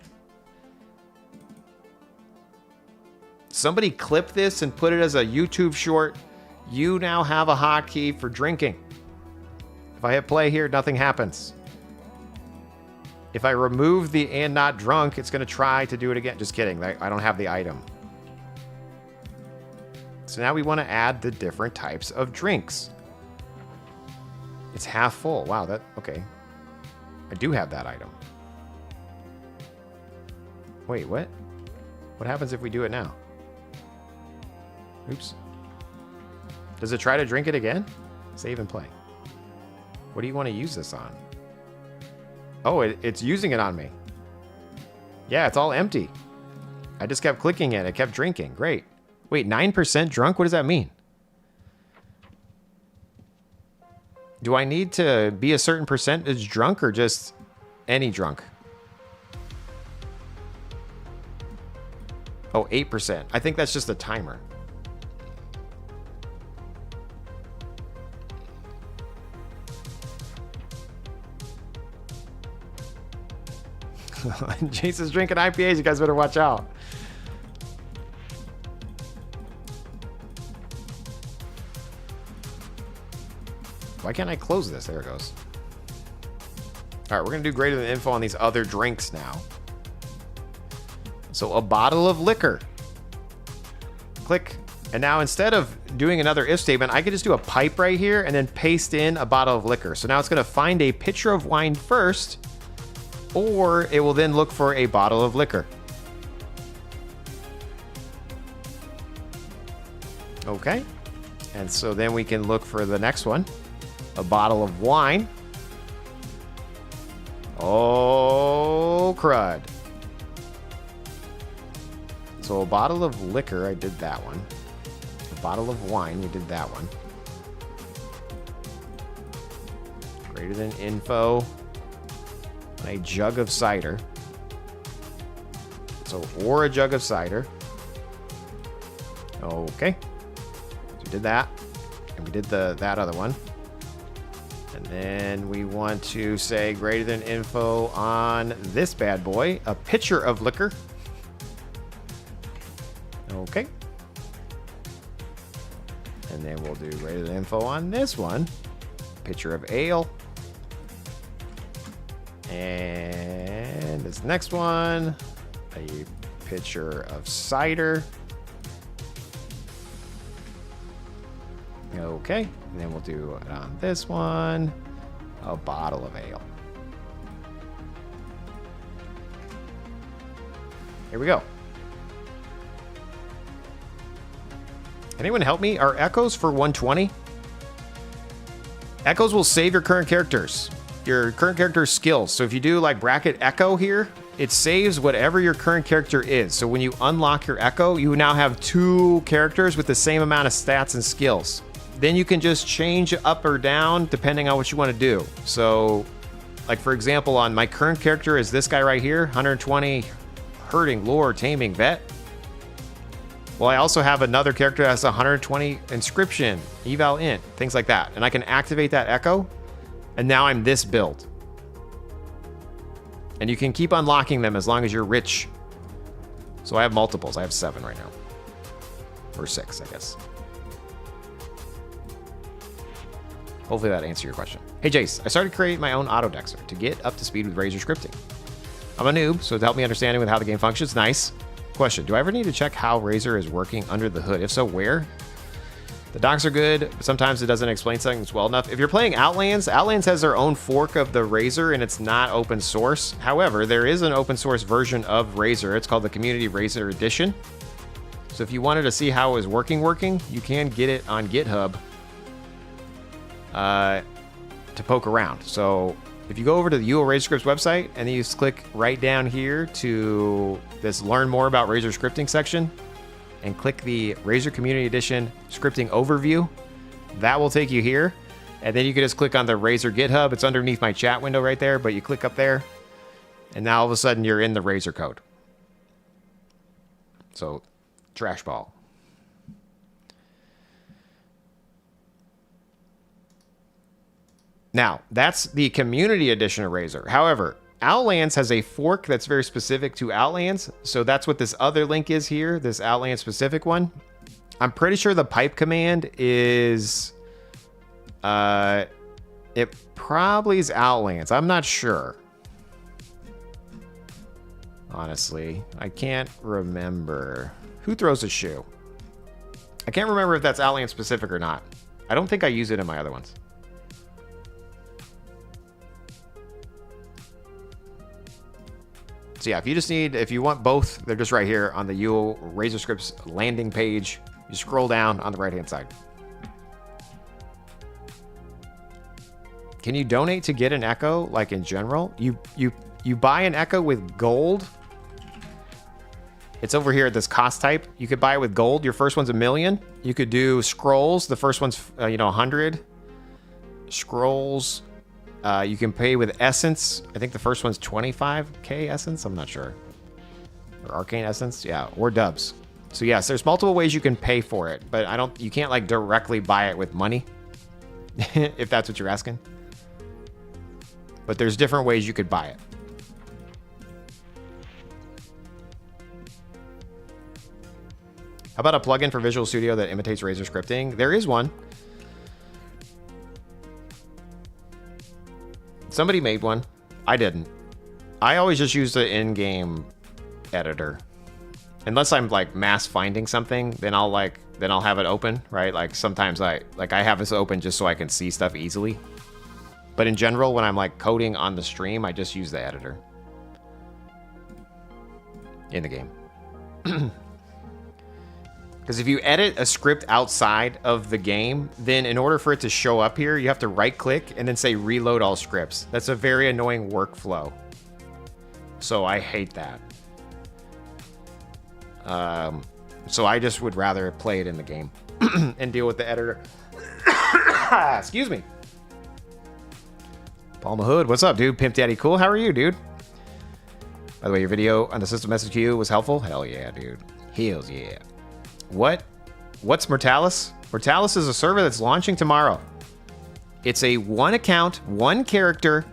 Somebody clip this and put it as a YouTube short. You now have a hotkey for drinking. If I hit play here, nothing happens. If I remove the and not drunk, it's going to try to do it again. Just kidding. I don't have the item. So now we want to add the different types of drinks. It's half full. Wow, okay. I do have that item. Wait, what? What happens if we do it now? Oops. Does it try to drink it again? Save and play. What do you want to use this on? Oh, it's using it on me. Yeah, it's all empty. I just kept clicking it. It kept drinking. Great. Wait, 9% drunk? What does that mean? Do I need to be a certain percentage drunk or just any drunk? Oh, 8%. I think that's just a timer. Jason's drinking IPAs. You guys better watch out. Why can't I close this? There it goes. All right, we're going to do greater than info on these other drinks now. So a bottle of liquor. Click. And now instead of doing another if statement, I could just do a pipe right here and then paste in a bottle of liquor. So now it's going to find a pitcher of wine first, or it will then look for a bottle of liquor. Okay. And so then we can look for the next one. A bottle of wine. Oh, crud. So a bottle of liquor, I did that one. A bottle of wine, we did that one. Greater than info. A jug of cider. So, or a jug of cider. Okay. So we did that. And we did that other one. And then we want to say greater than info on this bad boy. A pitcher of liquor. Okay. And then we'll do greater than info on this one. Pitcher of ale. And this next one, a pitcher of cider. Okay, and then we'll do it on this one, a bottle of ale. Here we go. Anyone help me? Are echoes for 120? Echoes will save your current character's skills. So if you do like bracket echo here, it saves whatever your current character is. So when you unlock your echo, you now have 2 characters with the same amount of stats and skills. Then you can just change up or down depending on what you want to do. So like for example, on my current character is this guy right here, 120 herding, lore, taming, vet. Well, I also have another character that's 120 inscription, eval int, things like that. And I can activate that echo. And now I'm this build. And you can keep unlocking them as long as you're rich. So I have multiples. I have 7 right now. Or 6, I guess. Hopefully that answered your question. Hey Jace, I started creating my own autodexer to get up to speed with Razor scripting. I'm a noob, so to help me understanding with how the game functions, nice. Question, do I ever need to check how Razor is working under the hood? If so, where? The docs are good, but sometimes it doesn't explain things well enough. If you're playing Outlands, Outlands has their own fork of the Razor and it's not open source. However, there is an open source version of Razor. It's called the Community Razor Edition. So if you wanted to see how it was working, you can get it on GitHub to poke around. So if you go over to the UO Razor Scripts website and then you just click right down here to this Learn More About Razor Scripting section, and click the Razor Community Edition scripting overview. That will take you here. And then you can just click on the Razor GitHub. It's underneath my chat window right there, but you click up there and now all of a sudden you're in the Razor code. So, trash ball. Now, that's the Community Edition of Razor. However, Outlands has a fork that's very specific to Outlands. So that's what this other link is here, this Outlands specific one. I'm pretty sure the pipe command is... it probably is Outlands. I'm not sure. Honestly, I can't remember. Who throws a shoe? I can't remember if that's Outlands specific or not. I don't think I use it in my other ones. So yeah, if you want both, they're just right here on the UO Razor Scripts landing page. You scroll down on the right-hand side. Can you donate to get an Echo, like in general? You buy an Echo with gold. It's over here at this cost type. You could buy it with gold. Your first one's 1,000,000. You could do scrolls. The first one's 100 scrolls. You can pay with essence. I think the first one's 25k essence. I'm not sure. Or arcane essence. Yeah, or dubs. So yes, there's multiple ways you can pay for it, but you can't like directly buy it with money. If that's what you're asking. But there's different ways you could buy it. How about a plugin for Visual Studio that imitates Razor scripting? There is one. Somebody made one. I didn't. I always just use the in-game editor. Unless I'm like mass finding something, then I'll have it open, right? Like sometimes I have this open just so I can see stuff easily. But in general, when I'm like coding on the stream, I just use the editor in the game. Because if you edit a script outside of the game, then in order for it to show up here, you have to right-click and then say reload all scripts. That's a very annoying workflow. So I hate that. So I just would rather play it in the game and deal with the editor. Excuse me. Paul Mahood, what's up, dude? Pimp Daddy Cool, how are you, dude? By the way, your video on the system message queue was helpful. Hell yeah, dude. Hells yeah. What's Mortalis? Mortalis is a server that's launching tomorrow. It's a one account, one character.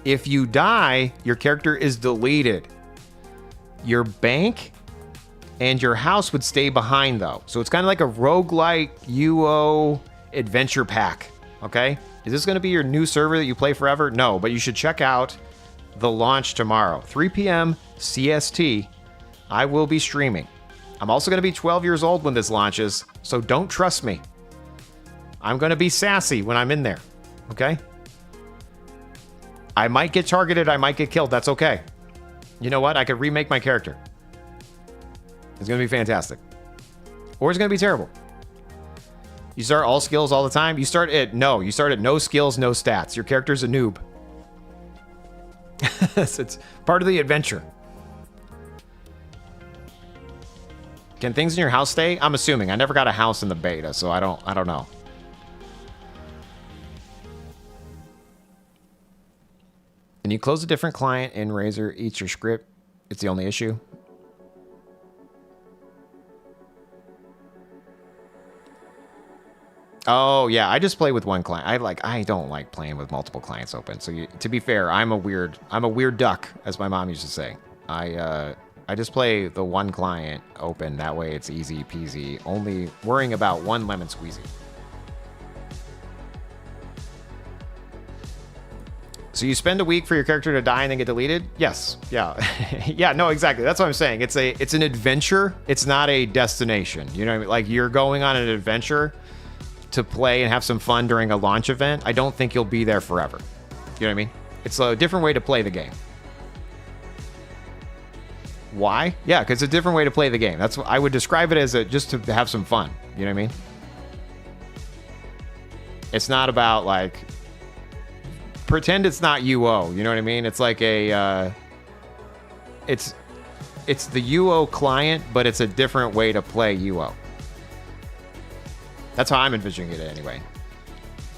If you die, your character is deleted. Your bank and your house would stay behind, though. So it's kind of like a roguelike UO adventure pack, okay? Is this going to be your new server that you play forever? No, but you should check out the launch tomorrow. 3 p.m. CST. I will be streaming. I'm also going to be 12 years old when this launches, so don't trust me. I'm going to be sassy when I'm in there, okay? I might get targeted, I might get killed, that's okay. You know what? I could remake my character. It's going to be fantastic. Or it's going to be terrible. You start all skills all the time. You start at no skills, no stats. Your character's a noob. It's part of the adventure. Can things in your house stay? I'm assuming. I never got a house in the beta, so I don't know. Can you close a different client in Razer eats your script? It's the only issue. Oh yeah, I just play with one client. I don't like playing with multiple clients open. So to be fair, I'm a weird duck, as my mom used to say. I just play the one client open. That way it's easy peasy. Only worrying about one lemon squeezy. So you spend a week for your character to die and then get deleted? Yes. Yeah. Yeah, no, exactly. That's what I'm saying. It's an adventure. It's not a destination. You know what I mean? Like, you're going on an adventure to play and have some fun during a launch event. I don't think you'll be there forever. You know what I mean? It's a different way to play the game. Why? Yeah, because it's a different way to play the game. That's what I would describe it as, just to have some fun. You know what I mean? It's not about, like, pretend it's not UO. You know what I mean? It's like a it's the UO client, but it's a different way to play UO. That's how I'm envisioning it anyway.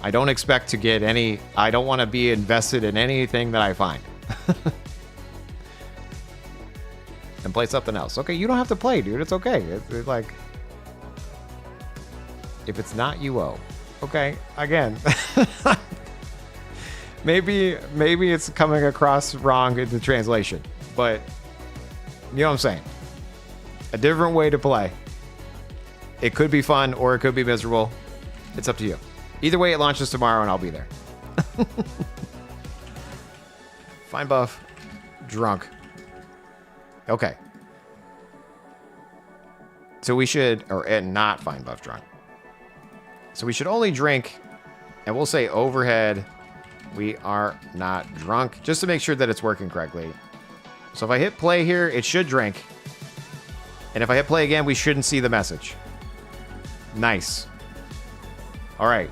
I don't expect to get any. I don't want to be invested in anything that I find. And play something else. Okay, you don't have to play, dude. It's okay. It's like, if it's not UO, okay. Again, maybe it's coming across wrong in the translation, but you know what I'm saying. A different way to play. It could be fun or it could be miserable. It's up to you. Either way, it launches tomorrow and I'll be there. Fine buff. Drunk. Okay. So we should, and not fine buff drunk. So we should only drink, and we'll say overhead, we are not drunk, just to make sure that it's working correctly. So if I hit play here, it should drink. And if I hit play again, we shouldn't see the message. Nice. All right.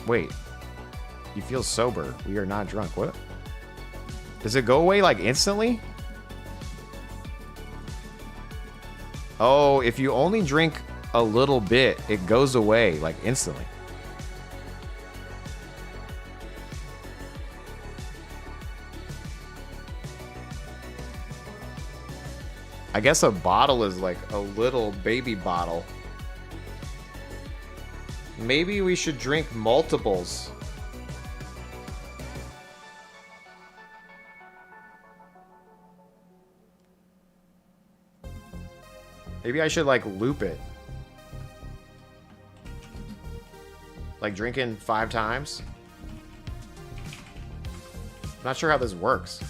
Wait. You feel sober. We are not drunk. What? Does it go away like instantly? Oh, if you only drink a little bit, it goes away like instantly. I guess a bottle is like a little baby bottle. Maybe we should drink multiples. Maybe I should, like, loop it. Like, drinking 5 times? I'm not sure how this works.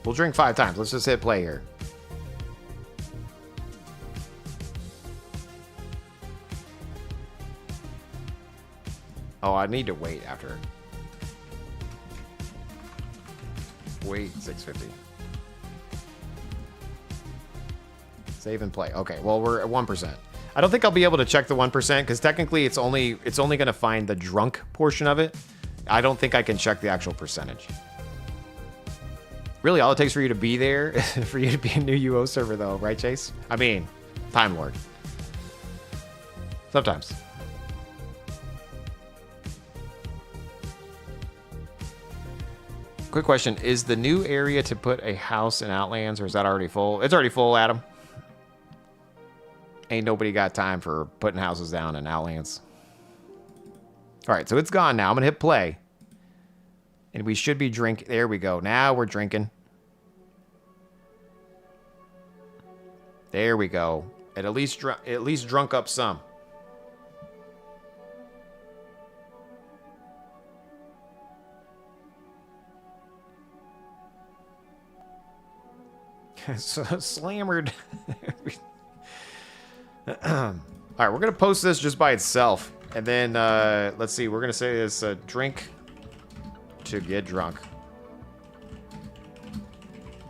We'll drink 5 times. Let's just hit play here. Oh, I need to wait after. Wait, 650. Save and play. Okay, well, we're at 1%. I don't think I'll be able to check the 1% because technically it's only going to find the drunk portion of it. I don't think I can check the actual percentage. Really, all it takes for you to be there is for you to be a new UO server, though, right, Chase? I mean, Time Lord. Sometimes. Quick question. Is the new area to put a house in Outlands, or is that already full? It's already full, Adam. Ain't nobody got time for putting houses down in Outlands. All right, so it's gone now. I'm going to hit play. And we should be drinking. There we go. Now we're drinking. There we go. At least drunk up some. So slammered. All right, we're gonna post this just by itself, and then let's see. We're gonna say this: drink to get drunk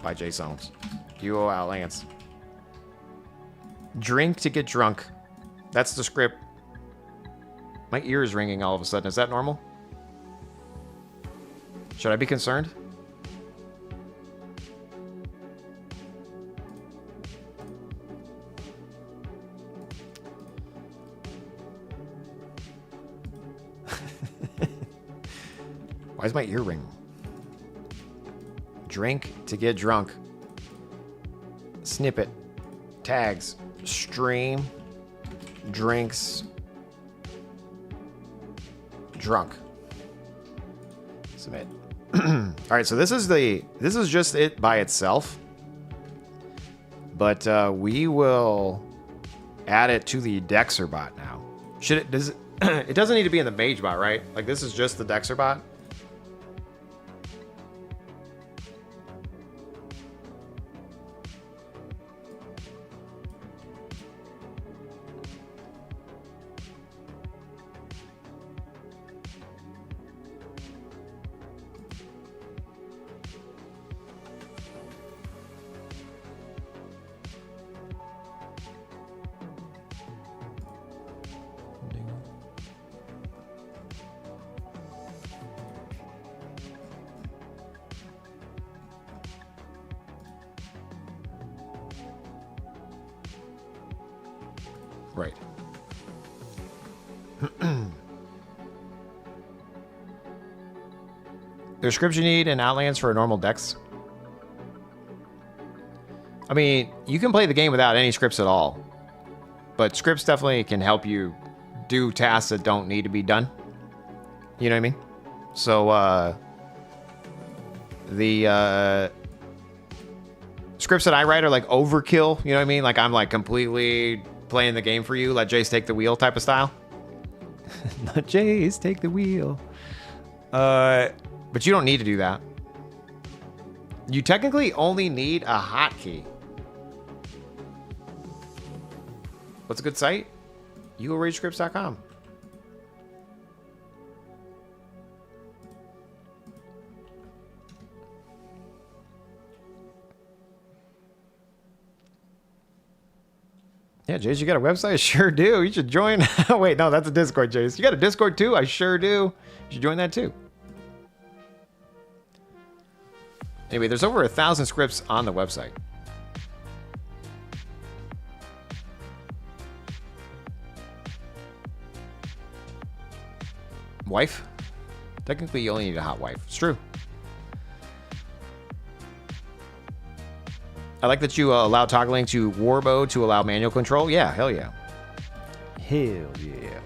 by Jaseowns. UO Outlands. Drink to get drunk. That's the script. My ear is ringing all of a sudden. Is that normal? Should I be concerned? Why is my ear ringing? Drink to get drunk. Snippet. Tags. Stream. Drinks. Drunk. Submit. All right, so this is just it by itself. But we will add it to the Dexer bot now. It doesn't need to be in the Mage bot, right? Like this is just the Dexer bot. Right. There's scripts you need in Outlands for a normal dex. I mean, you can play the game without any scripts at all. But scripts definitely can help you do tasks that don't need to be done. You know what I mean? So, the scripts that I write are like overkill. You know what I mean? Like I'm like completely playing the game for you. Let Jace take the wheel type of style. Let Jace take the wheel. But you don't need to do that. You technically only need a hotkey. What's a good site? UORageScripts.com. Yeah, Jace, you got a website? I sure do. You should join. Wait, no, that's a Discord, Jace. You got a Discord too? I sure do. You should join that too. Anyway, there's over 1,000 scripts on the website. Wife? Technically, you only need a hot wife. It's true. I like that you allow toggling to Warbow to allow manual control. Yeah, hell yeah. Hell yeah.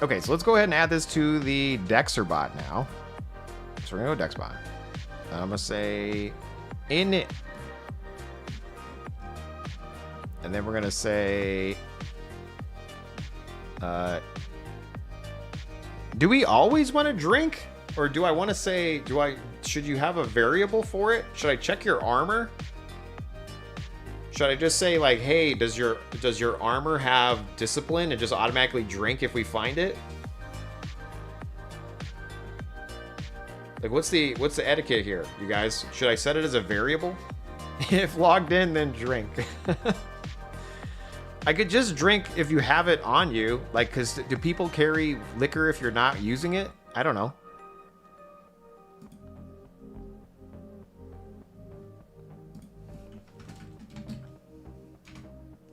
Okay, so let's go ahead and add this to the Dexer bot now. So we're going to go Dex bot. I'm going to say init. And then we're going to say... do we always want to drink? Or do I want to say... should you have a variable for it? Should I check your armor? Should I just say like, hey, does your armor have discipline and just automatically drink if we find it? Like, what's the etiquette here, you guys? Should I set it as a variable? If logged in, then drink. I could just drink if you have it on you. Like, because do people carry liquor if you're not using it? I don't know.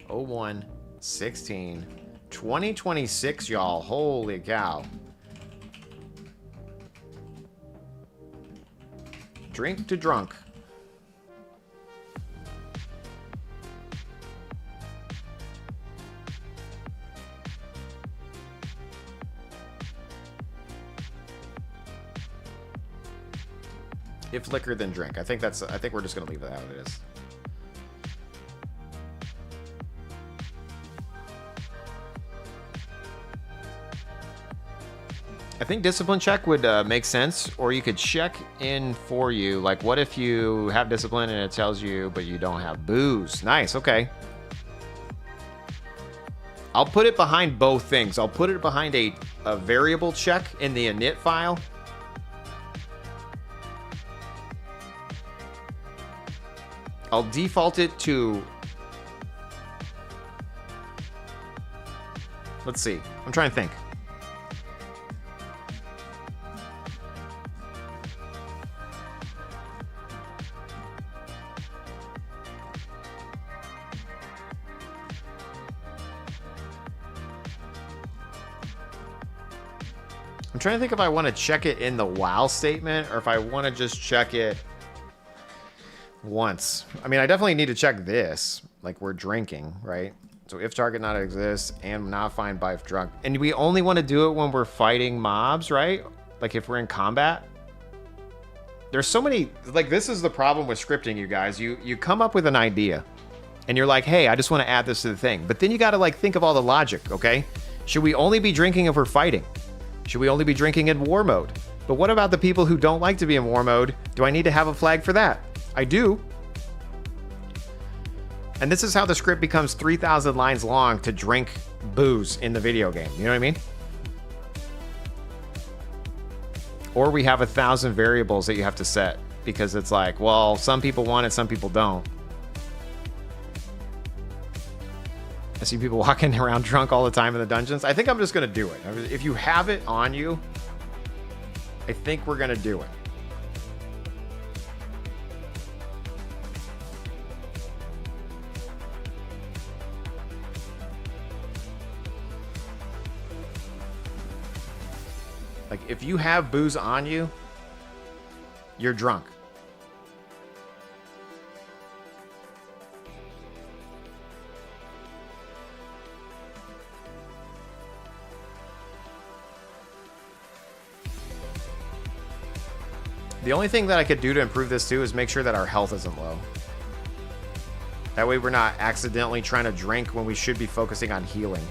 Oh, 01, 16, 2026, y'all. Holy cow. Drink to drunk. If liquor, then drink. I think we're just gonna leave it how it is. I think discipline check would make sense, or you could check in for you. Like, what if you have discipline and it tells you, but you don't have booze? Nice, okay. I'll put it behind both things. I'll put it behind a variable check in the init file. I'll default it to... Let's see. I'm trying to think. I'm trying to think if I want to check it in the while statement or if I want to just check it once. I mean, I definitely need to check this, like we're drinking, right? So if target not exists and not find by drunk. And we only want to do it when we're fighting mobs, right? Like if we're in combat. There's so many, like this is the problem with scripting, you guys. You come up with an idea and you're like, hey, I just want to add this to the thing. But then you got to like think of all the logic, okay? Should we only be drinking if we're fighting? Should we only be drinking in war mode? But what about the people who don't like to be in war mode? Do I need to have a flag for that? I do. And this is how the script becomes 3,000 lines long to drink booze in the video game. You know what I mean? Or we have 1,000 variables that you have to set because it's like, well, some people want it, some people don't. I see people walking around drunk all the time in the dungeons. I think I'm just going to do it. If you have it on you, I think we're going to do it. Like, if you have booze on you, you're drunk. The only thing that I could do to improve this too is make sure that our health isn't low. That way we're not accidentally trying to drink when we should be focusing on healing.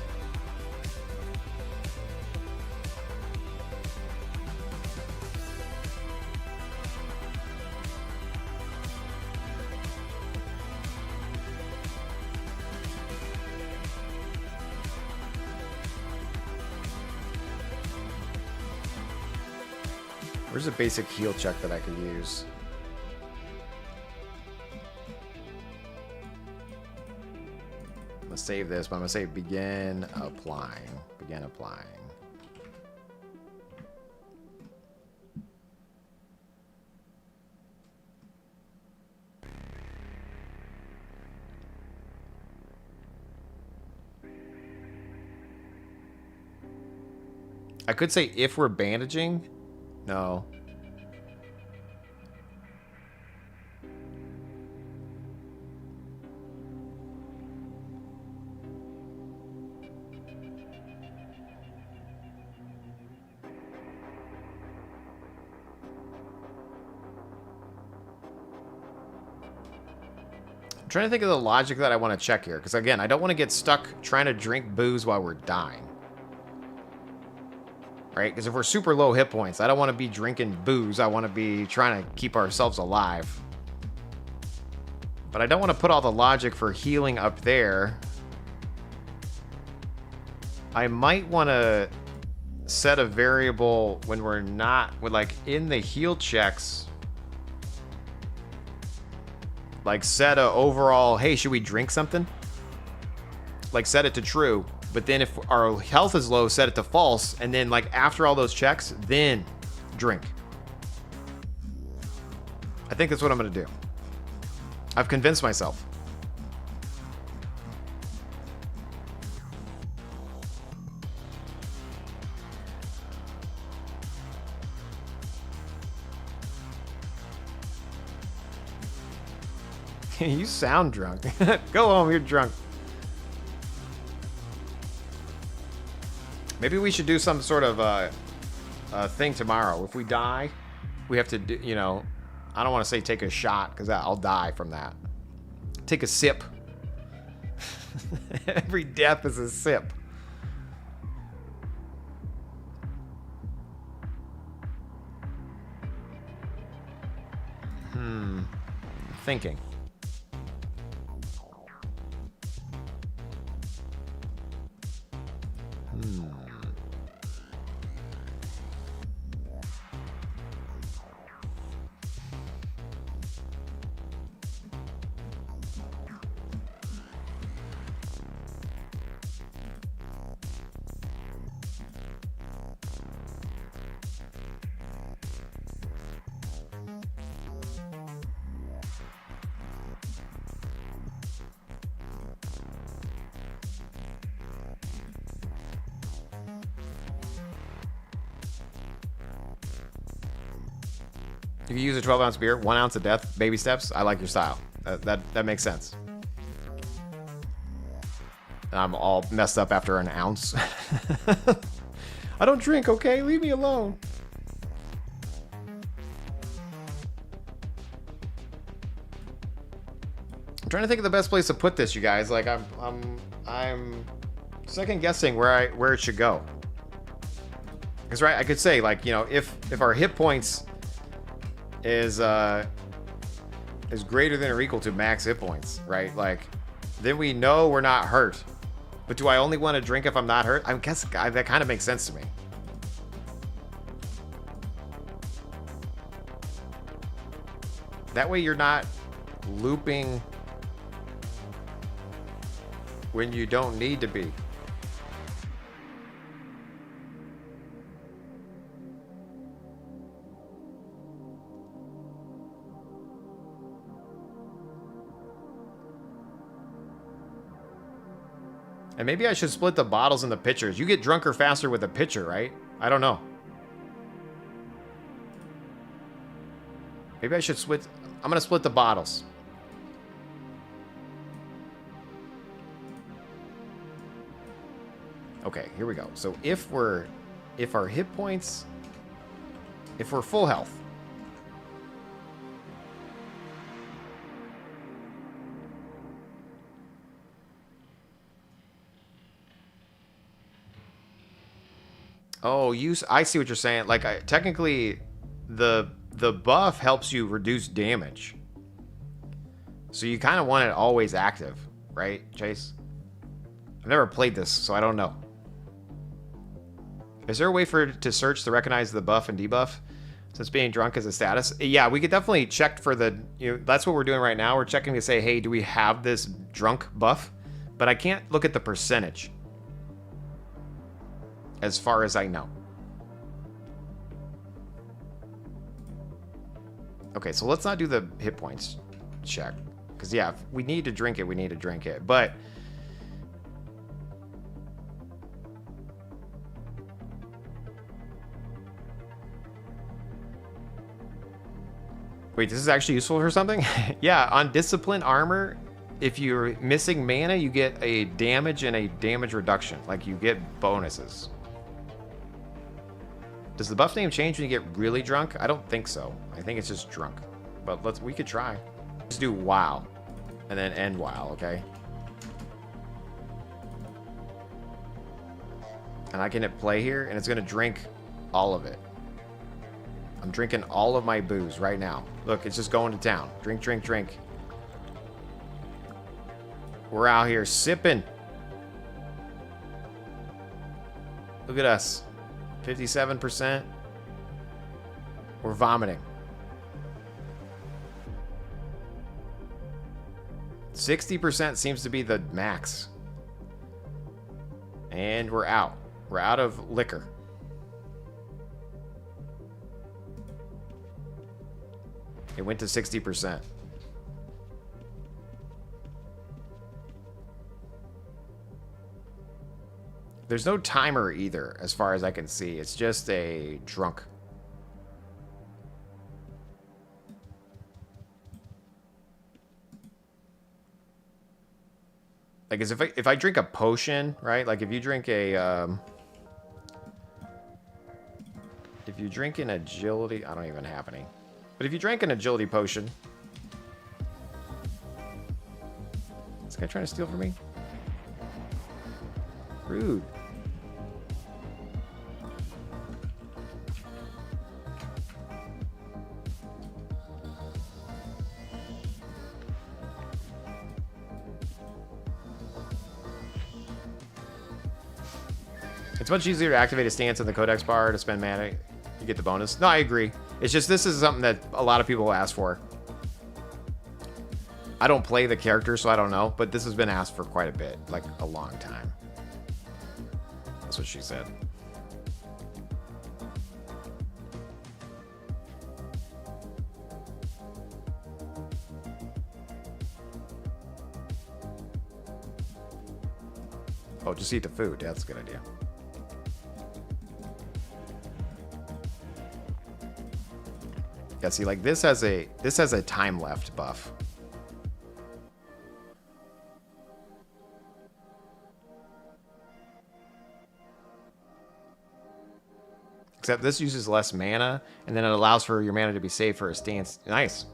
Where's a basic heal check that I could use? I'm gonna save this, but I'm gonna say begin applying. Begin applying. I could say if we're bandaging. No. I'm trying to think of the logic that I want to check here, because again, I don't want to get stuck trying to drink booze while we're dying. Right? Because if we're super low hit points, I don't want to be drinking booze. I want to be trying to keep ourselves alive. But I don't want to put all the logic for healing up there. I might want to set a variable when we're not, with like in the heal checks, like set a overall, hey, should we drink something? Like set it to true, but then if our health is low, set it to false, and then like after all those checks, then drink. I think that's what I'm gonna do. I've convinced myself. You sound drunk. Go home, you're drunk. Maybe we should do some sort of thing tomorrow. If we die, we have to do, you know, I don't want to say take a shot because I'll die from that. Take a sip. Every death is a sip. Thinking. If you use a 12-ounce beer, 1 ounce of death, baby steps, I like your style. That makes sense. And I'm all messed up after an ounce. I don't drink, okay? Leave me alone. I'm trying to think of the best place to put this, you guys. Like I'm second guessing where it should go. Because right, I could say like, you know, if our hit points is greater than or equal to max hit points, right? Like, then we know we're not hurt. But do I only want to drink if I'm not hurt? I guess that kind of makes sense to me. That way you're not looping when you don't need to be. And maybe I should split the bottles and the pitchers. You get drunker faster with a pitcher, right? I don't know. Maybe I should split. I'm going to split the bottles. Okay, here we go. So if our hit points, if we're full health, oh, I see what you're saying. Like, technically, the buff helps you reduce damage. So you kind of want it always active, right, Chase? I've never played this, so I don't know. Is there a way for it to search to recognize the buff and debuff? Since being drunk is a status? Yeah, we could definitely check for the, you know, that's what we're doing right now. We're checking to say, hey, do we have this drunk buff? But I can't look at the percentage. As far as I know. Okay, so let's not do the hit points check. Because, yeah, if we need to drink it, we need to drink it. But wait, this is actually useful for something? Yeah, on Discipline Armor, if you're missing mana, you get a damage and a damage reduction. Like, you get bonuses. Does the buff name change when you get really drunk? I don't think so. I think it's just drunk. But we could try. Let's do WoW. And then end WoW, okay? And I can hit play here, and it's gonna drink all of it. I'm drinking all of my booze right now. Look, it's just going to town. Drink, drink, drink. We're out here sipping. Look at us. 57%. We're vomiting. 60% seems to be the max. And we're out. We're out of liquor. It went to 60%. There's no timer either, as far as I can see. It's just a drunk. Like, as if I drink a potion, right? Like, if you drink a, if you drink an agility, I don't even have any. But if you drank an agility potion, is this guy trying to steal from me? Rude. It's much easier to activate a stance in the codex bar to spend mana. You get the bonus. No, I agree. It's just this is something that a lot of people ask for. I don't play the character, so I don't know. But this has been asked for quite a bit. Like, a long time. That's what she said. Oh, just eat the food. That's a good idea. Yeah, see, like this has a time left buff. Except this uses less mana, and then it allows for your mana to be saved for a stance. Nice.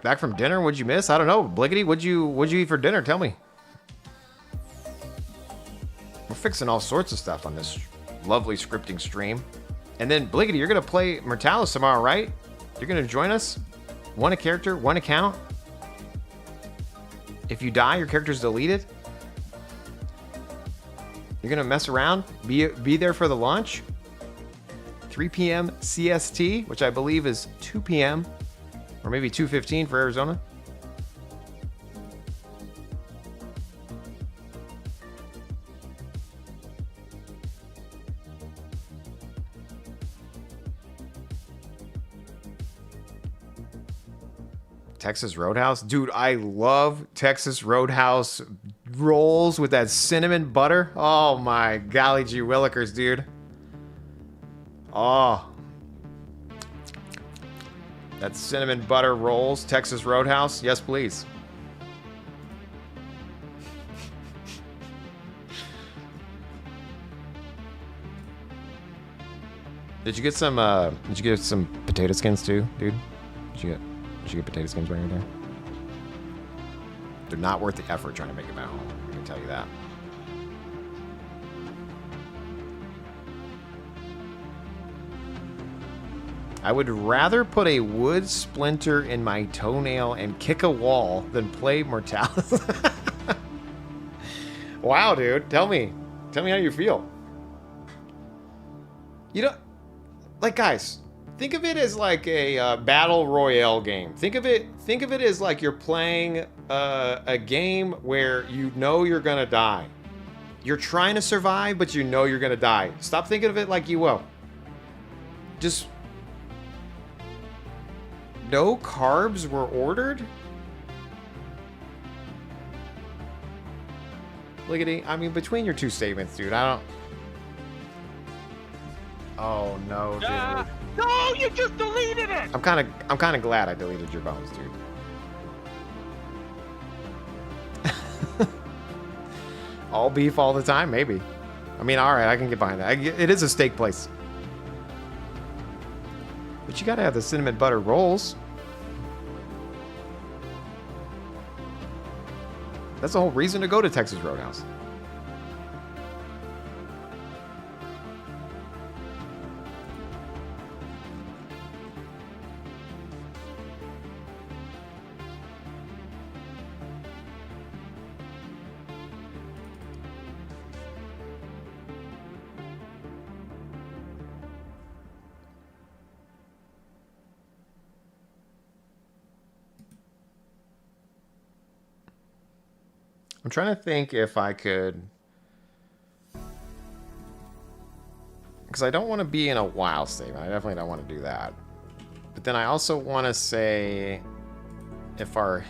Back from dinner? What'd you miss? I don't know. Blickety, what'd you eat for dinner? Tell me. We're fixing all sorts of stuff on this lovely scripting stream. And then, Blickety, you're going to play Mortalis tomorrow, right? You're going to join us? One a character, one account. If you die, your character's deleted. You're going to mess around? Be there for the launch? 3 p.m. CST, which I believe is 2 p.m. or maybe 2:15 for Arizona. Texas Roadhouse? Dude, I love Texas Roadhouse rolls with that cinnamon butter. Oh my golly gee willikers, dude. Oh. That cinnamon butter rolls, Texas Roadhouse. Yes, please. Did you get some potato skins too, dude? Did you get potato skins right there? They're not worth the effort trying to make them at home. I can tell you that. I would rather put a wood splinter in my toenail and kick a wall than play Mortalis. Wow, dude. Tell me how you feel. You know, like, guys, think of it as like a battle royale game. Think of it as like you're playing a game where you know you're gonna die. You're trying to survive, but you know you're gonna die. Stop thinking of it like UO. Just no carbs were ordered? Liggity, I mean, between your two statements, dude, I don't... Oh, no, dude. No, you just deleted it! I'm kind of glad I deleted your bones, dude. All beef all the time? Maybe. I mean, alright, I can get behind that. It is a steak place. But you gotta have the cinnamon butter rolls. That's the whole reason to go to Texas Roadhouse. I'm trying to think if I could... Because I don't want to be in a wow statement. I definitely don't want to do that. But then I also want to say... If our...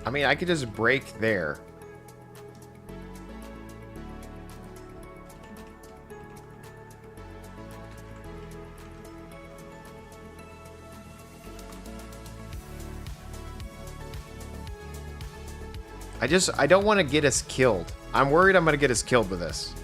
I mean, I could just break there. I don't want to get us killed. I'm worried I'm going to get us killed with this.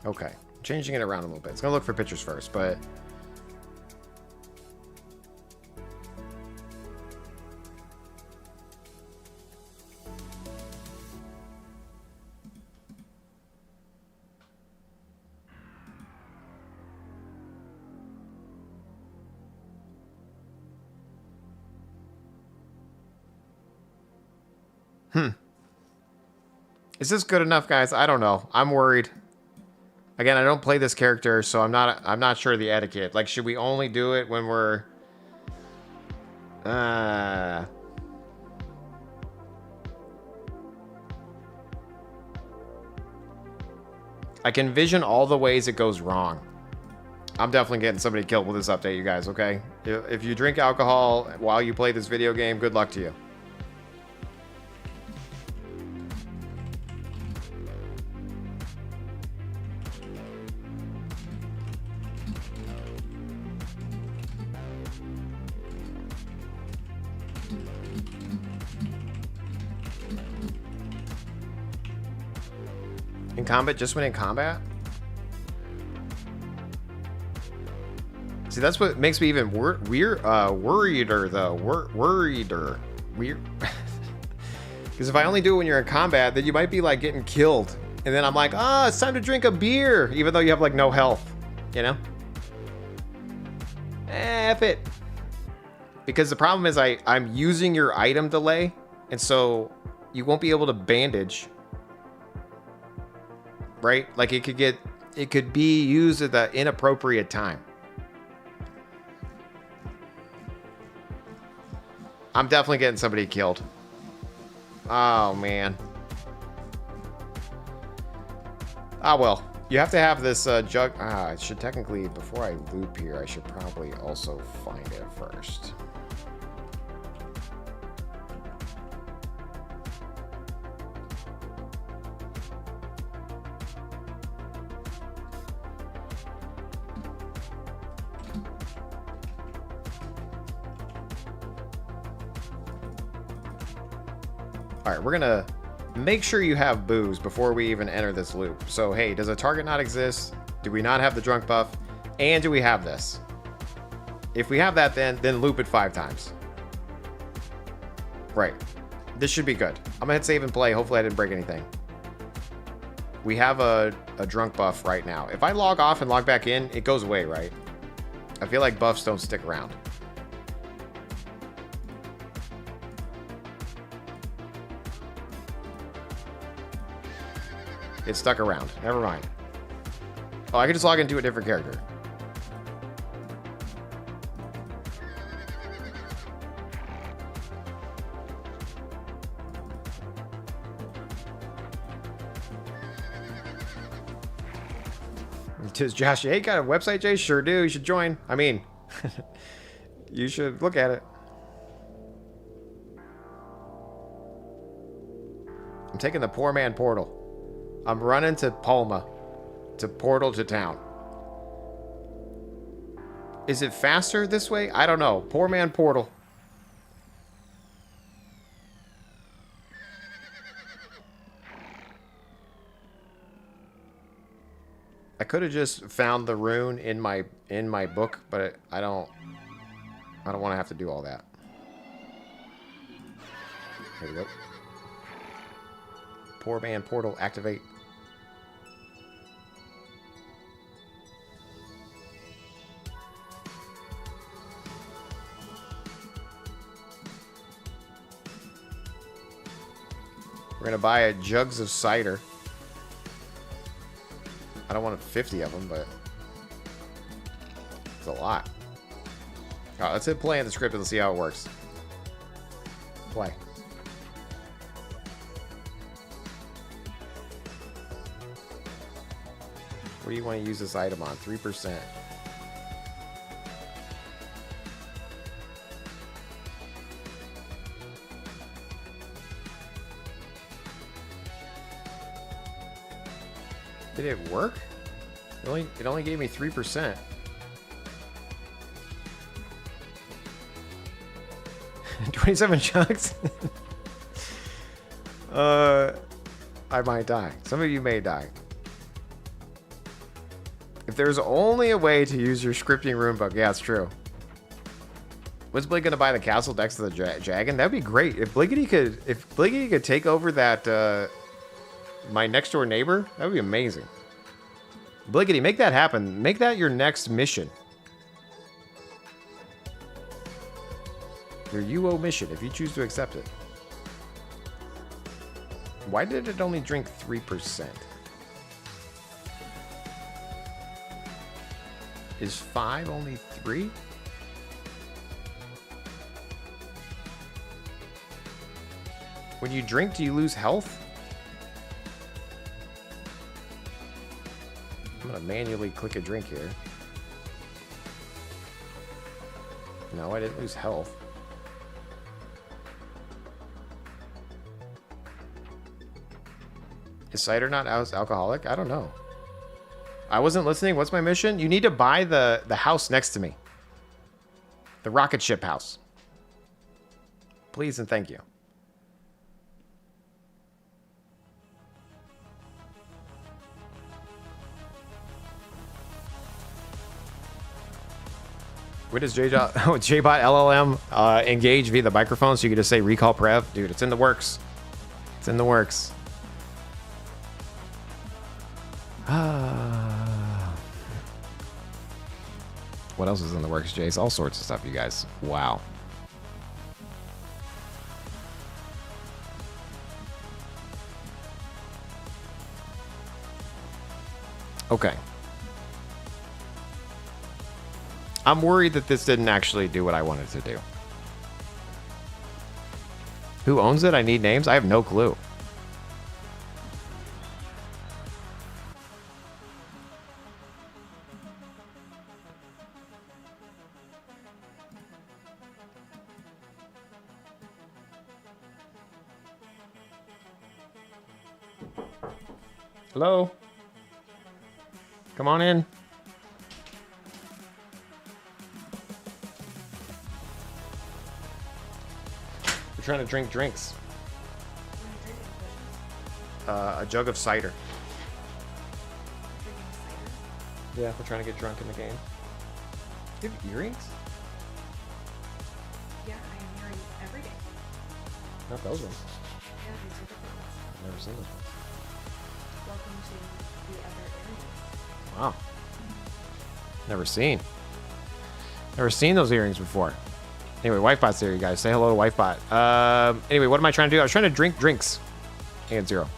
Okay, changing it around a little bit. It's gonna look for pictures first, but is this good enough, guys? I don't know. I'm worried. Again, I don't play this character, so I'm not sure of the etiquette. Like, should we only do it when we're... I can envision all the ways it goes wrong. I'm definitely getting somebody killed with this update, you guys, okay? If you drink alcohol while you play this video game, good luck to you. In combat, just when in combat? See, that's what makes me even worrieder, though. Worrieder. Weird. Because if I only do it when you're in combat, then you might be, like, getting killed. And then I'm like, oh, it's time to drink a beer, even though you have, like, no health. You know? F it. Because the problem is I'm using your item delay, and so you won't be able to bandage. Right? Like, it could be used at the inappropriate time. I'm definitely getting somebody killed. Oh, man. Ah, well. You have to have this jug... I should technically, before I loop here, I should probably also find it first. All right, we're gonna make sure you have booze before we even enter this loop. So, hey, does a target not exist? Do we not have the drunk buff? And do we have this? If we have that, then loop it 5 times. Right. This should be good. I'm gonna hit save and play. Hopefully I didn't break anything. We have a drunk buff right now. If I log off and log back in, it goes away, right? I feel like buffs don't stick around. It stuck around. Never mind. Oh, I can just log into a different character. Does Josh A got a website, Jay? Sure do. You should join. I mean, you should look at it. I'm taking the poor man portal. I'm running to Palma. To portal to town. Is it faster this way? I don't know. Poor man portal. I could have just found the rune in my book, but I don't want to have to do all that. Here we go. Poor man portal activate. We're gonna buy a jugs of cider. I don't want 50 of them, but it's a lot. All right, let's hit play in the script and see how it works. Play. What do you want to use this item on? 3%. Did it work? It only gave me 3%. $27 chunks? I might die. Some of you may die. If there's only a way to use your scripting rune book, yeah, it's true. Was Blake gonna buy the castle next to the dragon? That'd be great. If Bliggity could take over that my next door neighbor, that would be amazing. Bliggity, make that happen. Make that your next mission. Your UO mission, if you choose to accept it. Why did it only drink 3%? Is 5 only 3? When you drink, do you lose health? I'm gonna manually click a drink here. No, I didn't lose health. Is cider not alcoholic? I don't know. I wasn't listening. What's my mission? You need to buy the house next to me. The rocket ship house. Please and thank you. Where does JBot LLM engage via the microphone so you can just say recall prev? Dude, it's in the works. It's in the works. What else is in the works, Jace? All sorts of stuff, you guys. Wow. Okay. I'm worried that this didn't actually do what I wanted to do. Who owns it? I need names. I have no clue. Hello? Come on in. We're trying to drink drinks. A jug of cider. Yeah, we're trying to get drunk in the game. Do you have earrings? Yeah, I am wearing every day. Not those ones. Yeah, these are different ones. I've never seen those ones. Welcome to the other areas. Wow. Never seen. Never seen those earrings before. Anyway, Wifebot's there, you guys. Say hello to Wifebot. Anyway, what am I trying to do? I was trying to drink drinks. And 0. Like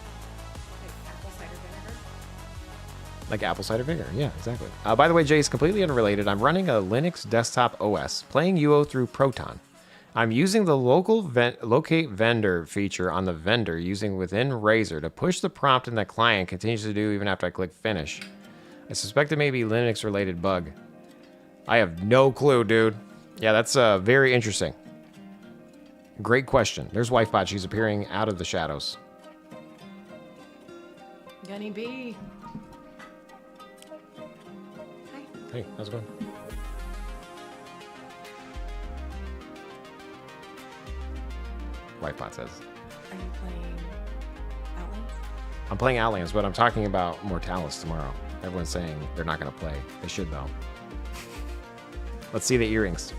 apple cider vinegar. Like apple cider vinegar. Yeah, exactly. By the way, Jace, completely unrelated. I'm running a Linux desktop OS, playing UO through Proton. I'm using the locate vendor feature on the vendor using within Razer to push the prompt and the client continues to do even after I click finish. I suspect it may be Linux related bug. I have no clue, dude. Yeah, that's very interesting. Great question. There's Wifebot. She's appearing out of the shadows. Gunny B. Hi. Hey, how's it going? Wifebot says. Are you playing Outlands? I'm playing Outlands, but I'm talking about Mortalis tomorrow. Everyone's saying they're not going to play. They should, though. Let's see the earrings.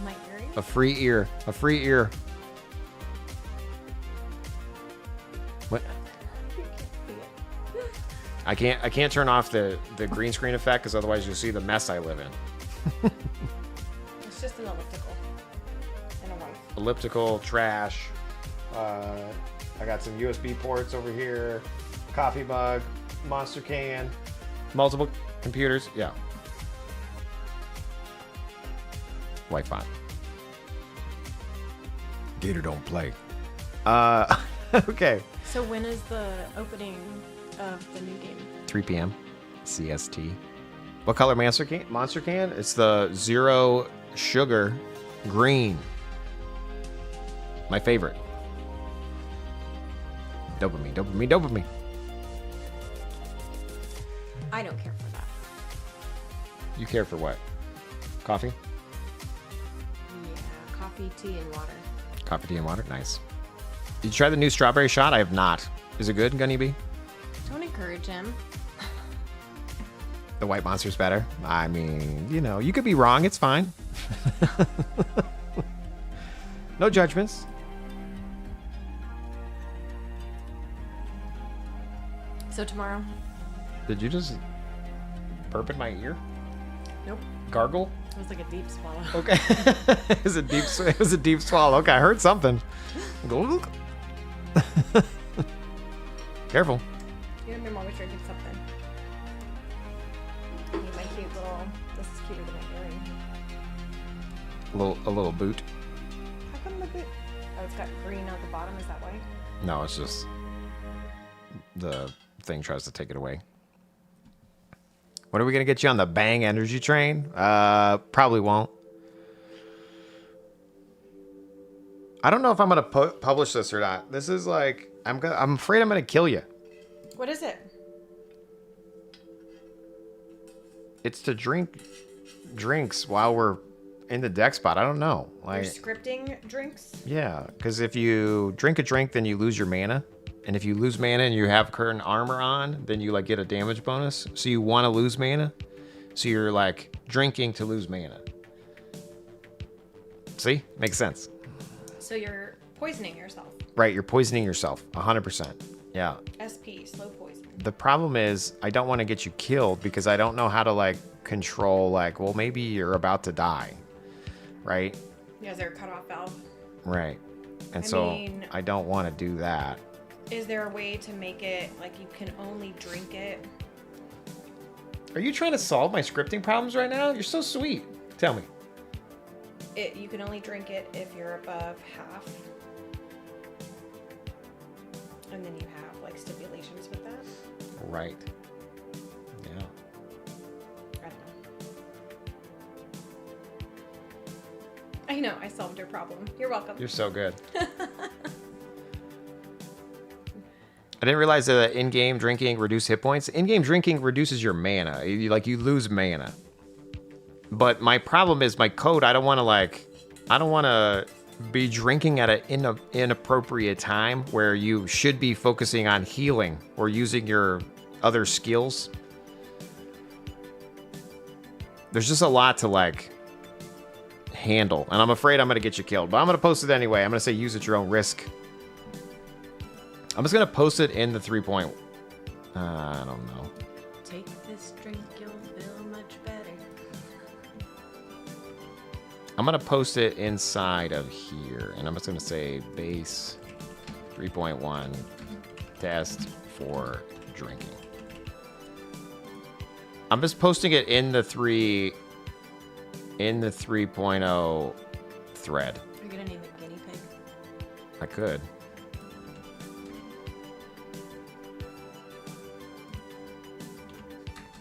My earring? A free ear. A free ear. What? I can't turn off the green screen effect because otherwise you'll see the mess I live in. It's just an elliptical. And a wife. Elliptical, trash. I got some USB ports over here. Coffee mug. Monster can. Multiple computers. Yeah. Wi-Fi. Gator don't play. Okay. So when is the opening of the new game? 3 p.m. CST. What color Monster can? It's the zero sugar green. My favorite. Dopamine, dopamine, dopamine. I don't care for that. You care for what? Coffee? Yeah, coffee, tea, and water. Coffee, tea, and water? Nice. Did you try the new strawberry shot? I have not. Is it good, Gunny B? Don't encourage him. The white monster's better? I mean, you know, you could be wrong. It's fine. No judgments. So tomorrow? Did you just burp in my ear? Nope. Gargle? It was like a deep swallow. Okay. It was a deep swallow. Okay, I heard something. Careful. You and your mom was drinking something. I need my cute little. This is cuter than my earring. A little boot. How come the boot? Oh, it's got green on the bottom. Is that why? No, it's just the thing tries to take it away. When are we gonna get you on the Bang energy train? Probably won't. I don't know if I'm gonna publish this or not. This is like I'm afraid I'm gonna kill you. What is it? It's to drink drinks while we're in the deck spot. I don't know. You're Like, scripting drinks? yeah, because if you drink a drink, then you lose your mana. And if you lose mana and you have current armor on, then you like get a damage bonus. So you want to lose mana. So you're like drinking to lose mana. See? Makes sense. So you're poisoning yourself. Right, you're poisoning yourself. 100%. Yeah. SP, slow poison. The problem is I don't want to get you killed because I don't know how to like control like, well, maybe you're about to die. Right? Yeah, is there a cutoff valve? Right. And I so mean- I don't want to do that. Is there a way to make it like you can only drink it? Are you trying to solve my scripting problems right now? You're so sweet. Tell me. You can only drink it if you're above half. And then you have like stipulations with that. Right. Yeah. I don't know. I know, I solved your problem. You're welcome. You're so good. I didn't realize that in-game drinking reduced hit points. In-game drinking reduces your mana. You lose mana. But my problem is my code. I don't want to be drinking at an inappropriate time where you should be focusing on healing or using your other skills. There's just a lot to like handle, and I'm afraid I'm gonna get you killed. But I'm gonna post it anyway. I'm gonna say use at your own risk. I'm just gonna post it in the 3 point. I don't know. Take this drink, you'll feel much better. I'm gonna post it inside of here, and I'm just gonna say base 3.1 test for drinking. I'm just posting it in the 3.0 thread. Are you gonna name it guinea pig? I could.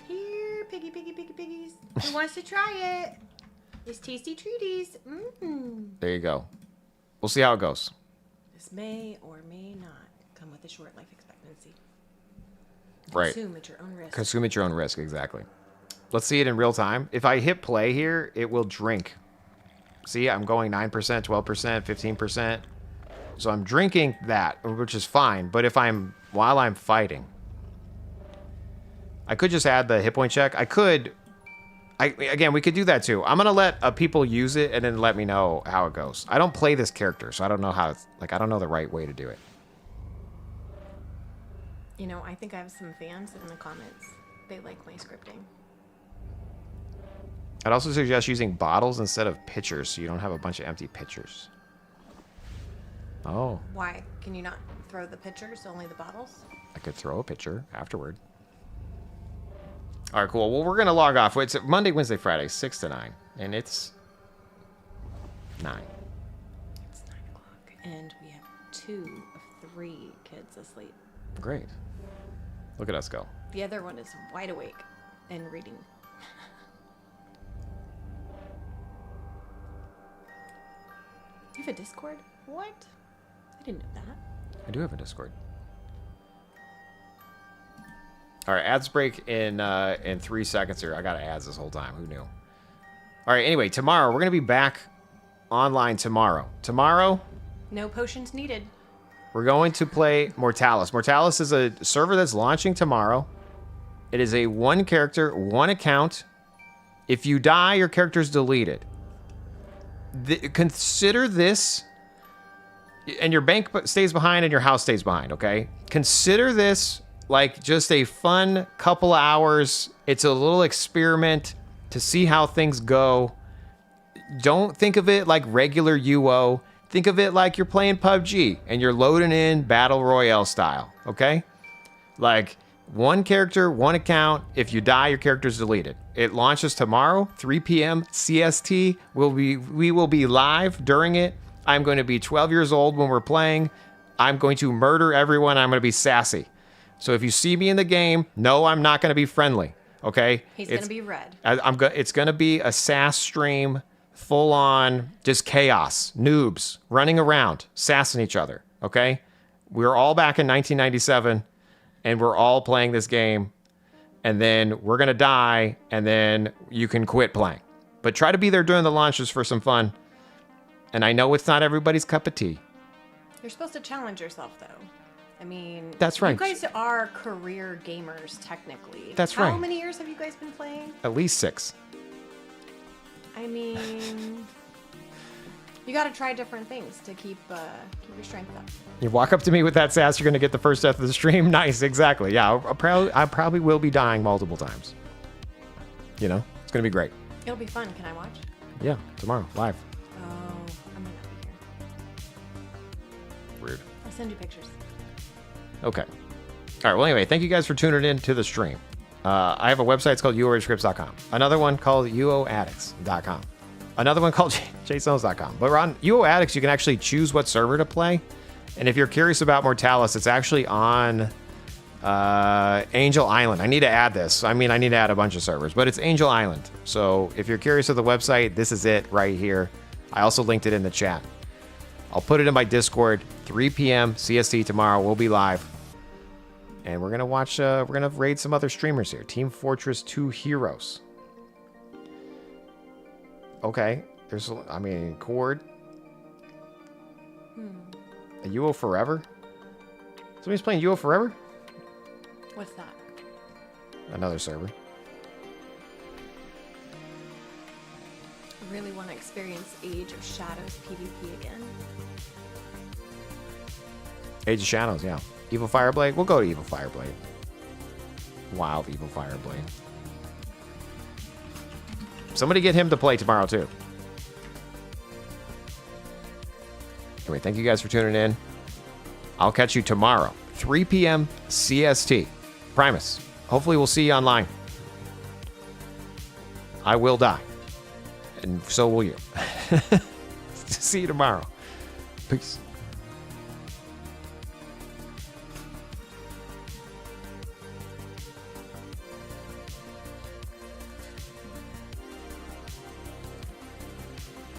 Here, piggy, piggy, piggy, piggies. Who wants to try it? It's tasty treaties. Mmm. There you go. We'll see how it goes. This may or may not come with a short life expectancy. Right. Consume at your own risk. Consume at your own risk, exactly. Let's see it in real time. If I hit play here, it will drink. See, I'm going 9%, 12%, 15%. So I'm drinking that, which is fine. But if while I'm fighting, I could just add the hit point check. Again, we could do that too. I'm going to let people use it and then let me know how it goes. I don't play this character, so I don't know how I don't know the right way to do it. You know, I think I have some fans in the comments. They like my scripting. I'd also suggest using bottles instead of pitchers so you don't have a bunch of empty pitchers. Oh. Why? Can you not throw the pitchers, only the bottles? I could throw a pitcher afterward. All right, cool. Well, we're going to log off. It's Monday, Wednesday, Friday, 6 to 9. And it's 9. It's 9 o'clock. And we have 2 of 3 kids asleep. Great. Look at us go. The other one is wide awake and reading. You have a Discord? What? I didn't know that. I do have a Discord. All right, ads break in 3 seconds here. I got ads this whole time. Who knew? All right, anyway, tomorrow. We're going to be back online tomorrow. Tomorrow, No potions needed. we're going to play Mortalis. Mortalis is a server that's launching tomorrow. It is a 1 character, 1 account. If you die, your character's deleted. Consider this, and your bank stays behind and your house stays behind, okay? Consider this like just a fun couple hours. It's a little experiment to see how things go. Don't think of it like regular UO. Think of it like you're playing PUBG and you're loading in Battle Royale style, okay? Like 1 character, 1 account. If you die, your character's deleted. It launches tomorrow, 3 p.m. CST. We will be live during it. I'm going to be 12 years old when we're playing. I'm going to murder everyone. I'm going to be sassy. So if you see me in the game, no, I'm not going to be friendly, okay? He's going to be red. It's going to be a sass stream, full on, just chaos, noobs running around, sassing each other, okay? We're all back in 1997, and we're all playing this game, and then we're going to die, and then you can quit playing. But try to be there during the launches for some fun. And I know it's not everybody's cup of tea. You're supposed to challenge yourself, though. I mean, That's right. You guys are career gamers, technically. That's right. How many years have you guys been playing? At least 6. I mean, you got to try different things to keep your strength up. You walk up to me with that sass, you're going to get the first death of the stream. Nice, exactly. Yeah, I probably will be dying multiple times. You know, it's going to be great. It'll be fun. Can I watch? Yeah, tomorrow, live. Oh, I might not be here. Weird. I'll send you pictures. Okay. All right, well, anyway, thank you guys for tuning in to the stream. I have a website. It's called uoscripts.com. Another one called uoaddicts.com. Another one called jaseowns.com. But on UO Addicts, you can actually choose what server to play. And if you're curious about Mortalis, it's actually on Angel Island. I need to add this. I mean, I need to add a bunch of servers, but it's Angel Island. So if you're curious of the website, this is it right here. I also linked it in the chat. I'll put it in my Discord, 3 p.m. CST tomorrow. We'll be live. And we're going to watch, we're going to raid some other streamers here. Team Fortress 2 Heroes. Okay. There's, I mean, Cord. A UO Forever? Somebody's playing UO Forever? What's that? Another server. I really want to experience Age of Shadows PvP again. Age of Shadows, yeah. Evil Fireblade? We'll go to Evil Fireblade. Wild Evil Fireblade. Somebody get him to play tomorrow, too. Anyway, thank you guys for tuning in. I'll catch you tomorrow, 3 p.m. CST. Primus. Hopefully we'll see you online. I will die. And so will you. See you tomorrow. Peace.